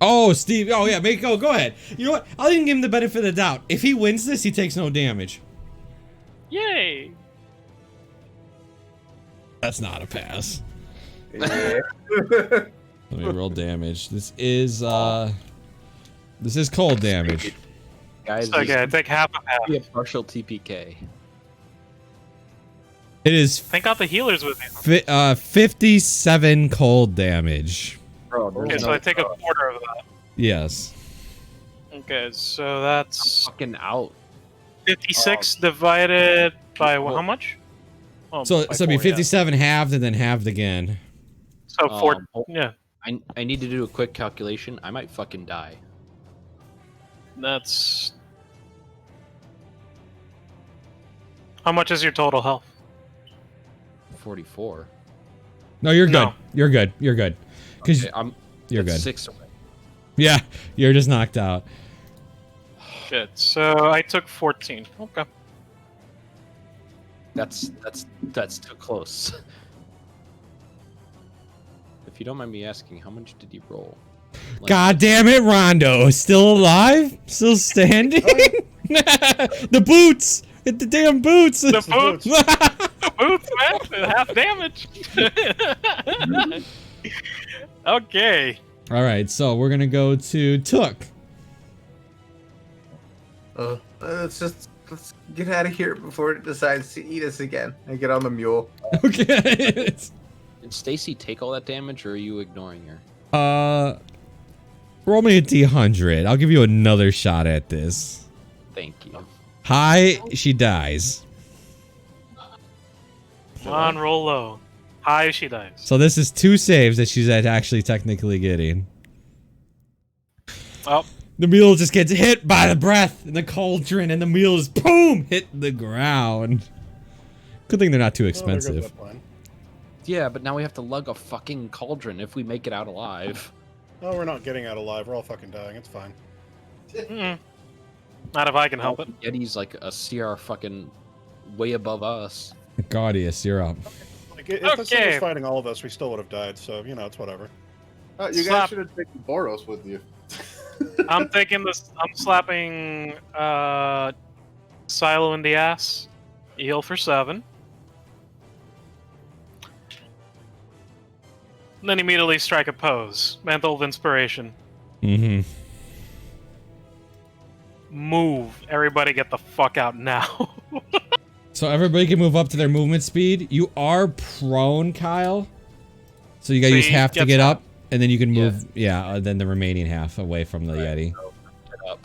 Oh, Steve. Oh yeah, go ahead. You know what? I'll even give him the benefit of the doubt. If he wins this, he takes no damage. Yay! That's not a pass. Yeah. Let me roll damage. This is cold damage. Guys, Okay, I take half of half. be a partial TPK. It is Thank God the healer's with you. 57 cold damage. Bro, Okay, so I take a quarter of that. Yes. Okay, so that's fucking out. 56 divided by how much? Oh, So by it'd be 4, yeah. 57 halved and then halved again. So 4, Oh, yeah. I need to do a quick calculation. I might fucking die. That's... How much is your total health? 44. No, you're good. No. You're good. You're good. Because Okay, you're that's good. 6 away. Yeah, you're just knocked out. Shit, so I took 14. Okay. That's too close. If you don't mind me asking, how much did he roll? Like, God damn it, Rondo. Still alive? Still standing? The boots! Hit the damn boots! The boots! boots. The boots, man! Half damage! Okay. Alright, so we're gonna go to Took. Let's get out of here before it decides to eat us again and get on the mule. Okay. Did Stacy take all that damage, or are you ignoring her? Roll me a D100. I'll give you another shot at this. Thank you. High, she dies. Come on, roll low. High, she dies. So this is 2 saves that she's actually technically getting. Oh, The mule just gets hit by the breath in the cauldron, and the mule is boom hit the ground. Good thing they're not too Oh, there goes expensive. that plan. Yeah, but now we have to lug a fucking cauldron if we make it out alive. Oh, we're not getting out alive. We're all fucking dying. It's fine. mm-mm. Not if I can help it. Yeti's like a CR fucking way above us. Gaudius, you're up. Like, if this thing Okay. was fighting all of us, we still would have died. So you know, it's whatever. You Slap. guys should have taken Boros with you. I'm taking this. I'm slapping Silo in the ass. Heal for 7. And then immediately strike a pose. Mantle of Inspiration. Mm-hmm. Move. Everybody get the fuck out now. So everybody can move up to their movement speed. You are prone, Kyle. So you gotta So use you half to get get that. up, and then you can move, then the remaining half away from the Yeti. Get up.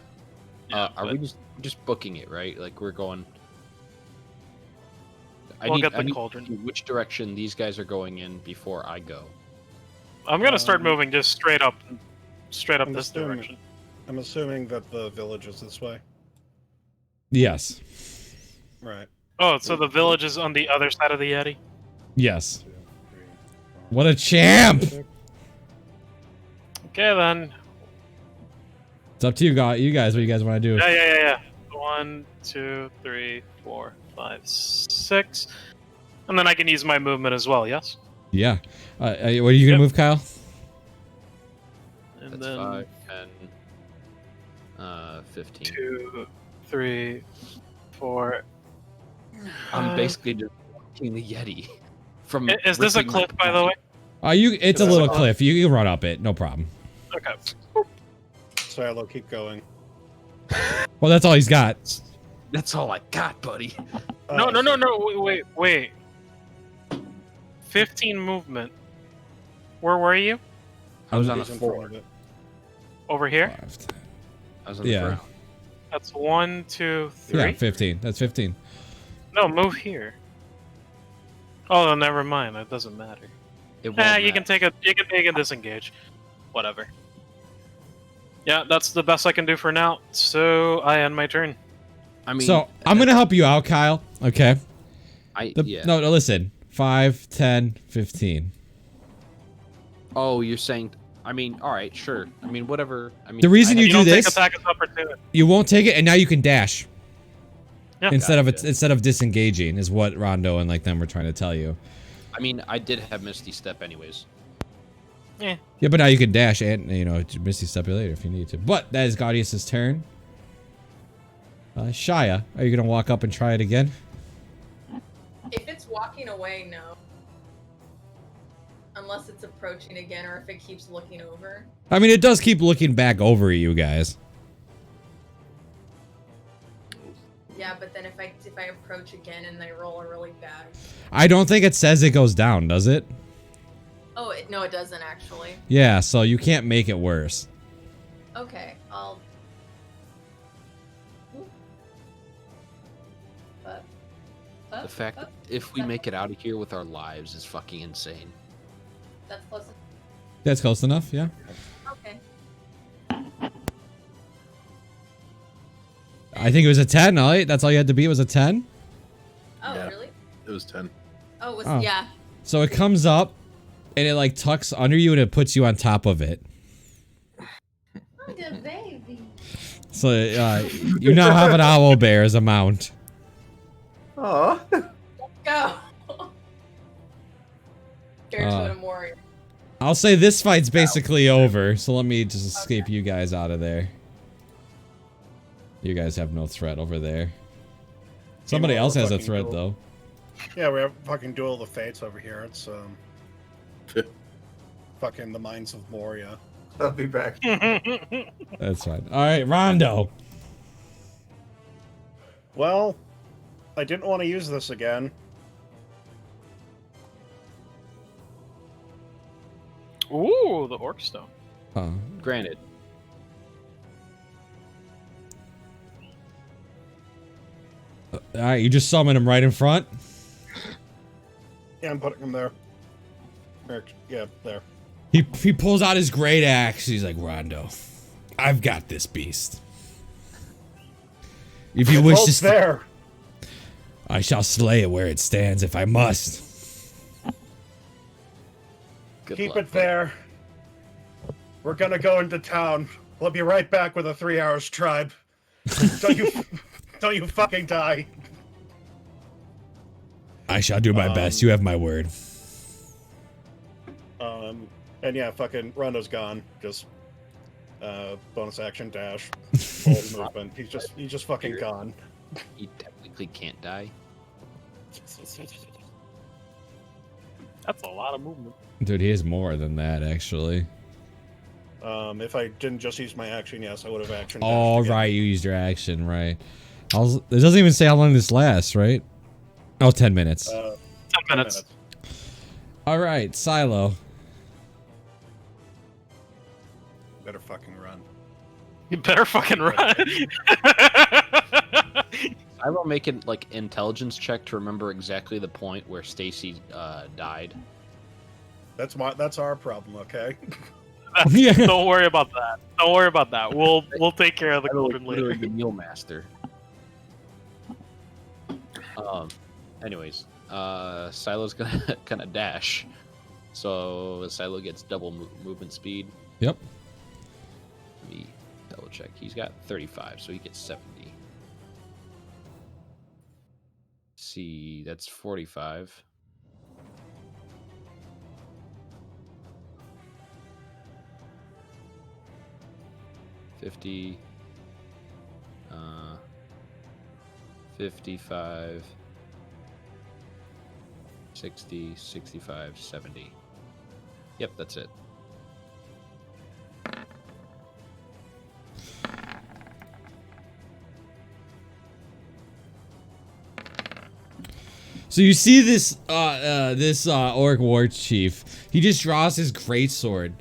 Yeah, Are but- we just booking it, right? Like we're going. We'll get the I need to cauldron. see which direction these guys are going in before I go. I'm gonna start Um, moving just straight up I'm this assuming- direction. I'm assuming that the village is this way. Yes. Right. Oh, so the village is on the other side of the Yeti? Yes. 2, 3, 4, What a champ! 6. Okay then. It's up to you guys. What do you guys want to do? Yeah. 1, 2, 3, 4, 5, 6. And then I can use my movement as well, yes? Yeah. What are you gonna Yep. move, Kyle? And That's then 5, 10, 15. 2, 3, 4. I'm basically just watching the Yeti. From Is this a ripping my cliff, by the way? It's a That's little fine. cliff. You can run up it, no problem. Okay. Silo, keep going. Well, that's all he's got. That's all I got, buddy. No. Wait. 15 movement. Where were you? I was on a He's in front 4. of it. Over here? I was on the Yeah. ground. That's 1, 2, 3. Yeah, 15. That's 15. No, move here. Oh, never mind. That doesn't matter. It won't You matter. can take a disengage. whatever. Yeah, that's the best I can do for now. So I end my turn. I mean, So I'm gonna help you out, Kyle. Okay. yeah. No, listen. 5, 10, 15. Oh, you're saying? I mean, all right, sure. I mean, whatever. I mean, The reason you do don't this, take attack as opportunity. you won't take it, and now you can dash Yeah. instead Gotcha. of disengaging, is what Rondo and like them were trying to tell you. I mean, I did have Misty Step anyways. Yeah. Yeah, but now you can dash and Misty Step you later if you need to. But that is Gaudius's turn. Shia, are you gonna walk up and try it again? If it's walking away, no. Unless it's approaching again, or if it keeps looking over. I mean, it does keep looking back over you guys. Yeah, but then if I approach again and they roll a really bad. I don't think it says it goes down, does it? Oh, no, it doesn't actually. Yeah, so you can't make it worse. Okay, I'll. The fact that if we make it out of here with our lives is fucking insane. That's close. That's close enough, yeah. Okay. I think it was a 10, all right? That's all you had to beat was a 10? Oh, Yeah. really? It was 10. Oh, it was, Oh. yeah. So it comes up, and it like tucks under you, and it puts you on top of it. Like a baby. So you now have an owl bear as a mount. Aw. Go. Fair totem warrior. I'll say this fight's basically over, so let me just escape you guys out of there. You guys have no threat over there. Somebody else has a threat, though. Yeah, we have fucking Duel of the Fates over here. It's fucking the Mines of Moria. I'll be back. That's fine. All right, Rondo. Well, I didn't want to use this again. Ooh, the Orc Stone. Granted. All right, you just summon him right in front. Yeah, I'm putting him there. Yeah, there. He pulls out his great axe. He's like, Rondo, I've got this beast. If you wish to, there. I shall slay it where it stands if I must. Keep it there. We're gonna go into town. We'll be right back with a 3 hours tribe. Don't you fucking die. I shall do my best. You have my word. And yeah, fucking Rondo's gone. Just bonus action dash, full movement. He's just fucking gone. He technically can't die. That's a lot of movement. Dude, he has more than that, actually. If I didn't just use my action, yes, I would have action. All right, you used your action, right? It doesn't even say how long this lasts, right? Oh, 10 minutes. 10 minutes. All right, Silo. Better fucking run. You better fucking run. I will make an intelligence check to remember exactly the point where Stacy died. That's our problem, okay? Yeah. Don't worry about that. Don't worry about that. We'll take care of the children Literally later. the meal master. Anyways, Silo's gonna dash, so Silo gets double movement speed. Yep. Let me double check. He's got 35, so he gets 70. See, that's 45. $50, 55, 60, 65, 70. Yep, that's it. So you see this orc war chief. He just draws his greatsword.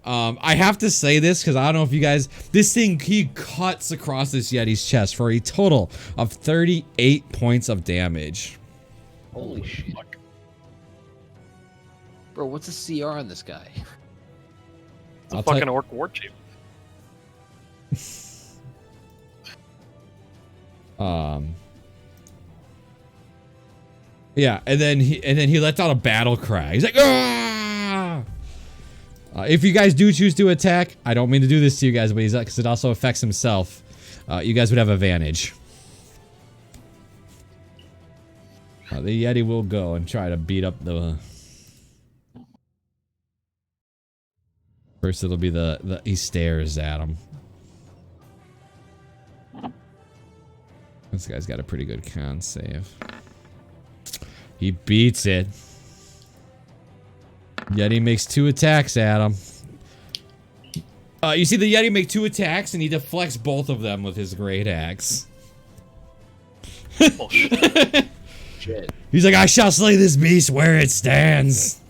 I have to say this because I don't know if you guys. This thing, he cuts across this Yeti's chest for a total of 38 points of damage. Holy shit. Bro, what's the CR on this guy? It's a fucking orc war chief. Yeah, and then he lets out a battle cry. He's like, ah! If you guys do choose to attack, I don't mean to do this to you guys, but because it also affects himself. You guys would have advantage. The Yeti will go and try to beat up the. First, it'll be the he stares at him. This guy's got a pretty good con save. He beats it. Yeti makes 2 attacks at him. You see the Yeti make 2 attacks and he deflects both of them with his great axe. Oh, shit. He's like, I shall slay this beast where it stands.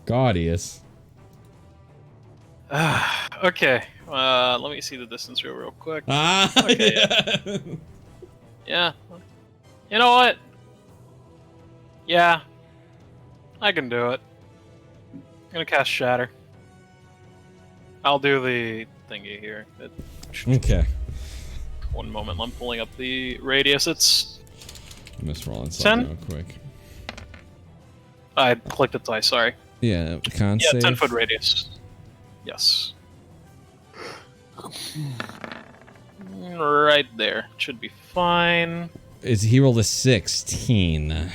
Gaudius. Okay. Let me see the distance real quick. Okay. Yeah. You know what? Yeah. I can do it. I'm gonna cast Shatter. I'll do the thingy here. Okay. One moment, I'm pulling up the radius. It's... I'm just rolling something 10? real quick. I clicked it twice, sorry. Yeah, con Yeah, save. 10-foot radius. Yes. Right there. Should be fine. He rolled a 16.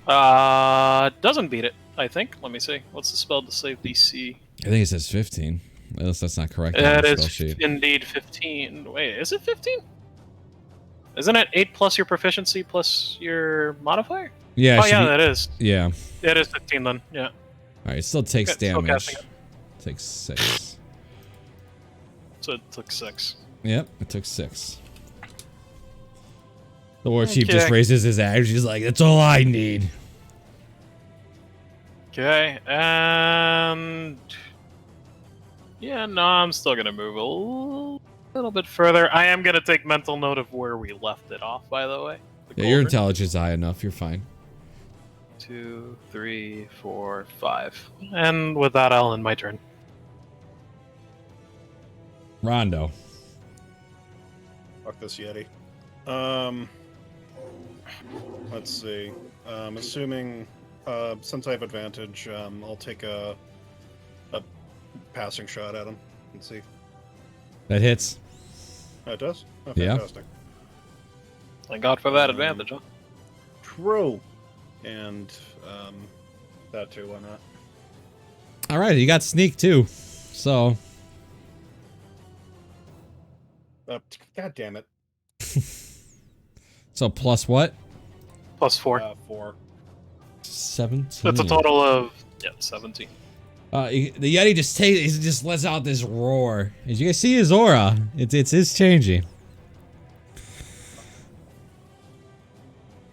Doesn't beat it, I think. Let me see. What's the spell to save DC? I think it says 15. Unless that's not correct. That on the is spell sheet. indeed 15. Wait, is it 15? Isn't it 8 plus your proficiency plus your modifier? Yeah. Oh, yeah, that is. Yeah. It is 15 then, yeah. Alright, it still takes Okay, still damage. casting Takes 6. So it took 6. Yep, it took 6. The war chief just Okay. raises his axe. He's like, that's all I need. Okay, and... Yeah, no, I'm still gonna move a little bit further. I am gonna take mental note of where we left it off, by the way. The Yeah, your cauldron. intelligence is high enough. You're fine. 2, 3, 4, 5. And with that, I'll end my turn. Rondo. Fuck this Yeti. Let's see. Assuming since I have advantage, I'll take a passing shot at him and see. That hits. Oh, it does? Oh, Yeah. fantastic. Thank God for that advantage, huh? True. And that too, why not? Alright, you got sneak too. So. God damn it. So plus what? Plus 4. 4. 17. That's a total of 17. The Yeti just lets out this roar. As you guys see his aura, it's changing.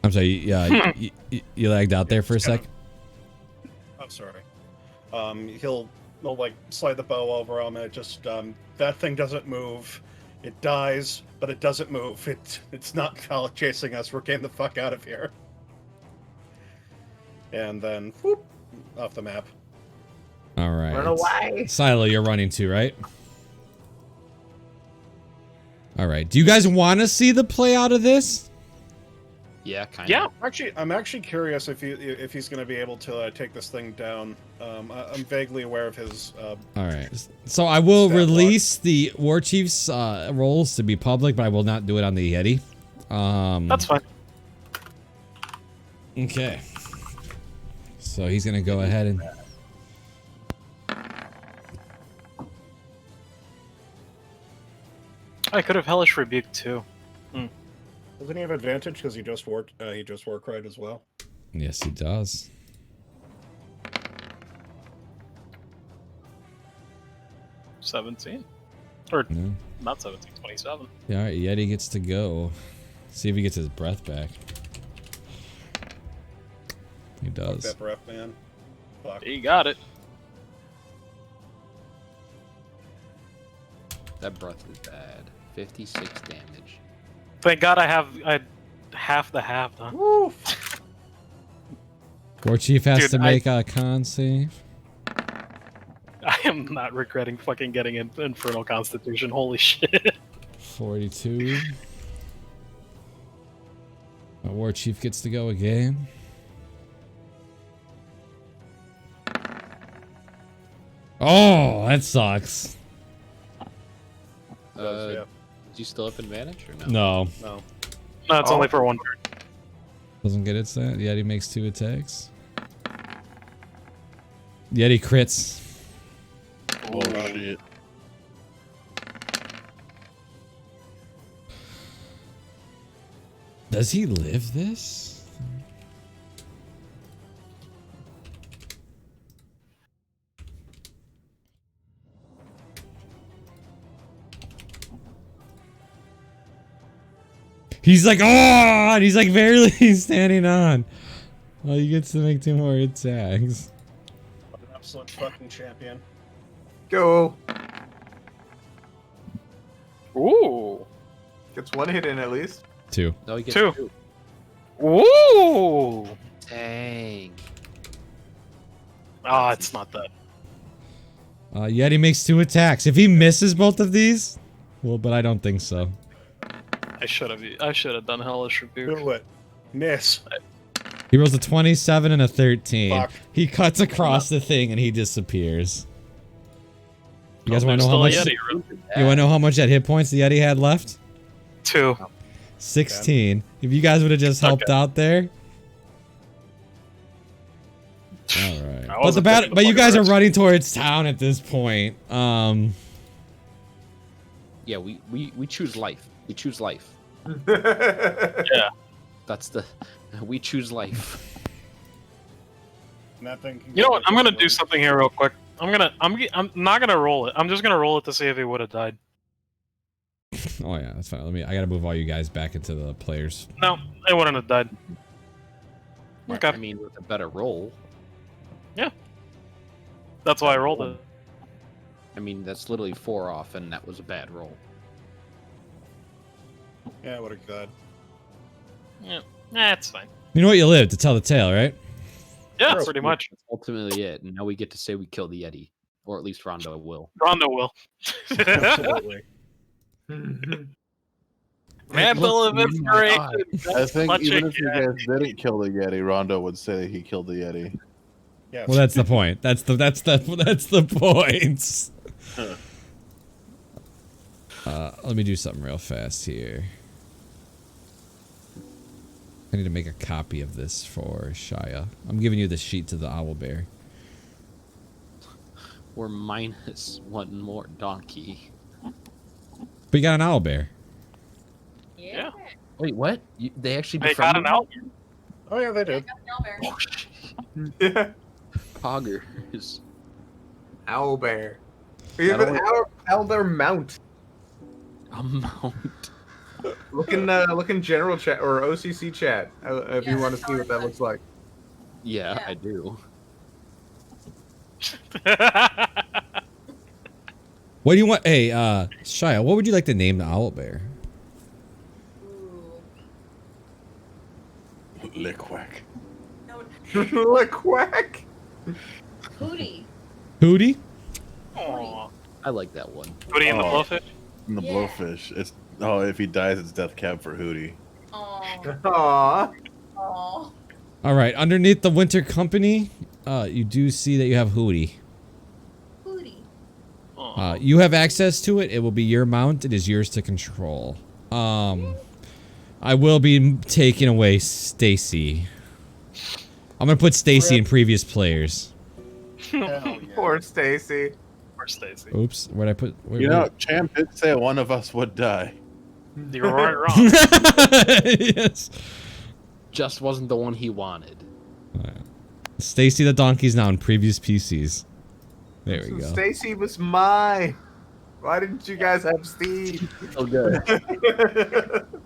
I'm sorry, yeah, you lagged out there for a sec. I'm sorry. He'll like slide the bow over him, and it just that thing doesn't move. It dies, but it doesn't move. It's not chasing us. We're getting the fuck out of here. And then whoop, off the map. All right. Run away. Silo, you're running too, right? All right. Do you guys want to see the play out of this? Yeah, kind of. Yeah. I'm actually curious if he's going to be able to take this thing down. I'm vaguely aware of his. All right. So I will Stat release the War Chief's rolls to be public, but I will not do it on the Yeti. That's fine. Okay. So he's going to go ahead and... I could have Hellish Rebuke too. Doesn't he have advantage because he just war cried as well? Yes, he does. $17. Or Yeah. not 17, 27. Yeah, all right, Yeti gets to go. See if he gets his breath back. He Fuck does. that breath, man. Fuck. He got it. That breath is bad. 56 damage. Thank God I half the half, huh? Woof. War Chief has Dude, to make a con save. am not regretting fucking getting an Infernal Constitution. Holy shit. 42. My war chief gets to go again. Oh, that sucks. Do you still have advantage or no? No. No. No, it's only for one turn. Doesn't get its that. Yeti makes 2 attacks. Yeti crits. Oh shit. Does he live this? He's like, oh, and he's like barely standing on. Oh, he gets to make 2 more attacks. What an absolute fucking champion. Go. Ooh. Gets 1 hit in at least. 2. No, he gets 2. 2. Ooh. Dang. Ah, it's not that. Yeti makes 2 attacks. If he misses both of these, well, but I don't think so. I should have done Hellish Rebuke. Do it. Miss. He rolls a 27 and a 13. Fuck. He cuts across the thing and he disappears. You guys Oh, want to there's know how much? still a Yeti, really? You want to know how much that hit points the Yeti had left? 2. 16. If you guys would have just helped out there. All right. I But wasn't taking the but you fucking guys are risk. running towards town at this point. Yeah, we choose life. We choose life. Yeah. That's the we choose life. Nothing can You know go what? I'm gonna wrong. do something here real quick. I'm not gonna roll it. I'm just gonna roll it to see if he would have died. Oh yeah, that's fine. I gotta move all you guys back into the players. No, it wouldn't have died. Okay. I mean, with a better roll. That's why I rolled it. I mean, that's literally 4 off, and that was a bad roll. Yeah, what a god. Yeah. Nah, it's fine. You know what? You live to tell the tale, right? Yeah, Gross. pretty much. That's ultimately it. And now we get to say we killed the Yeti. Or at least Rondo will. Rondo will. Absolutely. Mandel of Inspiration. I think Clutch even it, if you yeah. guys didn't kill the Yeti, Rondo would say he killed the Yeti. Yes. Well, that's the point. That's the point. Let me do something real fast here. I need to make a copy of this for Shia. I'm giving you the sheet to the owlbear. We're minus 1 more donkey. But you got an owlbear. Yeah. Wait, what? They actually They got an out. Oh yeah, they did. Oh, shit. Yeah. Poggers. Owlbear. We have an owlbear mount. A mount. Look in general chat or OCC chat if you want to see what that looks like. Yeah, Yeah. I do. What do you want? Hey, Shia, what would you like to name the owlbear? Ooh. Lickwack. No, Look, quack. Hootie. Hootie? Aw. I like that one. Hootie and the Oh. Blowfish? And the Yeah. blowfish. If he dies, it's death cab for Hootie. Aw. Aw. Aw. All right, underneath the Winter Company, you do see that you have Hootie. Hootie. Aw. You have access to it. It will be your mount. It is yours to control. I will be taking away Stacy. I'm gonna put Stacy in previous players. Hell yeah. Poor Stacy. Poor Stacy. Oops, where'd I put? You know, Champ did say one of us would die. You were right wrong. Yes. Just wasn't the one he wanted. Stacy the donkey's now in previous PCs. There we go. Stacy was mine. Why didn't you guys have Steve? Oh, good.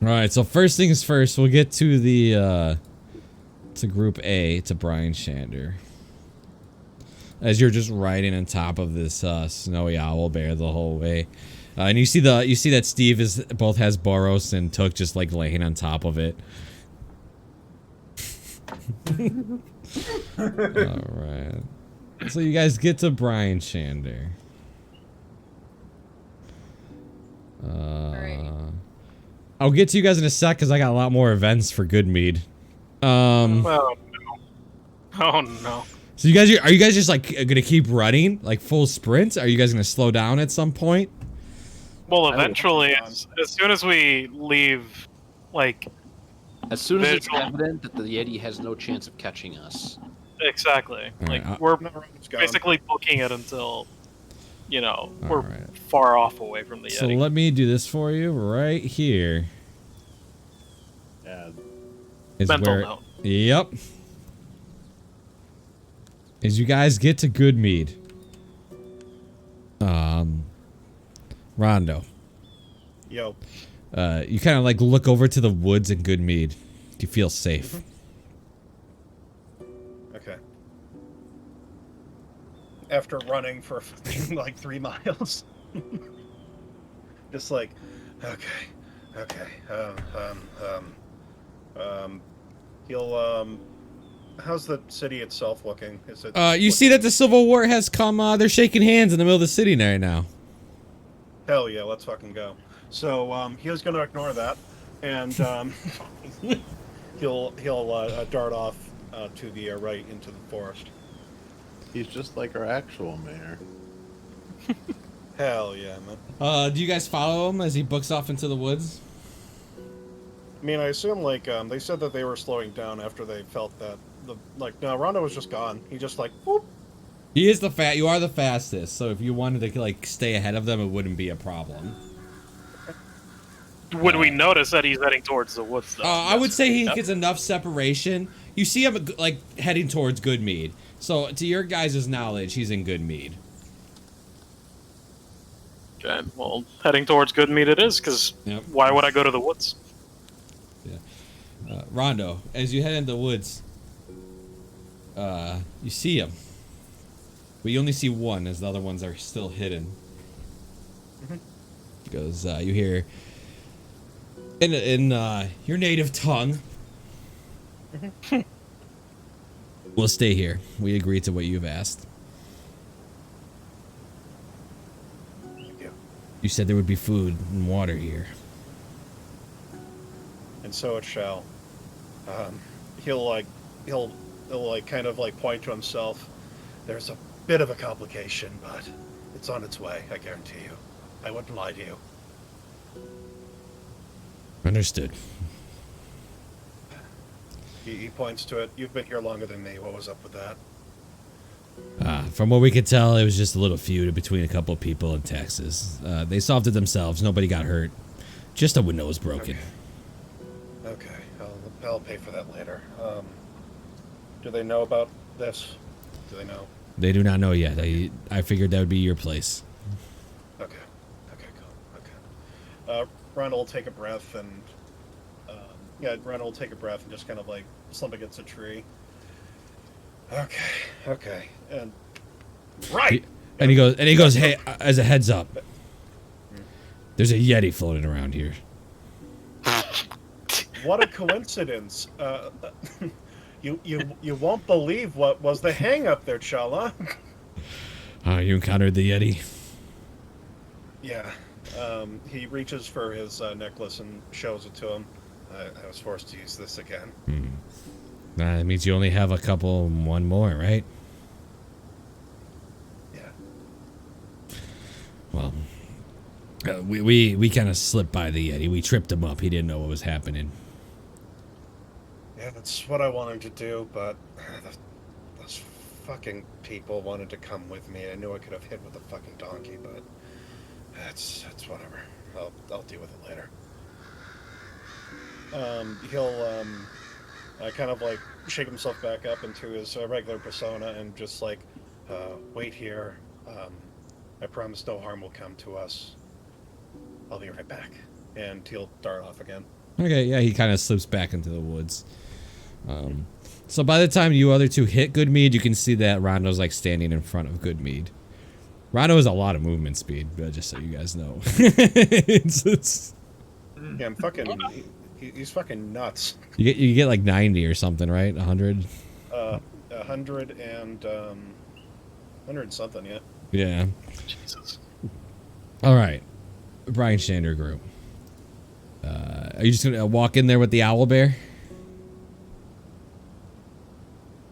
All right, so first things first, we'll get to the to Group A, to Brian Shander. As you're just riding on top of this snowy owl bear the whole way, and you see that Steve both has Boros and Took just like laying on top of it. All right. So you guys get to Brian Shander. I'll get to you guys in a sec because I got a lot more events for Goodmead. Oh no. Oh no. So you guys are you guys just like gonna keep running like full sprints? Are you guys gonna slow down at some point? Well, eventually, as soon as we leave, like, As soon as it's visual- evident that the Yeti has no chance of catching us. exactly. Alright, Like we're It's gone. basically booking it until, you know, we're Alright. far off away from the So Yeti. let me do this for you right here. Yeah. Is Mental where, note. Yep. As you guys get to Goodmead. Rondo. Yo. You kind of like look over to the woods in Goodmead. You feel safe. Okay. After running for like 3 miles. Just like, okay. He'll, how's the city itself looking? Is it? You see that the Civil War has come, they're shaking hands in the middle of the city right now. Hell yeah, let's fucking go. So, he was gonna ignore that, and, he'll dart off, to the right into the forest. He's just like our actual mayor. Hell yeah, man. Do you guys follow him as he books off into the woods? I mean, I assume, like, they said that they were slowing down after they felt that, no, Rondo was just gone. He just, like, whoop. He is you are the fastest, so if you wanted to, like, stay ahead of them, it wouldn't be a problem. Would we notice that he's heading towards the woods, though? I would say he gets enough separation. You see him, like, heading towards Goodmead. So, to your guys' knowledge, he's in Goodmead. Okay, well, heading towards Goodmead it is, because Yep. why would I go to the woods? Rondo, as you head into the woods, you see him. But you only see one, as the other ones are still hidden. He goes, you hear, in your native tongue, we'll stay here. We agree to what you've asked. You said there would be food and water here. And so it shall. He'll kind of like point to himself. There's a bit of a complication, but it's on its way, I guarantee you. I wouldn't lie to you. Understood. He points to it. You've been here longer than me. What was up with that? From what we could tell, it was just a little feud between a couple of people in Texas. They solved it themselves. Nobody got hurt. Just a window was broken. Okay. I'll pay for that later. Do they know about this? Do they know? They do not know yet. I figured that would be your place. Okay. Okay, cool. Okay. Ronald will take a breath and... Ronald will take a breath and just kind of like slump against a tree. Okay. And... Right! And he goes, hey, as a heads up, there's a Yeti floating around here. What a coincidence. You won't believe what was the hang-up there, Chala. You encountered the Yeti? Yeah. He reaches for his necklace and shows it to him. I was forced to use this again. That means you only have one more, right? Yeah. Well, we kind of slipped by the Yeti. We tripped him up. He didn't know what was happening. Yeah, that's what I wanted to do, but those fucking people wanted to come with me. I knew I could have hit with a fucking donkey, but that's whatever. I'll deal with it later. He'll kind of like shake himself back up into his regular persona and just like wait here. I promise no harm will come to us. I'll be right back. And he'll dart off again. Okay, yeah, he kind of slips back into the woods. So by the time you other two hit Goodmead, you can see that Rondo's like standing in front of Goodmead. Rondo has a lot of movement speed, just so you guys know. Yeah, I'm fucking... He's fucking nuts. You get like 90 or something, right? 100? 100 and... 100 something, yeah. Yeah. Jesus. All right. Brian Shander group. Are you just gonna walk in there with the owl bear?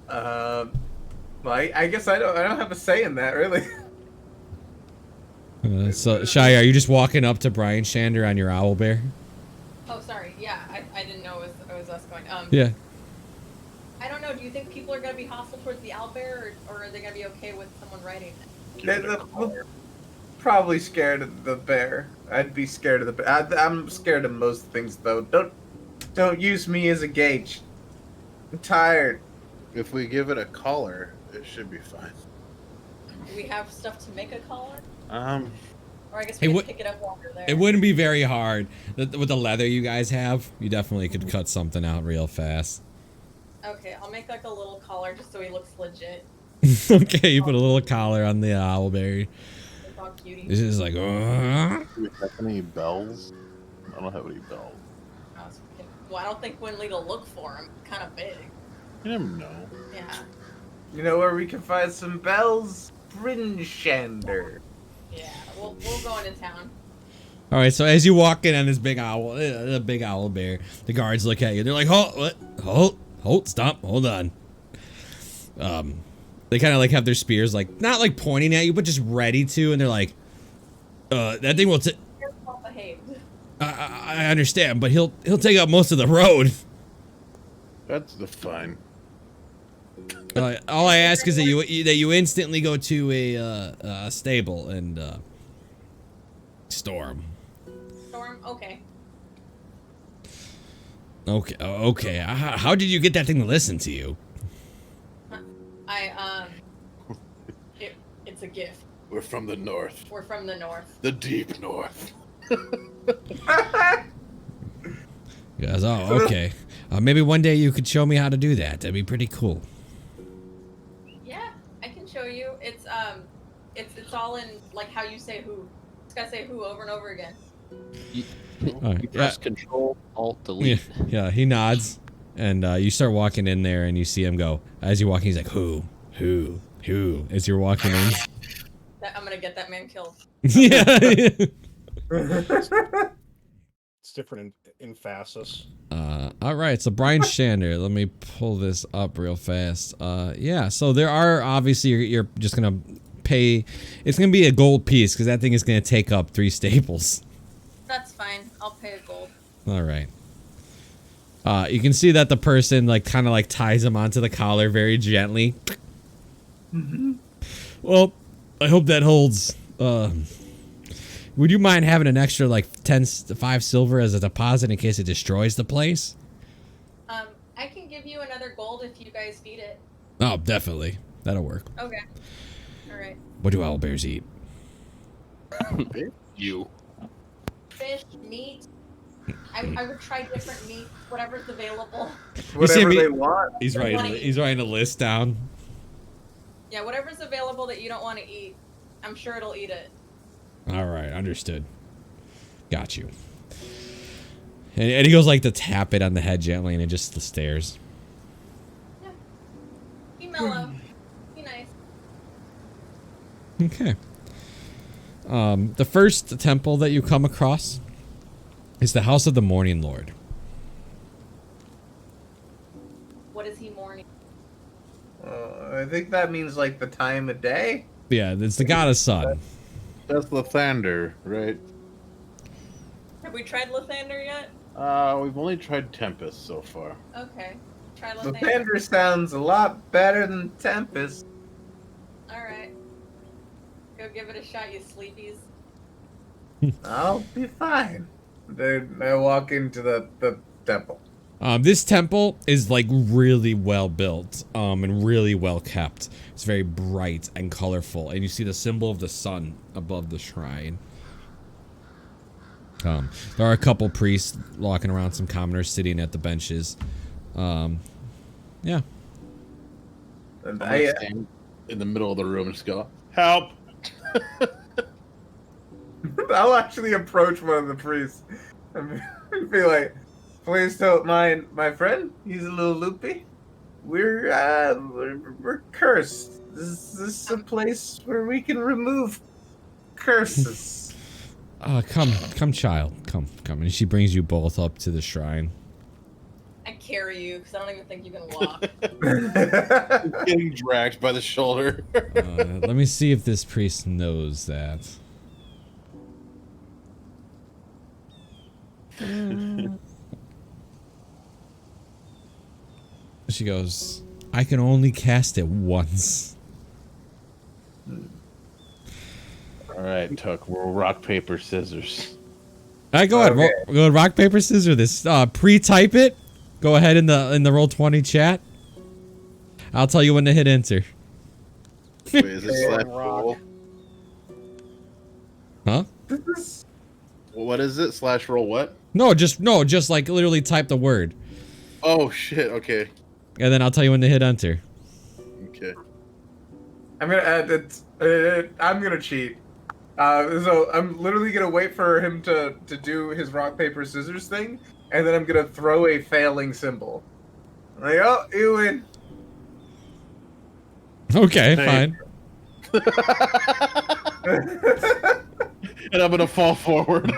Well, I guess I don't have a say in that, really. So Shai, are you just walking up to Brian Shander on your owl bear? Oh, sorry. Yeah, I didn't know it was us going. Yeah. I don't know. Do you think people are going to be hostile towards the owlbear, or are they going to be okay with someone riding it? They're probably scared of the bear. I'd be scared of the bear. I'm scared of most things, though. Don't use me as a gauge. I'm tired. If we give it a collar, it should be fine. Do we have stuff to make a collar? Or I guess It we would- can pick it up while we're there. It wouldn't be very hard. With the leather you guys have, you definitely could cut something out real fast. Okay, I'll make like a little collar just so he looks legit. Okay, you put a little collar on the owlberry. It's all cutie. This is like, Do we have any bells? I don't have any bells. Well, I don't think Winley will look for him. Kind of big. You never know. Yeah. You know where we can find some bells? Brinshander. Yeah, we'll go into town. All right, so as you walk in on this big owl, the big owl bear, the guards look at you. They're like, hold, stop, hold on. They kind of like have their spears like not like pointing at you, but just ready to, and they're like, that thing will. You're well behaved. I understand, but he'll take up most of the road. That's the fine. All I ask is that you instantly go to a stable and storm. Storm? Okay. Okay. How did you get that thing to listen to you? It's a gift. We're from the north. We're from the north. The deep north. Guys, okay. Maybe one day you could show me how to do that. That'd be pretty cool. Yeah, I can show you. It's all in like how you say who. Just gotta say who over and over again. You Alright, press Control Alt Delete. Yeah, he nods, and you start walking in there, and you see him go. As you're walking, he's like, who, as you're walking in. I'm gonna get that man killed. Yeah. It's different in Phasis. All right, so Brian Shander, let me pull this up real fast. Yeah, so there are obviously you're just gonna pay. It's gonna be a gold piece because that thing is gonna take up 3 staples. That's fine. I'll pay a gold. All right. You can see that the person like kind of like ties him onto the collar very gently. Mm-hmm. Well, I hope that holds. Would you mind having an extra like 5 silver as a deposit in case it destroys the place? I can give you another gold if you guys feed it. Oh, definitely. That'll work. Okay. All right. What do owlbears eat? You. Fish, meat. I would try different meat, whatever's available. Whatever me- they want. He's writing a list down. Yeah, whatever's available that you don't want to eat, I'm sure it'll eat it. All right, understood. Got you. And he goes like to tap it on the head gently, and it just stares. Yeah. Be mellow. Be nice. Okay. The first temple that you come across is the House of the Morning Lord. What is he mourning? I think that means like the time of day. Yeah, it's the god of sun. That's Lathander, right? Have we tried Lathander yet? We've only tried Tempest so far. Okay. Try The Lathander. Thunder sounds a lot better than Tempest. Alright. Go give it a shot, you sleepies. I'll be fine. Then I walk into the temple. This temple is like really well built, and really well kept. It's very bright and colorful, and you see the symbol of the sun above the shrine. There are a couple priests walking around, some commoners sitting at the benches. Yeah. And I stand in the middle of the room and just go, help! I'll actually approach one of the priests and be like, please don't mind my friend. He's a little loopy. We're cursed. Is this a place where we can remove curses? Come, child. Come. And she brings you both up to the shrine. I carry you because I don't even think you can walk. Getting dragged by the shoulder. Let me see if this priest knows that. She goes, I can only cast it once. All right, Tuck. We'll rock, paper, scissors. All right, go ahead. Okay. Go rock, paper, scissors this. Pre-type it. Go ahead in the Roll20 chat. I'll tell you when to hit enter. Wait, is it slash Rock. roll? Huh? What is it? Slash roll what? No, just like literally type the word. Oh shit. Okay. And then I'll tell you when to hit enter. Okay. I'm gonna add that. I'm gonna cheat. So I'm literally gonna wait for him to do his rock paper scissors thing, and then I'm gonna throw a failing symbol. Like, oh, you win. Okay, Hey. fine. And I'm gonna fall forward.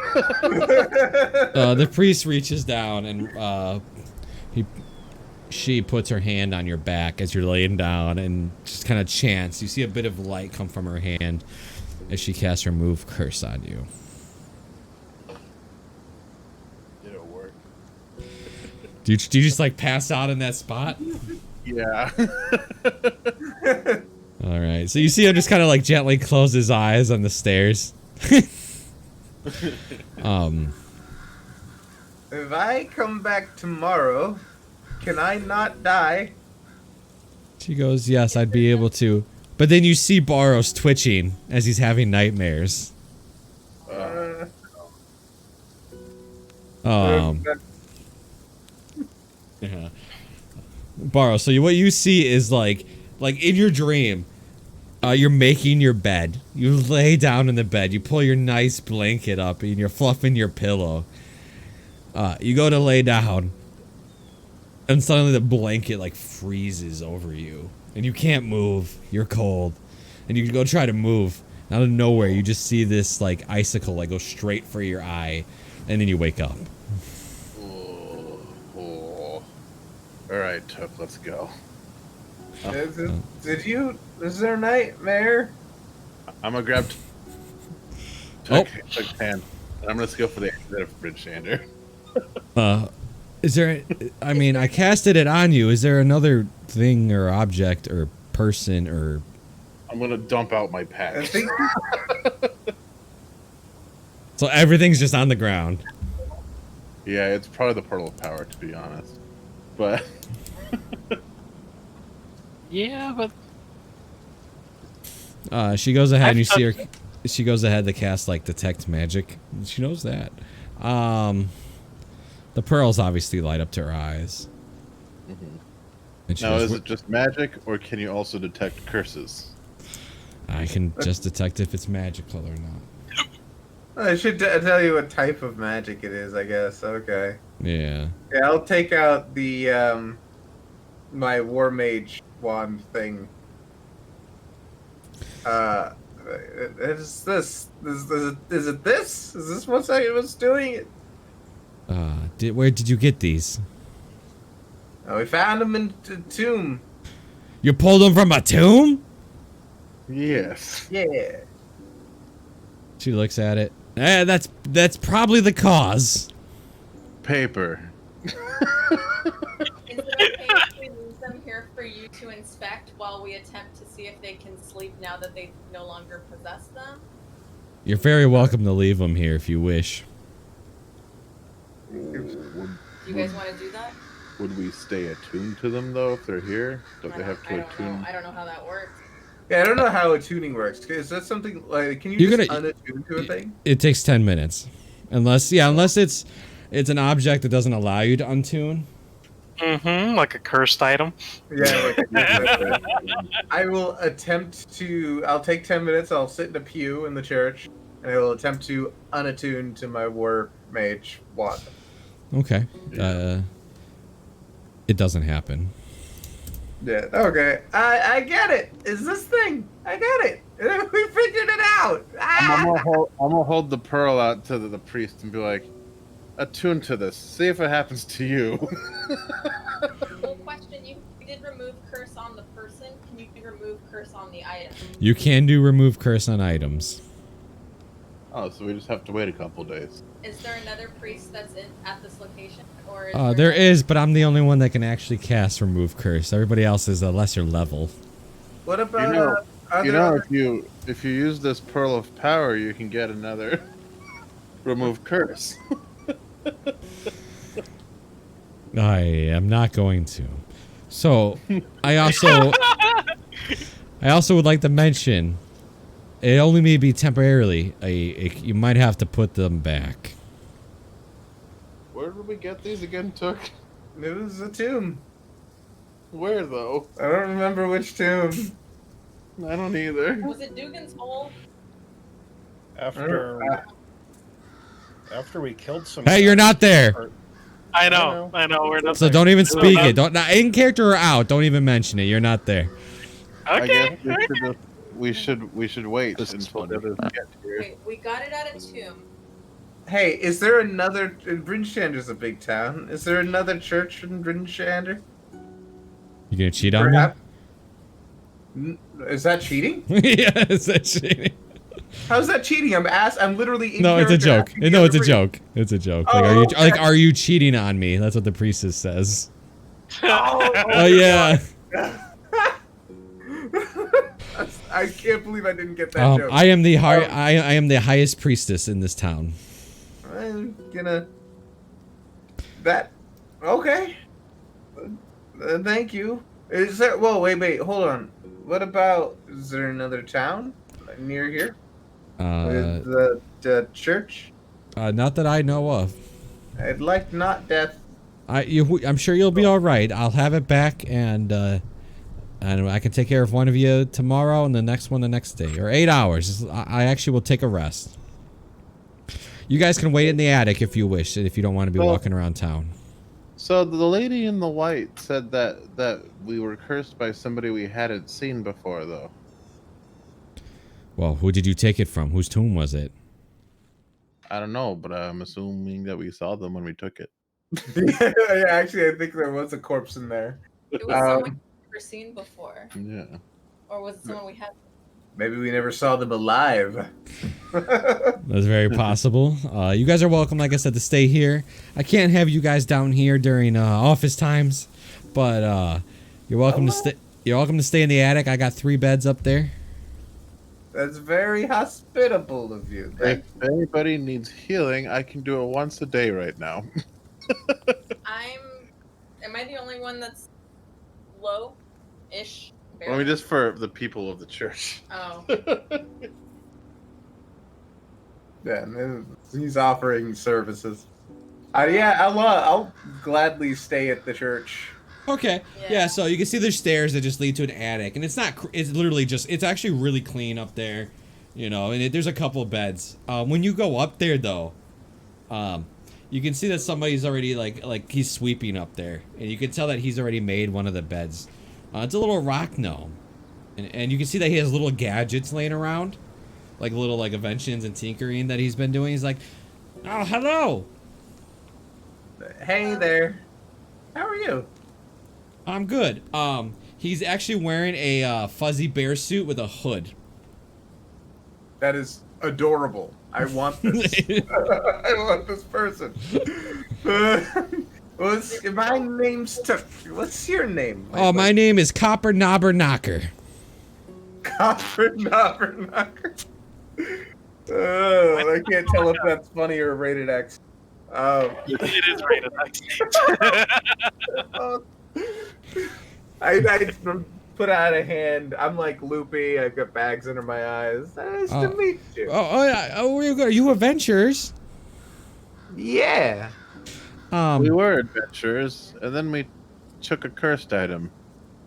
The priest reaches down and she puts her hand on your back as you're laying down, and just kind of chants. You see a bit of light come from her hand as she casts her move curse on you. It'll work. Do you just like pass out in that spot? Yeah. All right. So you see him just kind of like gently close his eyes on the stairs. If I come back tomorrow, can I not die? She goes, yes, I'd be able to. But then you see Boros twitching as he's having nightmares. Yeah. Boros, so what you see is like in your dream, you're making your bed. You lay down in the bed. You pull your nice blanket up and you're fluffing your pillow. You go to lay down, and suddenly the blanket like freezes over you, and you can't move. You're cold, and you go try to move. Out of nowhere, you just see this like icicle like go straight for your eye, and then you wake up. Oh. All right, Tuck. Let's go. Is there a nightmare? I'm gonna grab Tuck's hand, and I'm gonna go for the accident bridge sander. Is there? I mean, I casted it on you. Is there another thing or object or person or? I'm gonna dump out my pack. I think So everything's just on the ground. Yeah, it's probably the portal of power, to be honest. But Yeah, but She goes ahead and you I've see her. She goes ahead to cast like detect magic. She knows that. The pearls obviously light up to her eyes. And she now, goes, is it just magic, or can you also detect curses? I can just detect if it's magical or not. I should tell you what type of magic it is, I guess. Okay. Yeah. Yeah, I'll take out the my war mage wand thing. Is this? Is it this? Is this what I was doing? It? Where did you get these? Oh, we found them in the tomb. You pulled them from a tomb? Yes. Yeah. She looks at it. That's probably the cause. Paper. Is it okay if we leave them here for you to inspect while we attempt to see if they can sleep now that they no longer possess them? You're very welcome to leave them here if you wish. Do you guys want to do that? Would we stay attuned to them though if they're here? Don't they have to attune? I don't know how that works. Yeah, I don't know how attuning works. Is that something like? Can you You're just gonna- unattune to a thing? It takes 10 minutes. Unless it's an object that doesn't allow you to untune. like a cursed item. Yeah. I will attempt to. I'll take 10 minutes. I'll sit in a pew in the church, and I will attempt to unattune to my war mage wand. Okay. It doesn't happen. Yeah. Okay. I get it. It's this thing. I get it. We figured it out. I'm gonna hold the pearl out to the priest and be like, attune to this. See if it happens to you. Well, question: you did remove curse on the person. Can you remove curse on the item? You can do remove curse on items. Oh, so we just have to wait a couple days. Is there another priest that's at this location, or is There another- is, but I'm the only one that can actually cast remove curse. Everybody else is a lesser level. What about if you use this pearl of power, you can get another remove curse. I am not going to. So, I also would like to mention, it only may be temporarily. You might have to put them back. Where did we get these again, Took? It was a tomb. Where though? I don't remember which tomb. I don't either. Was it Dugan's hole? After we killed some. Hey, you're not there. I know. We're not. So don't even speak it. Don't in character or out. Don't even mention it. You're not there. Okay. I guess we should wait This is until funny. the others get here. Wait, we got it at a tomb. Hey, is there another? Brindshander's a big town. Is there another church in Brinshander? You gonna cheat on Perhaps. Is that cheating? me? Yeah, is that cheating? How's that cheating? I'm literally. In No, it's a character joke. asking the No, other it's a priest. joke. It's a joke. Oh, okay. Are you cheating on me? That's what the priestess says. Oh Yeah. I can't believe I didn't get that joke. I am the I am the highest priestess in this town. I'm gonna. That. Okay. Thank you. Is there? Whoa, wait, hold on. What about? Is there another town near here? With the church? Not that I know of. I'd like not death. I'm sure you'll be all right. I'll have it back, and I can take care of one of you tomorrow, and the next one the next day, or 8 hours. I actually will take a rest. You guys can wait in the attic if you wish, if you don't want to be walking around town. So the lady in the white said that we were cursed by somebody we hadn't seen before, though. Well, who did you take it from? Whose tomb was it? I don't know, but I'm assuming that we saw them when we took it. Yeah, actually, I think there was a corpse in there. It was someone we've never seen before, Yeah. or was it someone we had? Maybe we never saw them alive. That's very possible. You guys are welcome, like I said, to stay here. I can't have you guys down here during office times, but you're welcome to stay. You're welcome to stay in the attic. I got 3 beds up there. That's very hospitable of you. If anybody needs healing, I can do it once a day right now. Am I the only one that's low-ish? I mean, just for the people of the church. Oh. Yeah, he's offering services. I'll gladly stay at the church. Okay. Yeah. So you can see there's stairs that just lead to an attic, and it's not. It's literally just. It's actually really clean up there, you know. And there's a couple of beds. When you go up there, though, you can see that somebody's already like he's sweeping up there, and you can tell that he's already made one of the beds. It's a little rock gnome, and you can see that he has little gadgets laying around, like little inventions and tinkering that he's been doing. He's like, oh, hello. Hey there. How are you? I'm good. He's actually wearing a fuzzy bear suit with a hood. That is adorable. I want this. I want this person. My name's Tuck. What's your name? My name is Copper Knobber Knocker. Copper Knobber Knocker. I can't tell if that's funny or rated X. It is rated X. I put out a hand. I'm like loopy. I've got bags under my eyes. Nice to meet you. Yeah. Where you go? Are you adventurers? Yeah. We were adventurers, and then we took a cursed item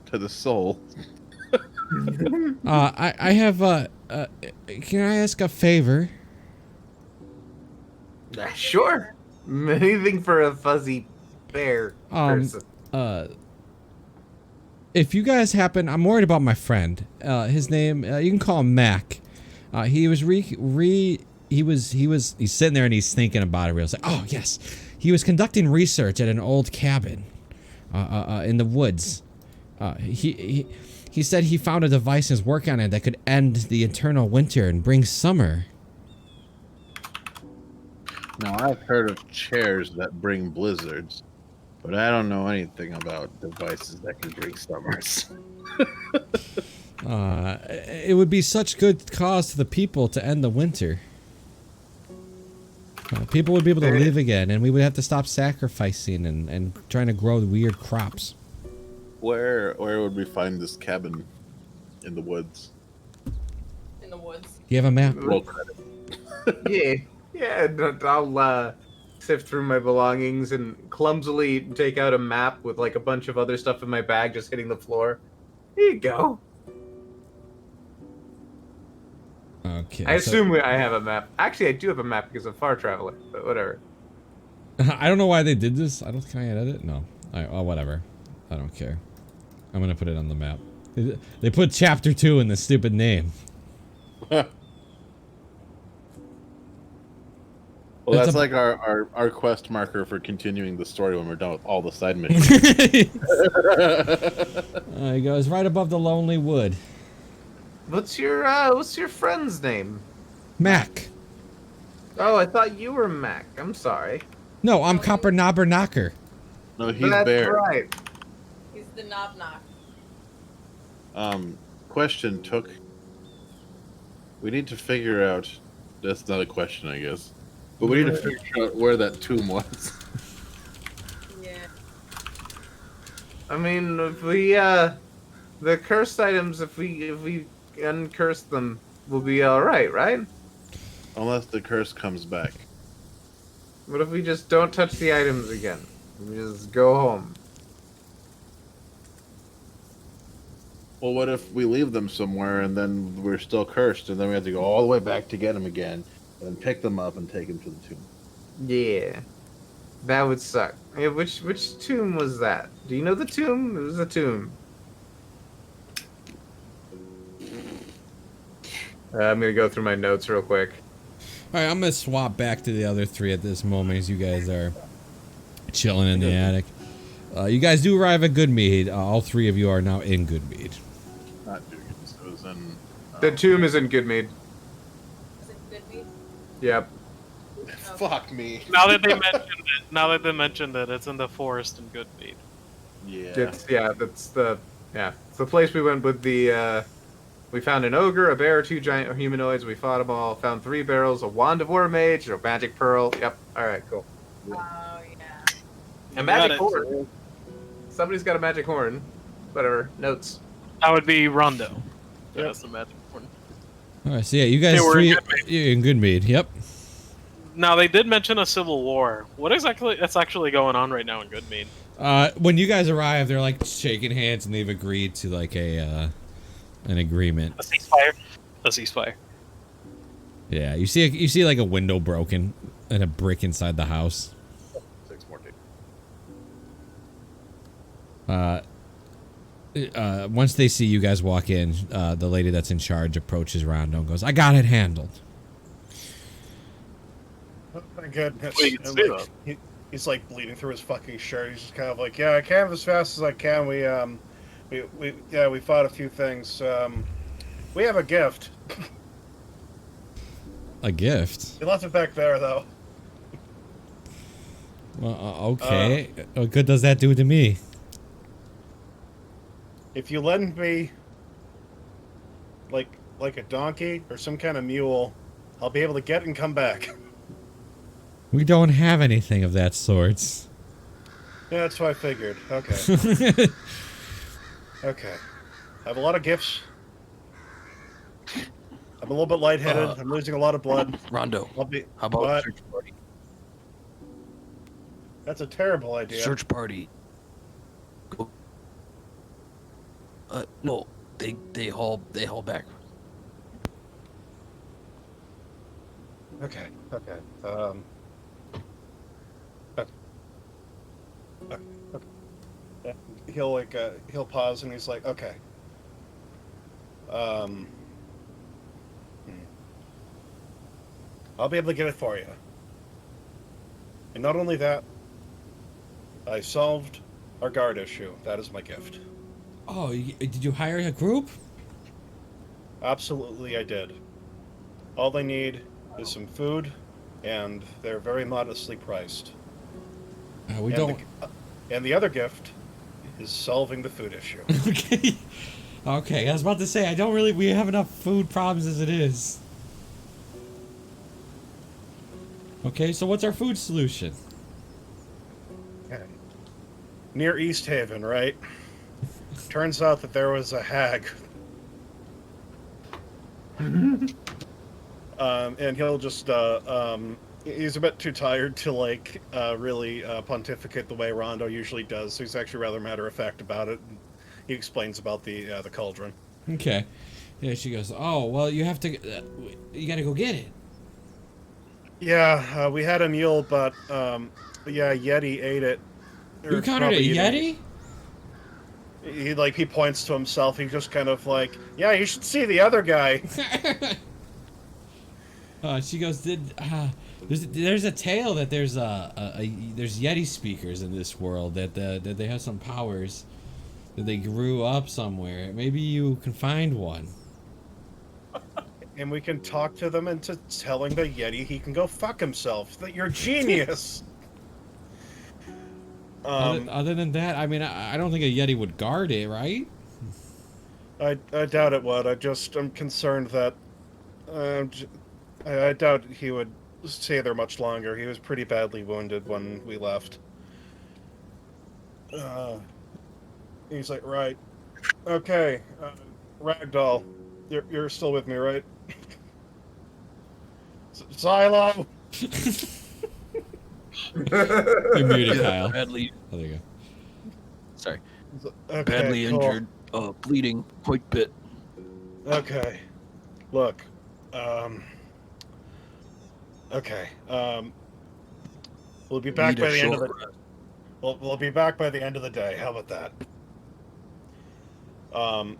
to the soul. I have can I ask a favor? Sure. Anything for a fuzzy bear person. if you guys happen, I'm worried about my friend. His name, you can call him Mac. He's sitting there and he's thinking about it. Real, like, oh yes, he was conducting research at an old cabin, in the woods. He said he found a device and is working on it that could end the eternal winter and bring summer. Now, I've heard of chairs that bring blizzards, but I don't know anything about devices that can bring summers. It would be such good cause to the people to end the winter. People would be able to live again, and we would have to stop sacrificing and trying to grow weird crops. Where would we find this cabin in the woods? In the woods. You have a map? Roll credit. Yeah. I'll sift through my belongings and clumsily take out a map with like a bunch of other stuff in my bag, just hitting the floor. Here you go. Okay. I assume I have a map. Actually, I do have a map because I'm far traveling, but whatever. I don't know why they did this. Can I edit it? No. Oh, whatever. I don't care. I'm gonna put it on the map. They put chapter 2 in the stupid name. Well, that's like our quest marker for continuing the story when we're done with all the side missions. He goes right above the lonely wood. What's your friend's name? Mac. Oh, I thought you were Mac. I'm sorry. No, I'm Copper Knobber Knocker. No, he's That's Bear. right. He's the knob knock. Question, Took. We need to figure out. That's not a question, I guess. But we need to figure out where that tomb was. Yeah. I mean, if we the cursed items, if we uncurse them, we'll be all right, right? Unless the curse comes back. What if we just don't touch the items again? We just go home. Well, what if we leave them somewhere and then we're still cursed, and then we have to go all the way back to get them again, and pick them up and take them to the tomb? Yeah, that would suck. Hey, which tomb was that? Do you know the tomb? It was a tomb. I'm gonna go through my notes real quick. All right, I'm gonna swap back to the other three at this moment as you guys are chilling in the attic. You guys do arrive at Goodmead. All three of you are now in Goodmead. Not doing it. So it was in. The tomb is in Goodmead. Is it Goodmead? Yep. Fuck me. Now that they mentioned it, it's in the forest in Goodmead. Yeah. It's the place we went with the. We found an ogre, a bear, 2 giant humanoids. We fought them all. Found 3 barrels, a wand of war mage, a magic pearl. Yep. All right. Cool. Oh yeah. A magic horn. Somebody's got a magic horn. Whatever. Notes. That would be Rondo. Yep. That's the magic one. All right, so yeah, you guys They were three in Goodmead. you're in Goodmead. Yep. Now they did mention a civil war. What exactly that's actually going on right now in Goodmead? When you guys arrive, they're like shaking hands and they've agreed to like an agreement. A ceasefire. A ceasefire. Yeah, you see like a window broken and a brick inside the house. 6 more days. Once they see you guys walk in, the lady that's in charge approaches Rondo and goes, "I got it handled." Oh, thank goodness. Well, you can And, see like, he's like bleeding through his fucking shirt. He's just kind of like, yeah, I can as fast as I can. We fought a few things. We have a gift. A gift? He left it back there though. Well, okay. What good does that do to me? If you lend me like a donkey or some kind of mule, I'll be able to get and come back. We don't have anything of that sort. Yeah, that's what I figured. Okay. Okay. I have a lot of gifts. I'm a little bit lightheaded. I'm losing a lot of blood. Rondo, I'll be, how about what? search party? That's a terrible idea. Search party. Go. No, they haul back. Okay. Okay. Okay. And he'll pause and he's like, okay. Hmm. I'll be able to get it for you. And not only that, I solved our guard issue. That is my gift. Oh, did you hire a group? Absolutely, I did. All they need is some food, and they're very modestly priced. We And don't. and the other gift is solving the food issue. Okay. Okay, I was about to say, I don't really. We have enough food problems as it is. Okay, so what's our food solution? Okay. Near East Haven, right? Turns out that there was a hag. And he'll just, he's a bit too tired to, like, really pontificate the way Rondo usually does. So he's actually rather matter-of-fact about it. He explains about the cauldron. Okay. Yeah, she goes, oh, well, you have to. You gotta go get it. Yeah, we had a mule, but, yeah, Yeti ate it. You Or encountered a probably eating Yeti? he points to himself. He just kind of like, yeah, you should see the other guy. She goes, there's a tale that there's there's Yeti speakers in this world that they have some powers that they grew up somewhere. Maybe you can find one. And we can talk to them into telling the Yeti he can go fuck himself. That you're genius. Other than that, I mean, I don't think a Yeti would guard it, right? I doubt it would. I'm concerned that I doubt he would stay there much longer. He was pretty badly wounded when we left. He's like, right, okay, Ragdoll, you're still with me, right? Silo. You're muted, Kyle. Badly, Oh, there you go. sorry, Okay, badly cool. injured, bleeding quite a bit. Okay, look, okay, we'll be back Need a by the end of short the. rest. We'll be back by the end of the day. How about that?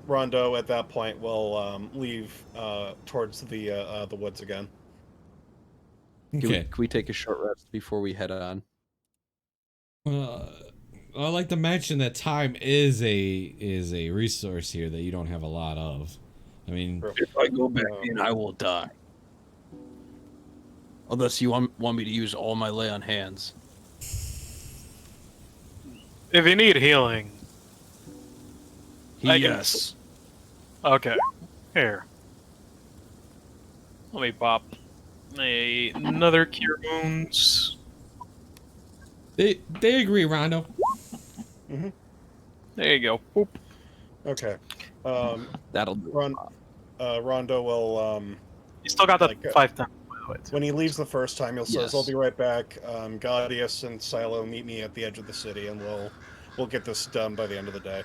Rondo at that point will leave towards the woods again. Okay. Can we take a short rest before we head on? I like to mention that time is a resource here that you don't have a lot of. I mean, If I go back in, I will die. Unless you want me to use all my lay on hands. If you need healing, I Yes. okay. Here. Let me pop another cure wounds. they agree, Rondo. Mm-hmm. There you go. Boop. Okay. That'll do. Rondo will You still got the Like, 510. By the way, too. when he leaves the first time, he'll says, "I'll Yes. be right back." Gaudius and Silo meet me at the edge of the city, and we'll get this done by the end of the day.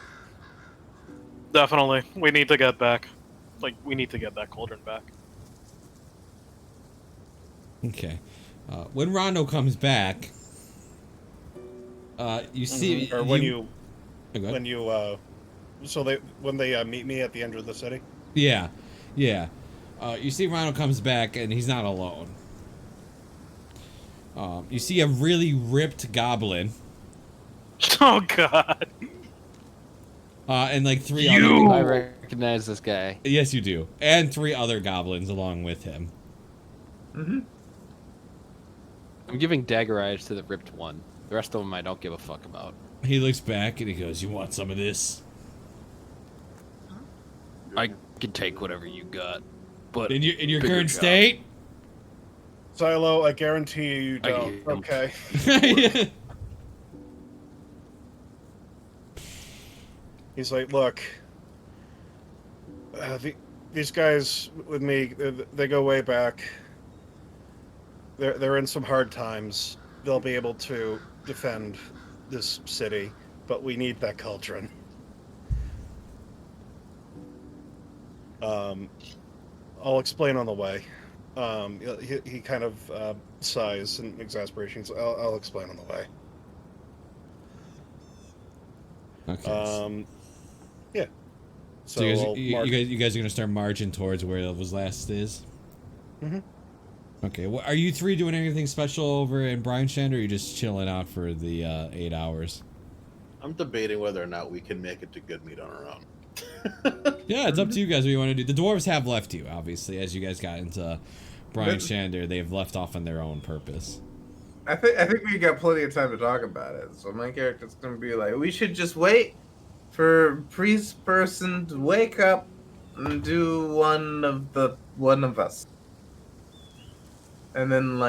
Definitely, we need to get back. Like, we need to get that cauldron back. Okay. When Rondo comes back, you see, Or when you Oh, go ahead. when you when they meet me at the end of the city. Yeah, yeah. You see Rhino comes back and he's not alone. You see a really ripped goblin. Oh god. And like three You! I other. recognize this guy. Yes, you do. And three other goblins along with him. Mm-hmm. I'm giving dagger eyes to the ripped one. The rest of them I don't give a fuck about. He looks back and he goes, "You want some of this?" I can take whatever you got. But In your bigger current job. state? Silo, I guarantee you I don't. hate him. Okay. He's like, look, these guys with me, they go way back. They're in some hard times. They'll be able to defend this city, but we need that cauldron. I'll explain on the way. He kind of sighs in exasperation. So I'll explain on the way. Okay. Yeah. So So, you guys are gonna start marching towards where those last is. Mm-hmm. Okay. Well, are you three doing anything special over in Bryanshank, or are you just chilling out for the 8 hours? I'm debating whether or not we can make it to good meat on our own. Yeah, it's up to you guys what you want to do. The dwarves have left you, obviously, as you guys got into Bryanshank. They've left off on their own purpose. I think we got plenty of time to talk about it. So my character's gonna be like, we should just wait for priest person to wake up and do one of us, and then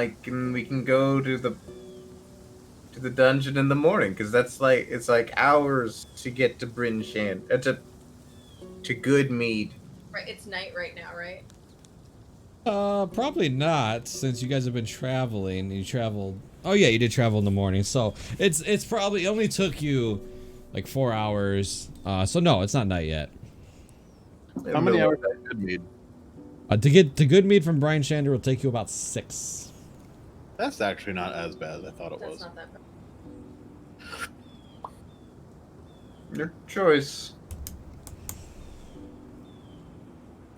we can go to the dungeon in the morning because it's like hours to get to Bryn Shan to Good Mead. Right, it's night right now, right? Probably not, since you guys have been traveling. You traveled. Oh yeah, you did travel in the morning, so it's probably it only took you like 4 hours. So no, it's not night yet. How many hours is good mead? To get to good mead from Bryanshank will take you about 6. That's actually not as bad as I thought it That's was. not that bad. Your choice.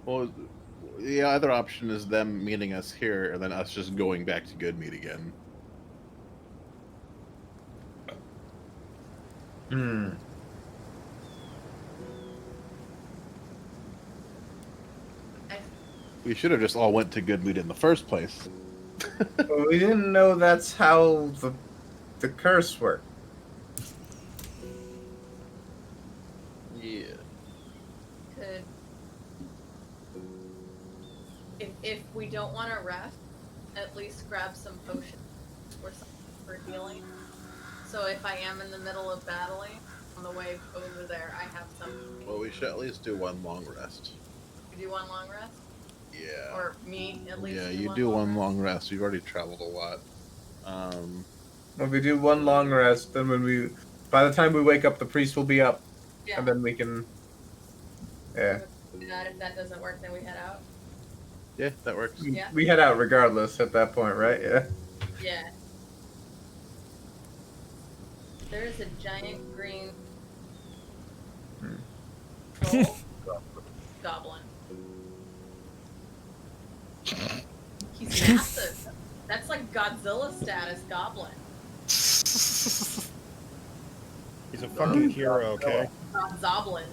Well, the other option is them meeting us here and then us just going back to good meat again. Hmm. We should have just all went to good meat in the first place. But we didn't know that's how the curse worked. Yeah. Could if we don't want to rest, at least grab some potions or something for healing. So if I am in the middle of battling on the way over there, I have some. Well, we should at least do one long rest. You do one long rest, Yeah. or me at least. Yeah, you do one long rest. You've already traveled a lot. When we do one long rest, then by the time we wake up, the priest will be up, Yeah. and then we can. Yeah. Do that. If that doesn't work, then we head out. Yeah, that works. Yeah. We head out regardless at that point, right? Yeah. Yeah. There is a giant green troll goblin. He's massive. That's like Godzilla status goblin. He's a fucking hero, okay? Goblin.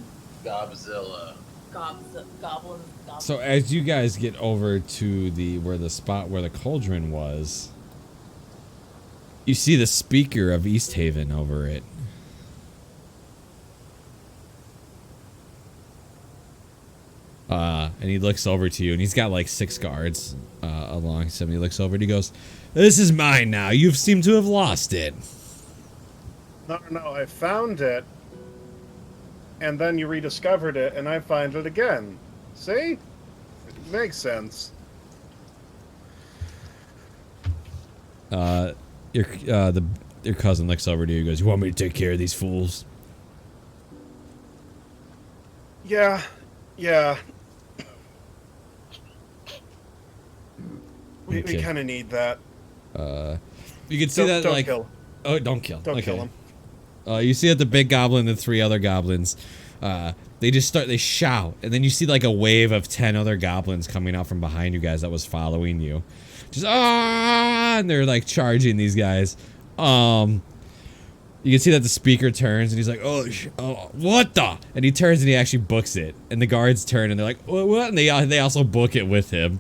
Godzilla. Goblin. So as you guys get over to the spot where the cauldron was, you see the speaker of East Haven over it. And he looks over to you, and he's got like 6 guards along him. He looks over and he goes, "This is mine now. You seem to have lost it." No, I found it, and then you rediscovered it, and I find it again. See? It makes sense. Your cousin looks over to you and goes, "You want me to take care of these fools?" Yeah. We Okay. kind of need that. You can see that Don't like kill. oh, don't kill. Don't Okay. kill him. You see that the big goblin and 3 other goblins, they shout, and then you see like a wave of 10 other goblins coming out from behind you guys that was following you. Just and they're like charging these guys. You can see that the speaker turns and he's like, oh, what the? And he turns and he actually books it. And the guards turn and they're like, what? And they also book it with him.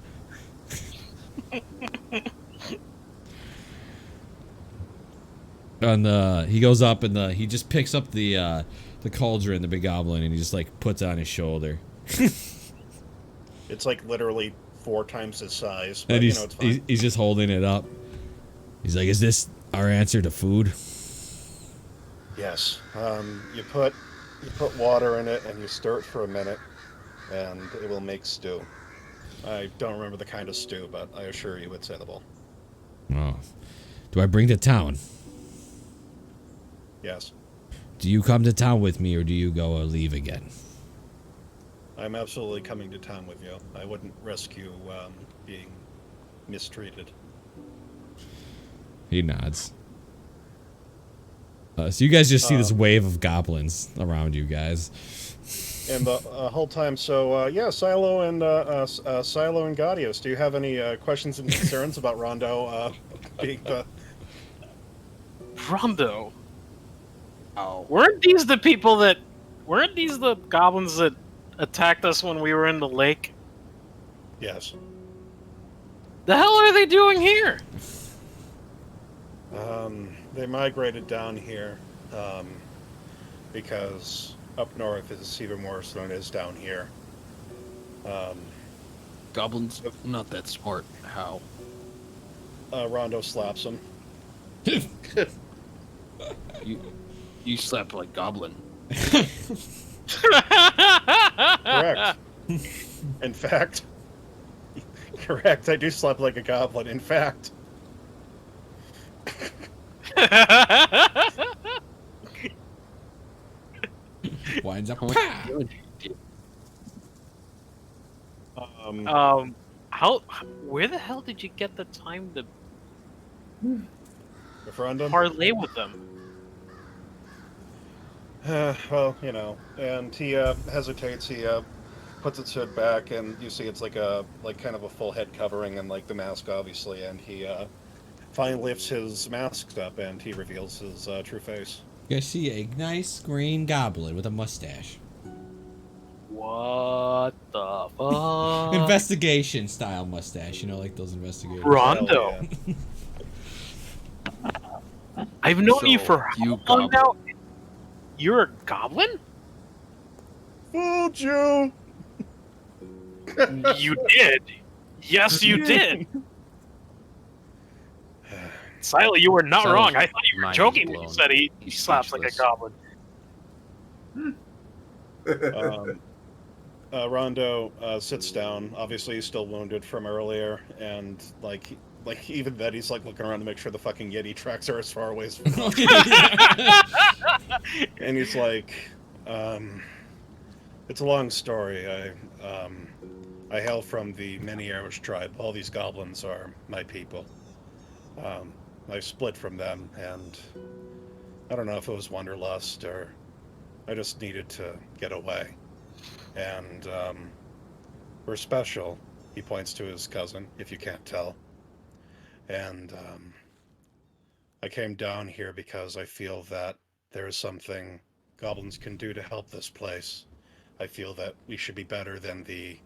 And he goes up and he just picks up the cauldron, the big goblin, and he just like puts it on his shoulder. It's like literally 4 times his size, but And it's fine. he's just holding it up. He's like, is this our answer to food? Yes. You put water in it and you stir it for a minute, and it will make stew. I don't remember the kind of stew, but I assure you it's edible. Oh. Do I bring to town? Yes. Do you come to town with me, or do you go or leave again? I'm absolutely coming to town with you. I wouldn't risk you being mistreated. He nods. So you guys just see this wave of goblins around you guys. And the whole time, so yeah, Silo and Gaudius, do you have any questions and concerns about Rondo being the... Rondo. Oh. Weren't these the goblins that attacked us when we were in the lake? Yes. The hell are they doing here? They migrated down here because up north is even worse than it is down here. Goblins not that smart. How? Rondo slaps him. You slept like goblin. Correct. In fact, correct. I do slap like a goblin. In fact. Winds up. Where the hell did you get the time to Rondo? parlay with them? Well, you know, and he hesitates. He puts its hood back, and you see it's like kind of a full head covering, and like the mask, obviously. And he finally lifts his mask up, and he reveals his true face. You guys see a nice green goblin with a mustache. What the fuck? Investigation style mustache, you know, like those investigators. Rondo. Yeah. I've known So, you for you how long goblin. now? You're a goblin? Fooled you. You did. Yes, you did. Silo, you were not Silo's wrong. I thought you were mind is joking when you blown. said he He's slaps like a speechless. goblin. Rondo sits down. Obviously, he's still wounded from earlier, and like even then, he's like looking around to make sure the fucking Yeti tracks are as far away as possible. And he's like, "It's a long story. I hail from the Many Arrows tribe. All these goblins are my people. I split from them, and I don't know if it was wanderlust or I just needed to get away. And we're special." He points to his cousin, if you can't tell. And I came down here because I feel that there is something goblins can do to help this place. I feel that we should be better than the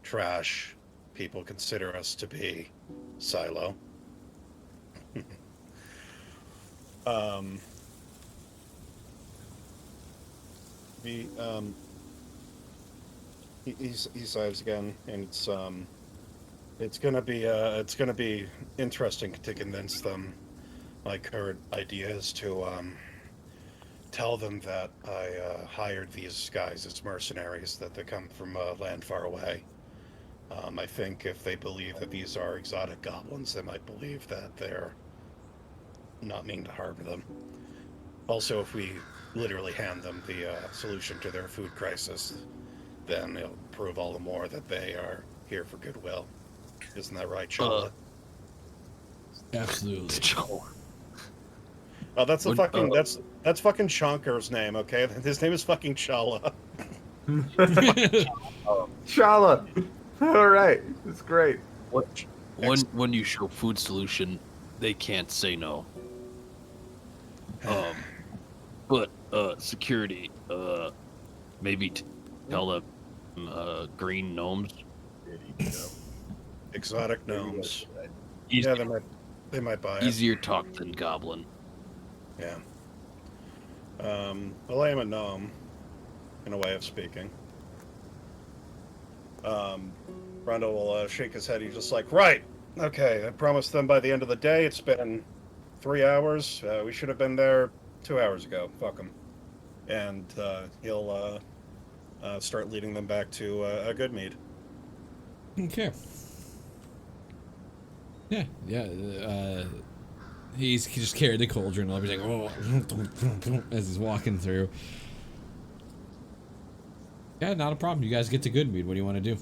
trash people consider us to be, Silo. He sighs again, and it's gonna be interesting to convince them. My current idea is to tell them that I hired these guys as mercenaries, that they come from land far away. I think if they believe that these are exotic goblins, they might believe that they're not mean to harm them. Also, if we literally hand them the solution to their food crisis, then it'll prove all the more that they are here for goodwill. Isn't that right, Chala? Absolutely. Oh, that's the fucking that's fucking Shonker's name, okay? His name is fucking Chala. Shala. All right, it's great. When you show food solution, they can't say no. But security, maybe tell them green gnomes. Exotic gnomes. Easier, Yeah, they might buy it. easier talk than goblin. Yeah. Well, I am a gnome, in a way of speaking. Rondo will shake his head. He's just like, right, okay, I promised them by the end of the day. It's been 3 hours. We should have been there 2 hours ago. Fuck them. And he'll start leading them back to a good mead. Okay. Yeah. He just carried the cauldron over. He's like, oh, as he's walking through. Yeah, not a problem. You guys get to Goodmead. What do you want to do?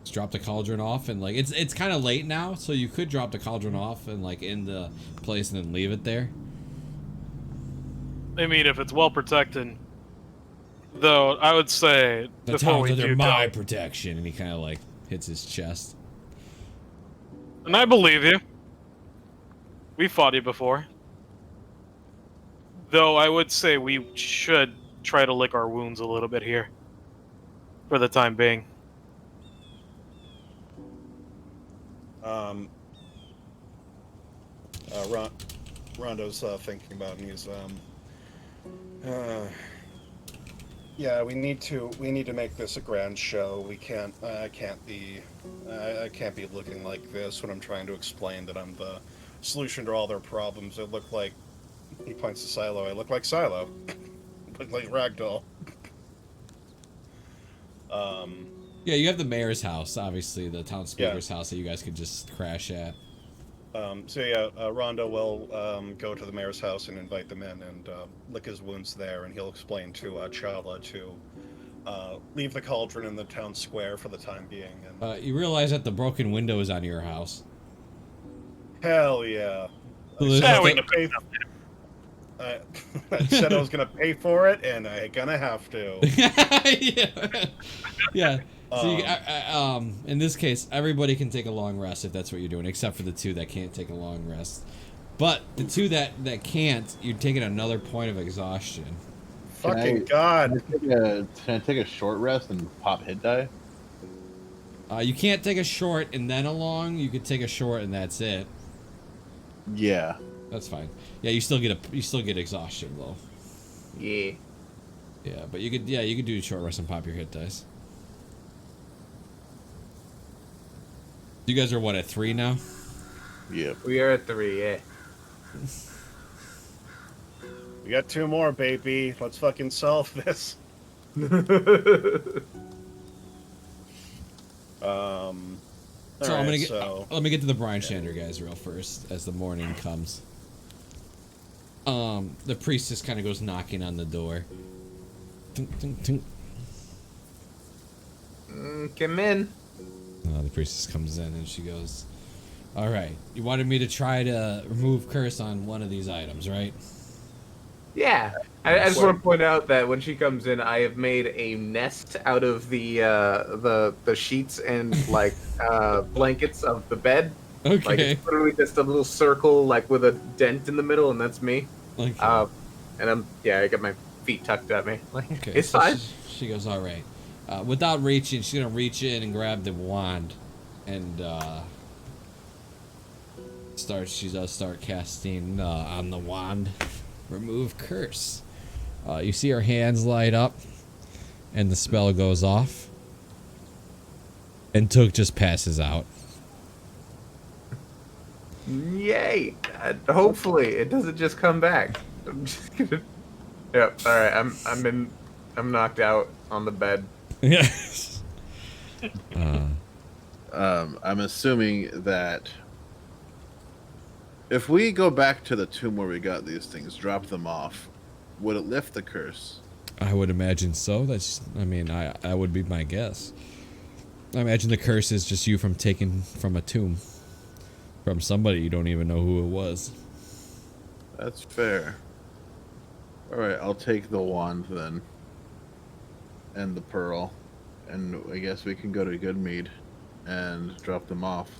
Just drop the cauldron off and like it's kind of late now, so you could drop the cauldron off and like in the place and then leave it there. I mean, if it's well protected, though, I would say The before town's we under do my go, protection, and he kind of like hits his chest. and I believe you. We fought you before. Though I would say we should try to lick our wounds a little bit here. For the time being. Rondo's thinking about it, and he's yeah, we need to make this a grand show. We can't I can't be looking like this when I'm trying to explain that I'm the solution to all their problems. It look like, he points to Silo, I look like Silo. Look like Ragdoll. Yeah, you have the mayor's house, obviously, the town speaker's house that you guys could just crash at. So yeah, Rondo will go to the mayor's house and invite them in and lick his wounds there, and he'll explain to Chala to leave the cauldron in the town square for the time being. And You realize that the broken window is on your house. hell yeah! So I there's said I was just gonna pay. I said I was gonna pay for it, and I gonna have to. yeah. Yeah. So you, in this case, everybody can take a long rest if that's what you're doing, except for the two that can't take a long rest. But the two that can't, you're taking another point of exhaustion. Fucking God! Can I take a short rest and pop hit die? You can't take a short and then a long. You could take a short and that's it. Yeah. That's fine. Yeah, you still get exhaustion though. Yeah. Yeah, but you could do a short rest and pop your hit dice. You guys are what, at 3 now? Yep. We are at 3, yeah. We got 2 more, baby. Let's fucking solve this. So I'm gonna get. Let me get to the Brian Shander guys real first as the morning comes. The priestess kind of goes knocking on the door. Tink, tink, tink. Come in. The priestess comes in and she goes, "All right, you wanted me to try to remove curse on one of these items, right?" Yeah. I just want to point out that when she comes in, I have made a nest out of the sheets and like blankets of the bed. Okay. Like it's literally just a little circle, like with a dent in the middle, and that's me. Okay. And I got my feet tucked at me. Like Okay, it's so fine. she goes, "All right." Without reaching, she's gonna reach in and grab the wand, and she does start casting on the wand, remove curse. You see her hands light up, and the spell goes off, and Took just passes out. Yay! Hopefully, it doesn't just come back. I'm just gonna. Yep. All right. I'm knocked out on the bed. Yes. I'm assuming that if we go back to the tomb where we got these things, drop them off, would it lift the curse? I would imagine so. I would be my guess. I imagine the curse is just you from taking from a tomb. From somebody you don't even know who it was. That's fair. Alright, I'll take the wand then. And the pearl. And I guess we can go to Goodmead and drop them off.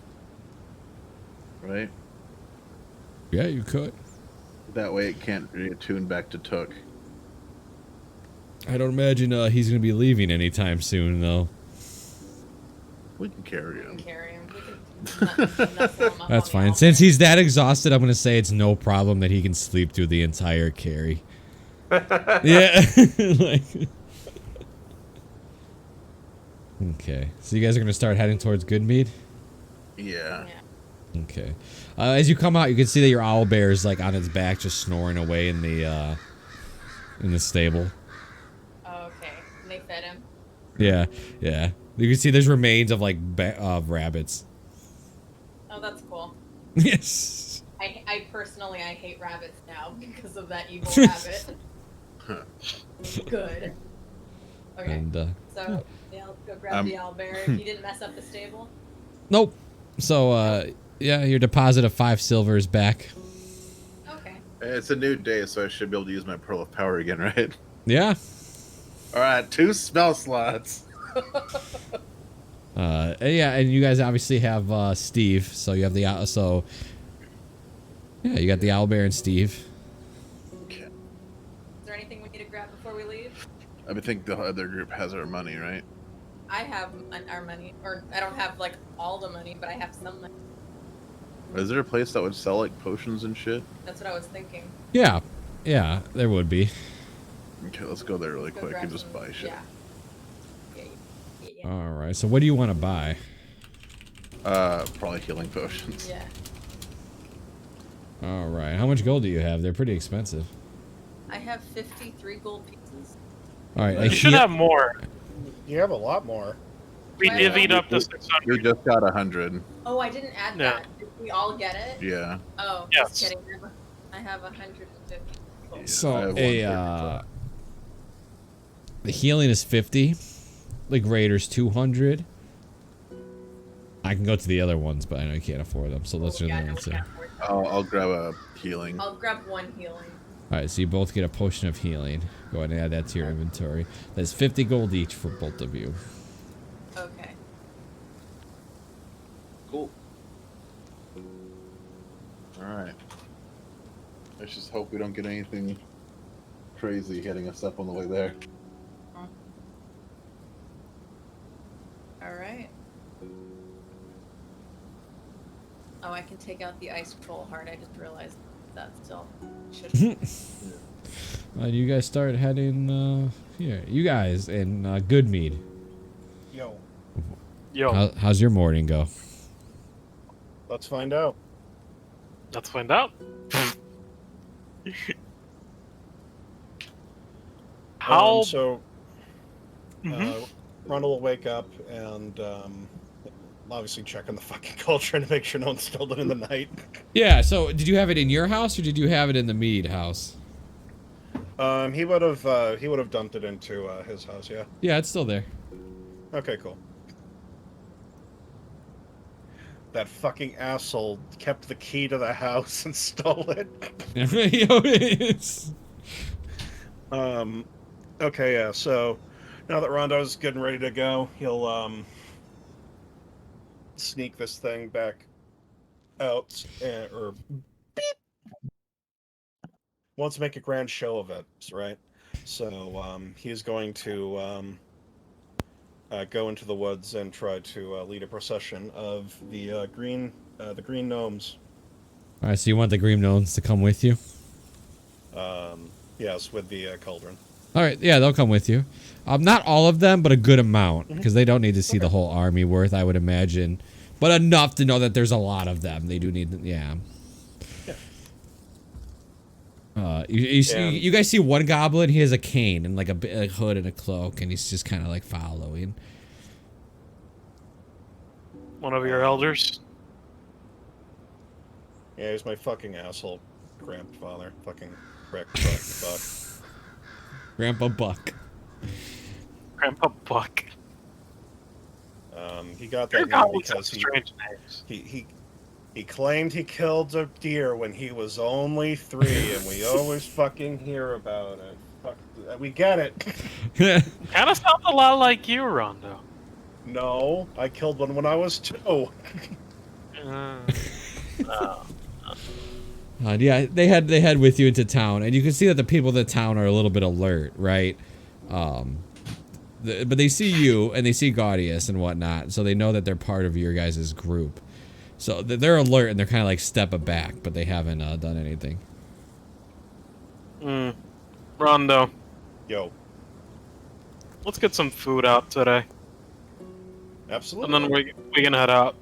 Right? Yeah, you could. That way it can't reattune back to Took. I don't imagine he's going to be leaving anytime soon, though. We can carry him. Carry him. We can nestle him up That's on fine. the Since he's that exhausted, I'm going to say it's no problem that he can sleep through the entire carry. Yeah. Like... Okay. So you guys are going to start heading towards Goodmead? Yeah. Okay. As you come out, you can see that your owl bear is like on its back, just snoring away in the stable. Oh, okay. And they fed him. Yeah, yeah. You can see there's remains of like rabbits. Oh, that's cool. Yes. I personally hate rabbits now because of that evil rabbit. Good. Okay. And So yeah, I'll go grab the owlbear if you didn't mess up the stable. Nope. So, yeah, your deposit of 5 silver is back. Okay. It's a new day, so I should be able to use my Pearl of Power again, right? Yeah. All right, 2 smell slots. Yeah, and you guys obviously have Steve, so you have the yeah, you got the owlbear and Steve. Okay. Is there anything we need to grab before we leave? I think the other group has our money, right? I have our money, or I don't have like all the money, but I have some money. Is there a place that would sell like potions and shit? That's what I was thinking. Yeah, yeah, there would be. Okay, let's go there really Go quick grab and just some- buy shit. Yeah. All right. So what do you want to buy? Probably healing potions. Yeah. All right. How much gold do you have? They're pretty expensive. I have 53 gold pieces. All right. You should have more. You have a lot more. We Why divvied not? up to We 600. just got 100. Oh, I didn't add Yeah. that. Did we all get it? Yeah. Oh, Yes. just kidding. I have 150. Yeah, I So have 135. the healing is 50. The greater's 200. I can go to the other ones, but I know you can't afford them. So let's do Yeah, that no, we instead. can't afford that. I'll grab a healing. I'll grab one healing. All right. So you both get a potion of healing. Go ahead and add that to your inventory. That's 50 gold each for both of you. Okay. Cool. Alright. Let's just hope we don't get anything crazy hitting us up on the way there. All right. Oh, I can take out the ice troll heart. I just realized that still should. You guys start heading here. You guys in Goodmead. Yo, Yo, How's your morning go? let's find out. let's find out. How? So, Mhm. Ronald will wake up and obviously check on the fucking cauldron to make sure no one spilled it in the night. Yeah. So did you have it in your house or did you have it in the Mead house? He would have dumped it into his house. Yeah. Yeah, it's still there. Okay, cool. That fucking asshole kept the key to the house and stole it. It's... Okay, yeah. So now that Rondo's good and ready to go, he'll sneak this thing back out or beep. Wants to make a grand show of it, right? So he's going to go into the woods and try to lead a procession of the green gnomes. All right. So you want the green gnomes to come with you? Yes, with the cauldron. All right. Yeah, they'll come with you. Not all of them, but a good amount because they don't need to see the whole army worth, I would imagine, but enough to know that there's a lot of them. They do need, yeah. You guys see one goblin? He has a cane and like a hood and a cloak, and he's just kind of like following. One of your elders. Yeah, he's my fucking asshole grandfather. Fucking prick, fuck. Grandpa Buck. Grandpa Buck. He got Your that name goblins have because strange names. he claimed he killed a deer when he was only 3, and we always fucking hear about it. Fuck, we get it. Kind of sounds a lot like you, Rondo. No, I killed one when I was 2. Yeah, they head with you into town, and you can see that the people of the town are a little bit alert, right? But they see you and they see Gaudius and whatnot, so they know that they're part of your guys' group. So they're alert and they're kind of like step back, but they haven't done anything. Rondo, Yo, let's get some food out today, absolutely. and then we can head out.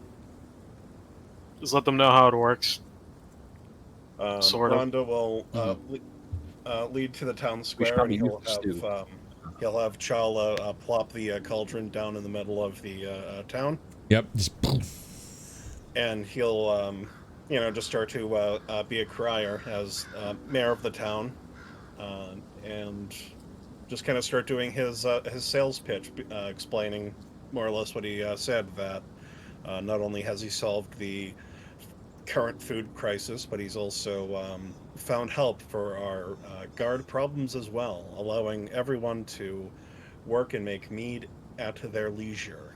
Just let them know how it works. Sort of. Rondo will lead to the town square, probably and use the he'll have Chala plop the cauldron down in the middle of the town. Yep. Just And he'll, just start to be a crier as mayor of the town, and just kind of start doing his sales pitch, explaining more or less what he said, that not only has he solved the current food crisis, but he's also found help for our guard problems as well, allowing everyone to work and make mead at their leisure.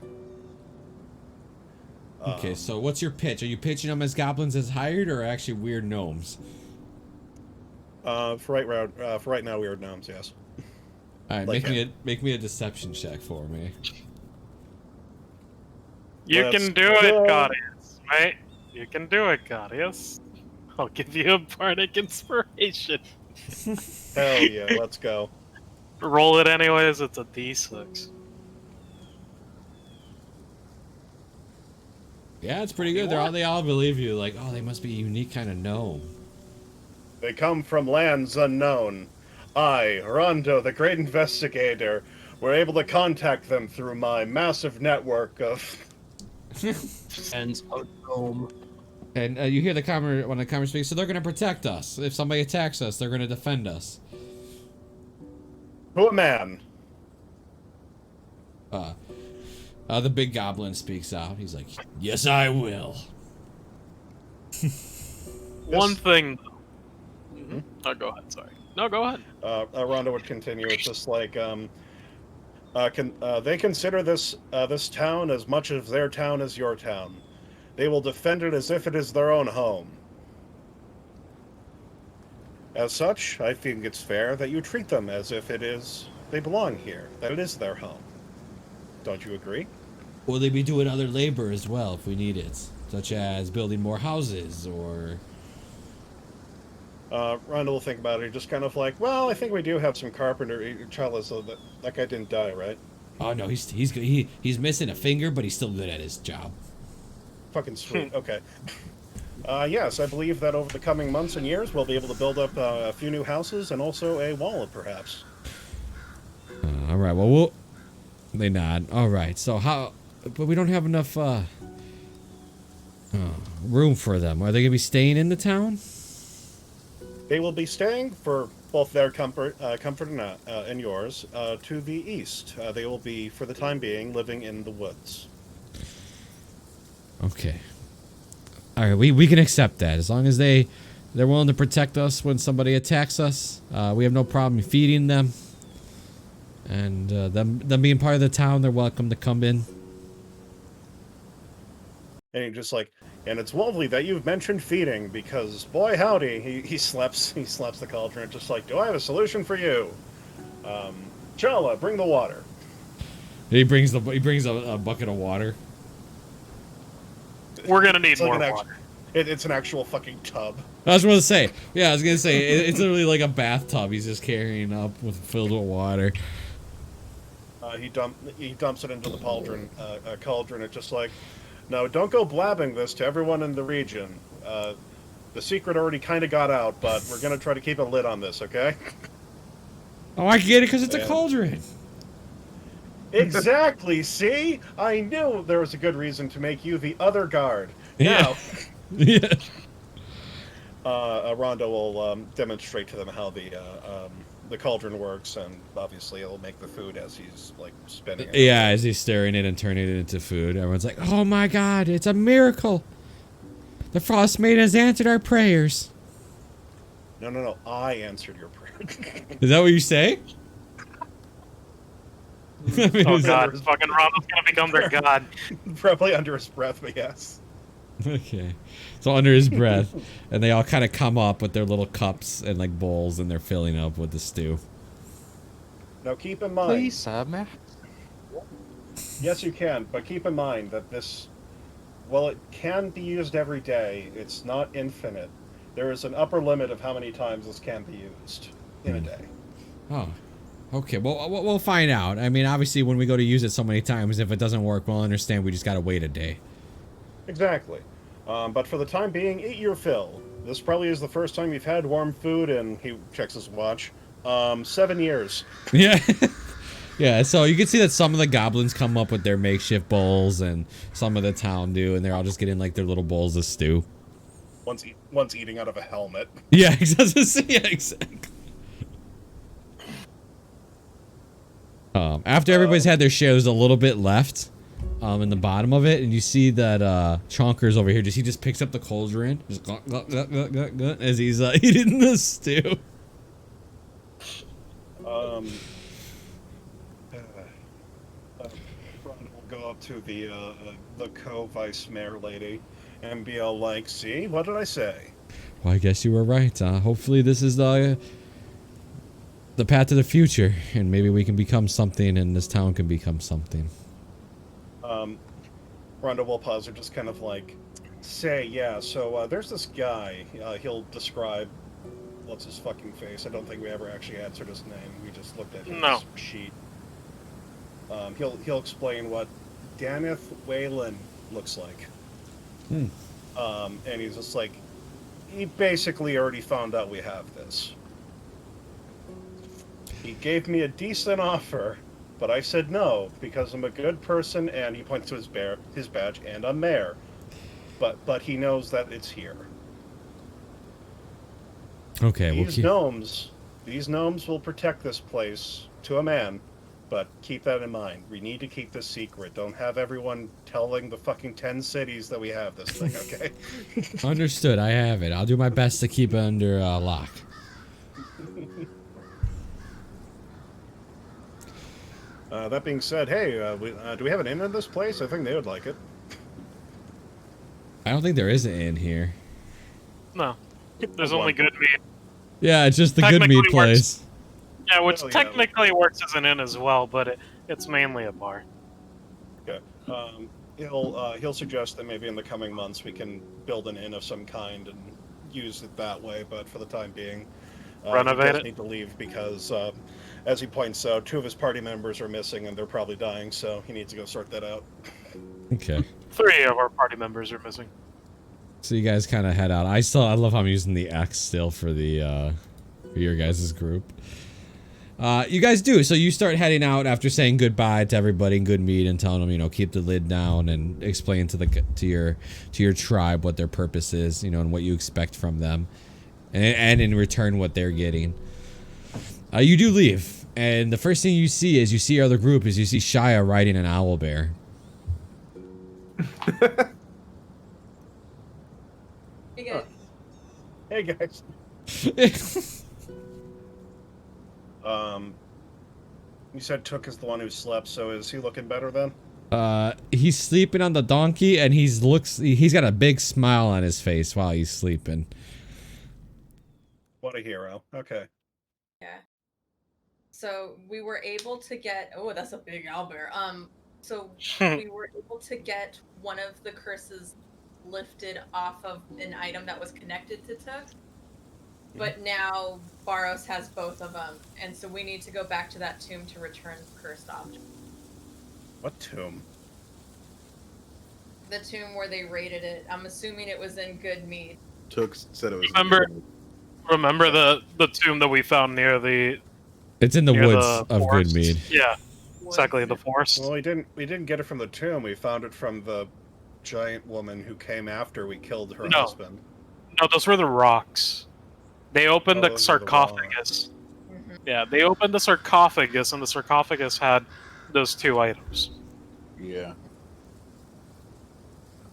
Okay, so what's your pitch? Are you pitching them as goblins as hired, or actually weird gnomes? For right now, weird gnomes, yes. All right, Like make me a deception check for me. You Let's can do go. it, Gaudius, right? You can do it, Gaudius. I'll give you a bardic inspiration. Hell yeah, let's go. Roll it anyways, it's a d6. Yeah, it's pretty good. They all believe you. Like, oh, they must be a unique kind of gnome. They come from lands unknown. I, Rondo, the great investigator, were able to contact them through my massive network of... And a gnome. And you hear one of the commoners speak. So they're gonna protect us. If somebody attacks us, they're gonna defend us. To a man. The big goblin speaks out. He's like, "Yes, I will." One thing. Mm-hmm. Oh, go ahead. Sorry. No, go ahead. Rondo would continue. It's just like, they consider this town as much of their town as your town. They will defend it as if it is their own home. As such, I think it's fair that you treat them as if they belong here, that it is their home. Don't you agree? Will they be doing other labor as well if we need it, such as building more houses or? Rondo will think about it. Just kind of like, well, I think we do have some carpenter. Chala, so that guy didn't die, right? Oh no, he's missing a finger, but he's still good at his job. Fucking sweet. Okay. Yes, I believe that over the coming months and years, we'll be able to build up a few new houses and also a wall, perhaps. All right. Well, they nod. All right. So but we don't have enough room for them. Are they gonna be staying in the town? They will be staying for both their comfort and yours to the east. They will be, for the time being, living in the woods. Okay. All right, we can accept that as long as they're willing to protect us when somebody attacks us. We have no problem feeding them, and them being part of the town, they're welcome to come in. And he just like, and it's lovely that you've mentioned feeding because, boy howdy, he slaps the cauldron, just like, do I have a solution for you? Chala, bring the water. He brings a bucket of water. We're gonna need It's like more water. It's an actual fucking tub. I was gonna say, it's literally like a bathtub. He's just carrying up filled with water. He dumps it into the cauldron. It's just like, no, don't go blabbing this to everyone in the region. The secret already kind of got out, but we're gonna try to keep a lid on this, okay? Oh, I get it because it's a cauldron. Exactly. See, I knew there was a good reason to make you the other guard. Yeah. Now, Yeah. Rondo will demonstrate to them how the cauldron works, and obviously it'll make the food as he's like spinning it. Yeah, as he's stirring it and turning it into food, everyone's like, "Oh my God, it's a miracle! The Frostmaiden has answered our prayers." No. I answered your prayer. Is that what you say? I mean, Oh is that- god, fucking Rondo's gonna become their god. Probably under his breath, but yes. Okay. So under his breath, and they all kind of come up with their little cups and like bowls, and they're filling up with the stew. Now keep in mind. Please, sir. Yes, you can, but keep in mind that this, while it can be used every day, it's not infinite. There is an upper limit of how many times this can be used in a day. Oh. Okay, well, we'll find out. I mean, obviously, when we go to use it so many times, if it doesn't work, we'll understand we just gotta wait a day. Exactly. But for the time being, eat your fill. This probably is the first time you've had warm food, and he checks his watch. 7 years. Yeah. Yeah, so you can see that some of the goblins come up with their makeshift bowls, and some of the town do, and they're all just getting like their little bowls of stew. One's eating out of a helmet. Yeah, exactly. Yeah, exactly. After everybody's had their share, there's a little bit left in the bottom of it, and you see that Chonker's over here. He just picks up the cauldron just as he's eating the stew. Ron will go up to the co-vice mayor lady and be all like, "See, what did I say?" Well, I guess you were right. Hopefully this is the path to the future, and maybe we can become something, and this town can become something. Rhonda will pause and just kind of like say, "Yeah, so there's this guy. He'll describe what's his fucking face. I don't think we ever actually answered his name. We just looked at his sheet. He'll explain what Daneth Whalen looks like. And he's just like, he basically already found out we have this. He gave me a decent offer, but I said no because I'm a good person," and he points to his badge, "and I'm mayor. But he knows that it's here." Okay, These gnomes will protect this place to a man, but keep that in mind. We need to keep this secret. Don't have everyone telling the fucking 10 cities that we have this thing, okay? Understood. I have it. I'll do my best to keep it under lock. That being said, hey, do we have an inn in this place? I think they would like it. I don't think there is an inn here. No. There's only good meat. Yeah, it's just the good meat place. Yeah, which technically works as an inn as well, but it's mainly a bar. Okay. He'll suggest that maybe in the coming months we can build an inn of some kind and use it that way, but for the time being, renovate he does it. need to leave because, as he points out, 2 of his party members are missing and they're probably dying, so he needs to go sort that out. Okay. 3 of our party members are missing. So you guys kind of head out. I love how I'm using the X still for the for your guys' group. You guys do. So you start heading out after saying goodbye to everybody in good meat and telling them, you know, keep the lid down and explain to your tribe what their purpose is, you know, and what you expect from them, and in return what they're getting. You do leave, and the first thing you see your other group is you see Shia riding an owlbear. Hey guys. Hey guys. You said Took is the one who slept, so is he looking better then? He's sleeping on the donkey, and he's got a big smile on his face while he's sleeping. What a hero. Okay. Yeah. So we were able to get. Oh, that's a big owlbear. So we were able to get one of the curses lifted off of an item that was connected to Took. But now Baros has both of them, and so we need to go back to that tomb to return the cursed object. What tomb? The tomb where they raided it. I'm assuming it was in Good Mead. Took said it was. Remember the tomb that we found near the. It's in the near woods the of forest? Goodmead. Yeah, exactly, the forest. Well, we didn't get it from the tomb. We found it from the giant woman who came after we killed her husband. No, those were the rocks. They opened the those are the sarcophagus. Yeah, they opened the sarcophagus, and the sarcophagus had those 2 items. Yeah.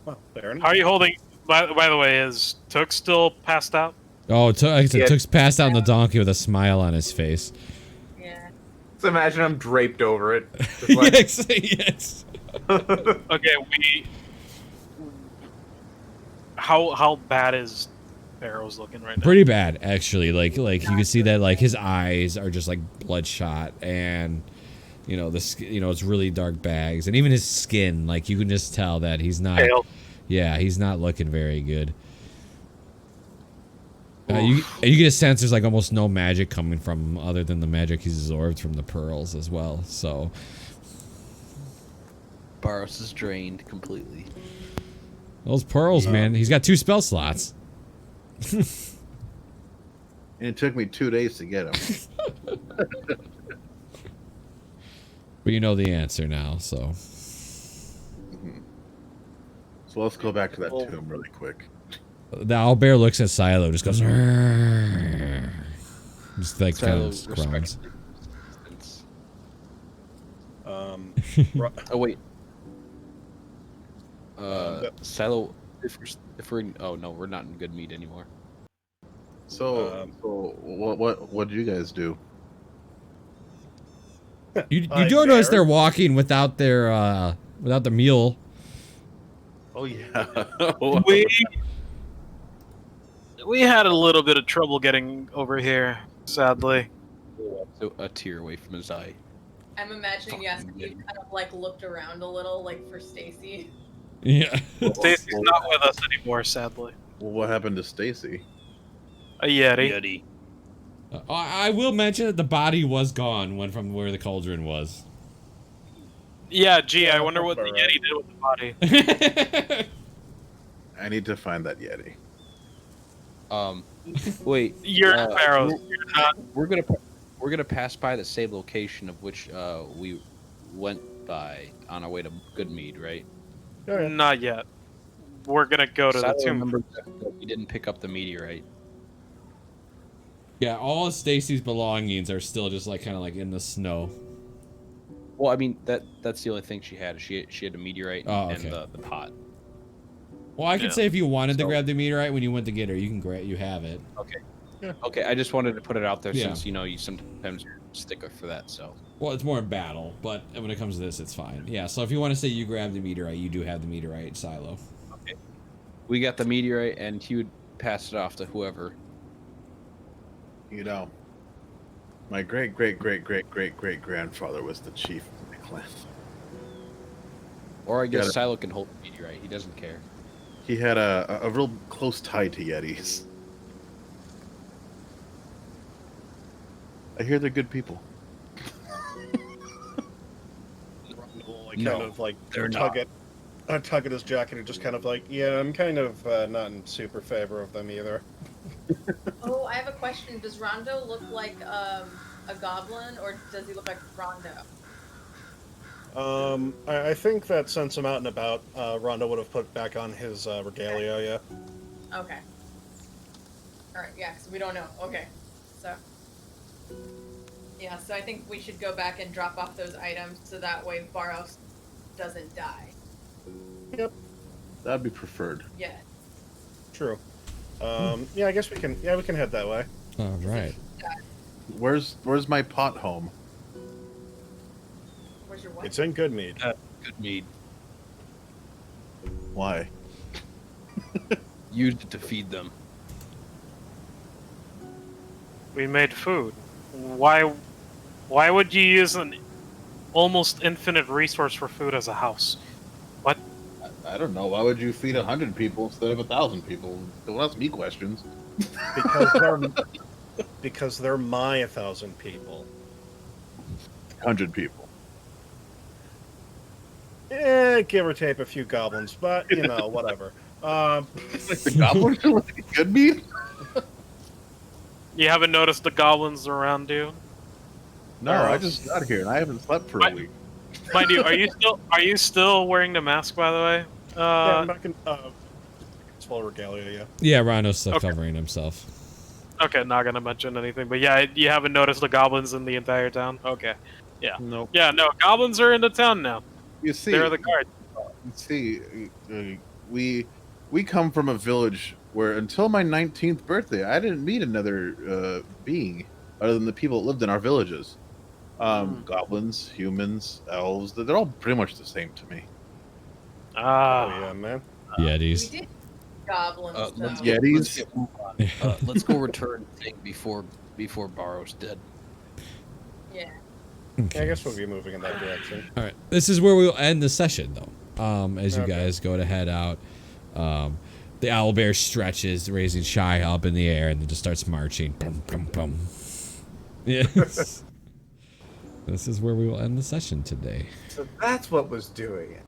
Well, fair enough. How are you holding? By the way, is Took still passed out? Oh, Took's passed out on the donkey with a smile on his face. Yeah. So imagine I'm draped over it. Just like, Yes. Okay, How bad is Barrow's looking right now? Pretty bad, actually. Like you can see that like his eyes are just like bloodshot, and you know it's really dark bags, and even his skin, like you can just tell that he's not. Pale. Yeah, he's not looking very good. You get a sense there's like almost no magic coming from him other than the magic he's absorbed from the pearls as well. So Baros is drained completely. those pearls, man. He's got 2 spell slots. And it took me 2 days to get them. But you know the answer now, so. So let's go back to that tomb really quick. The owlbear looks at Silo, just goes, just like kind of Silo groans. respects. Oh wait. That- Silo. If we're oh no, we're not in good meat anymore. So, what do you guys do? You I do notice they're dared. walking without their mule. Oh yeah. We had a little bit of trouble getting over here, sadly. So a tear away from his eye. I'm imagining, yes, Fucking you Yeti. kind of like looked around a little, like for Stacy. Yeah. Stacy's not with us anymore, sadly. Well, what happened to Stacy? A Yeti. Yeti. I will mention that the body was gone when from where the cauldron was. Yeah, gee, Yeah, I wonder what the that's about Yeti did with the body. I need to find that Yeti. Wait. You're Pharaohs. We're gonna pass by the same location of which we went by on our way to Goodmead, right? Yeah. Not yet. We're gonna go to the Silo tomb. remembers that we didn't pick up the meteorite. Yeah, all of Stacy's belongings are still just like kind of like in the snow. Well, I mean that's the only thing she had. She had a meteorite Oh, and okay. the pot. Well, I could Yeah. say if you wanted to So- grab the meteorite when you went to get her, you can grab. You have it. Okay. Yeah. Okay, I just wanted to put it out there Yeah. since you sometimes you're a sticker for that. So Well, it's more in battle, but when it comes to this, it's fine. Yeah. So if you want to say you grabbed the meteorite, you do have the meteorite silo. we got the meteorite, and he would pass it off to whoever. You know, my great grandfather was the chief of my clan. Or I guess Got it. Silo can hold the meteorite. He doesn't care. He had a real close tie to Yetis. I hear they're good people. Like, No, kind of like they're tug at his jacket and just kind of like, yeah, I'm kind of not in super favor of them either. Oh, I have a question. Does Rondo look like a goblin, or does he look like Rondo? I think that since I'm out and about, Rondo would have put back on his regalia, yeah. Okay. Alright, yeah, because we don't know. Okay. So. Yeah, so I think we should go back and drop off those items so that way Baros doesn't die. That'd be preferred. Yeah. True. Yeah, I guess we can head that way. All right. Where's my pot home? Where's your what? It's in Goodmead. Goodmead. Why? Used it to feed them. We made food. Why would you use an almost infinite resource for food as a house? What? I don't know. Why would you feed 100 people instead of 1,000 people? Don't ask me questions. Because they're my 1,000 people. 100 people. Give or take a few goblins, but you know, whatever. Like the goblins are like good meat? You haven't noticed the goblins around you? No, I just got here and I haven't slept for a week. Mind you, are you still wearing the mask, by the way? Yeah, I'm not gonna. It's full regalia, yeah. Yeah, Rhino's still Okay. covering himself. Okay, not gonna mention anything, but yeah, you haven't noticed the goblins in the entire town? Okay. Yeah. Nope. Yeah, no, goblins are in the town now. You see, They're the guards. you see, we come from a village where until my 19th birthday, I didn't meet another being other than the people that lived in our villages. Goblins, humans, elves, they're all pretty much the same to me. Ah. Oh yeah, man. Yetis. We did goblins, Let's though. Yeah. let's get move on. Let's go return thing before Barrow's dead. Yeah. Yeah, I Okay. guess we'll be moving in that direction. All right. This is where we'll end the session, though. As you Okay. guys go to head out, the owlbear stretches, raising Shy up in the air, and then just starts marching. Bum, bum, bum. Yes. This is where we will end the session today. So that's what was doing it.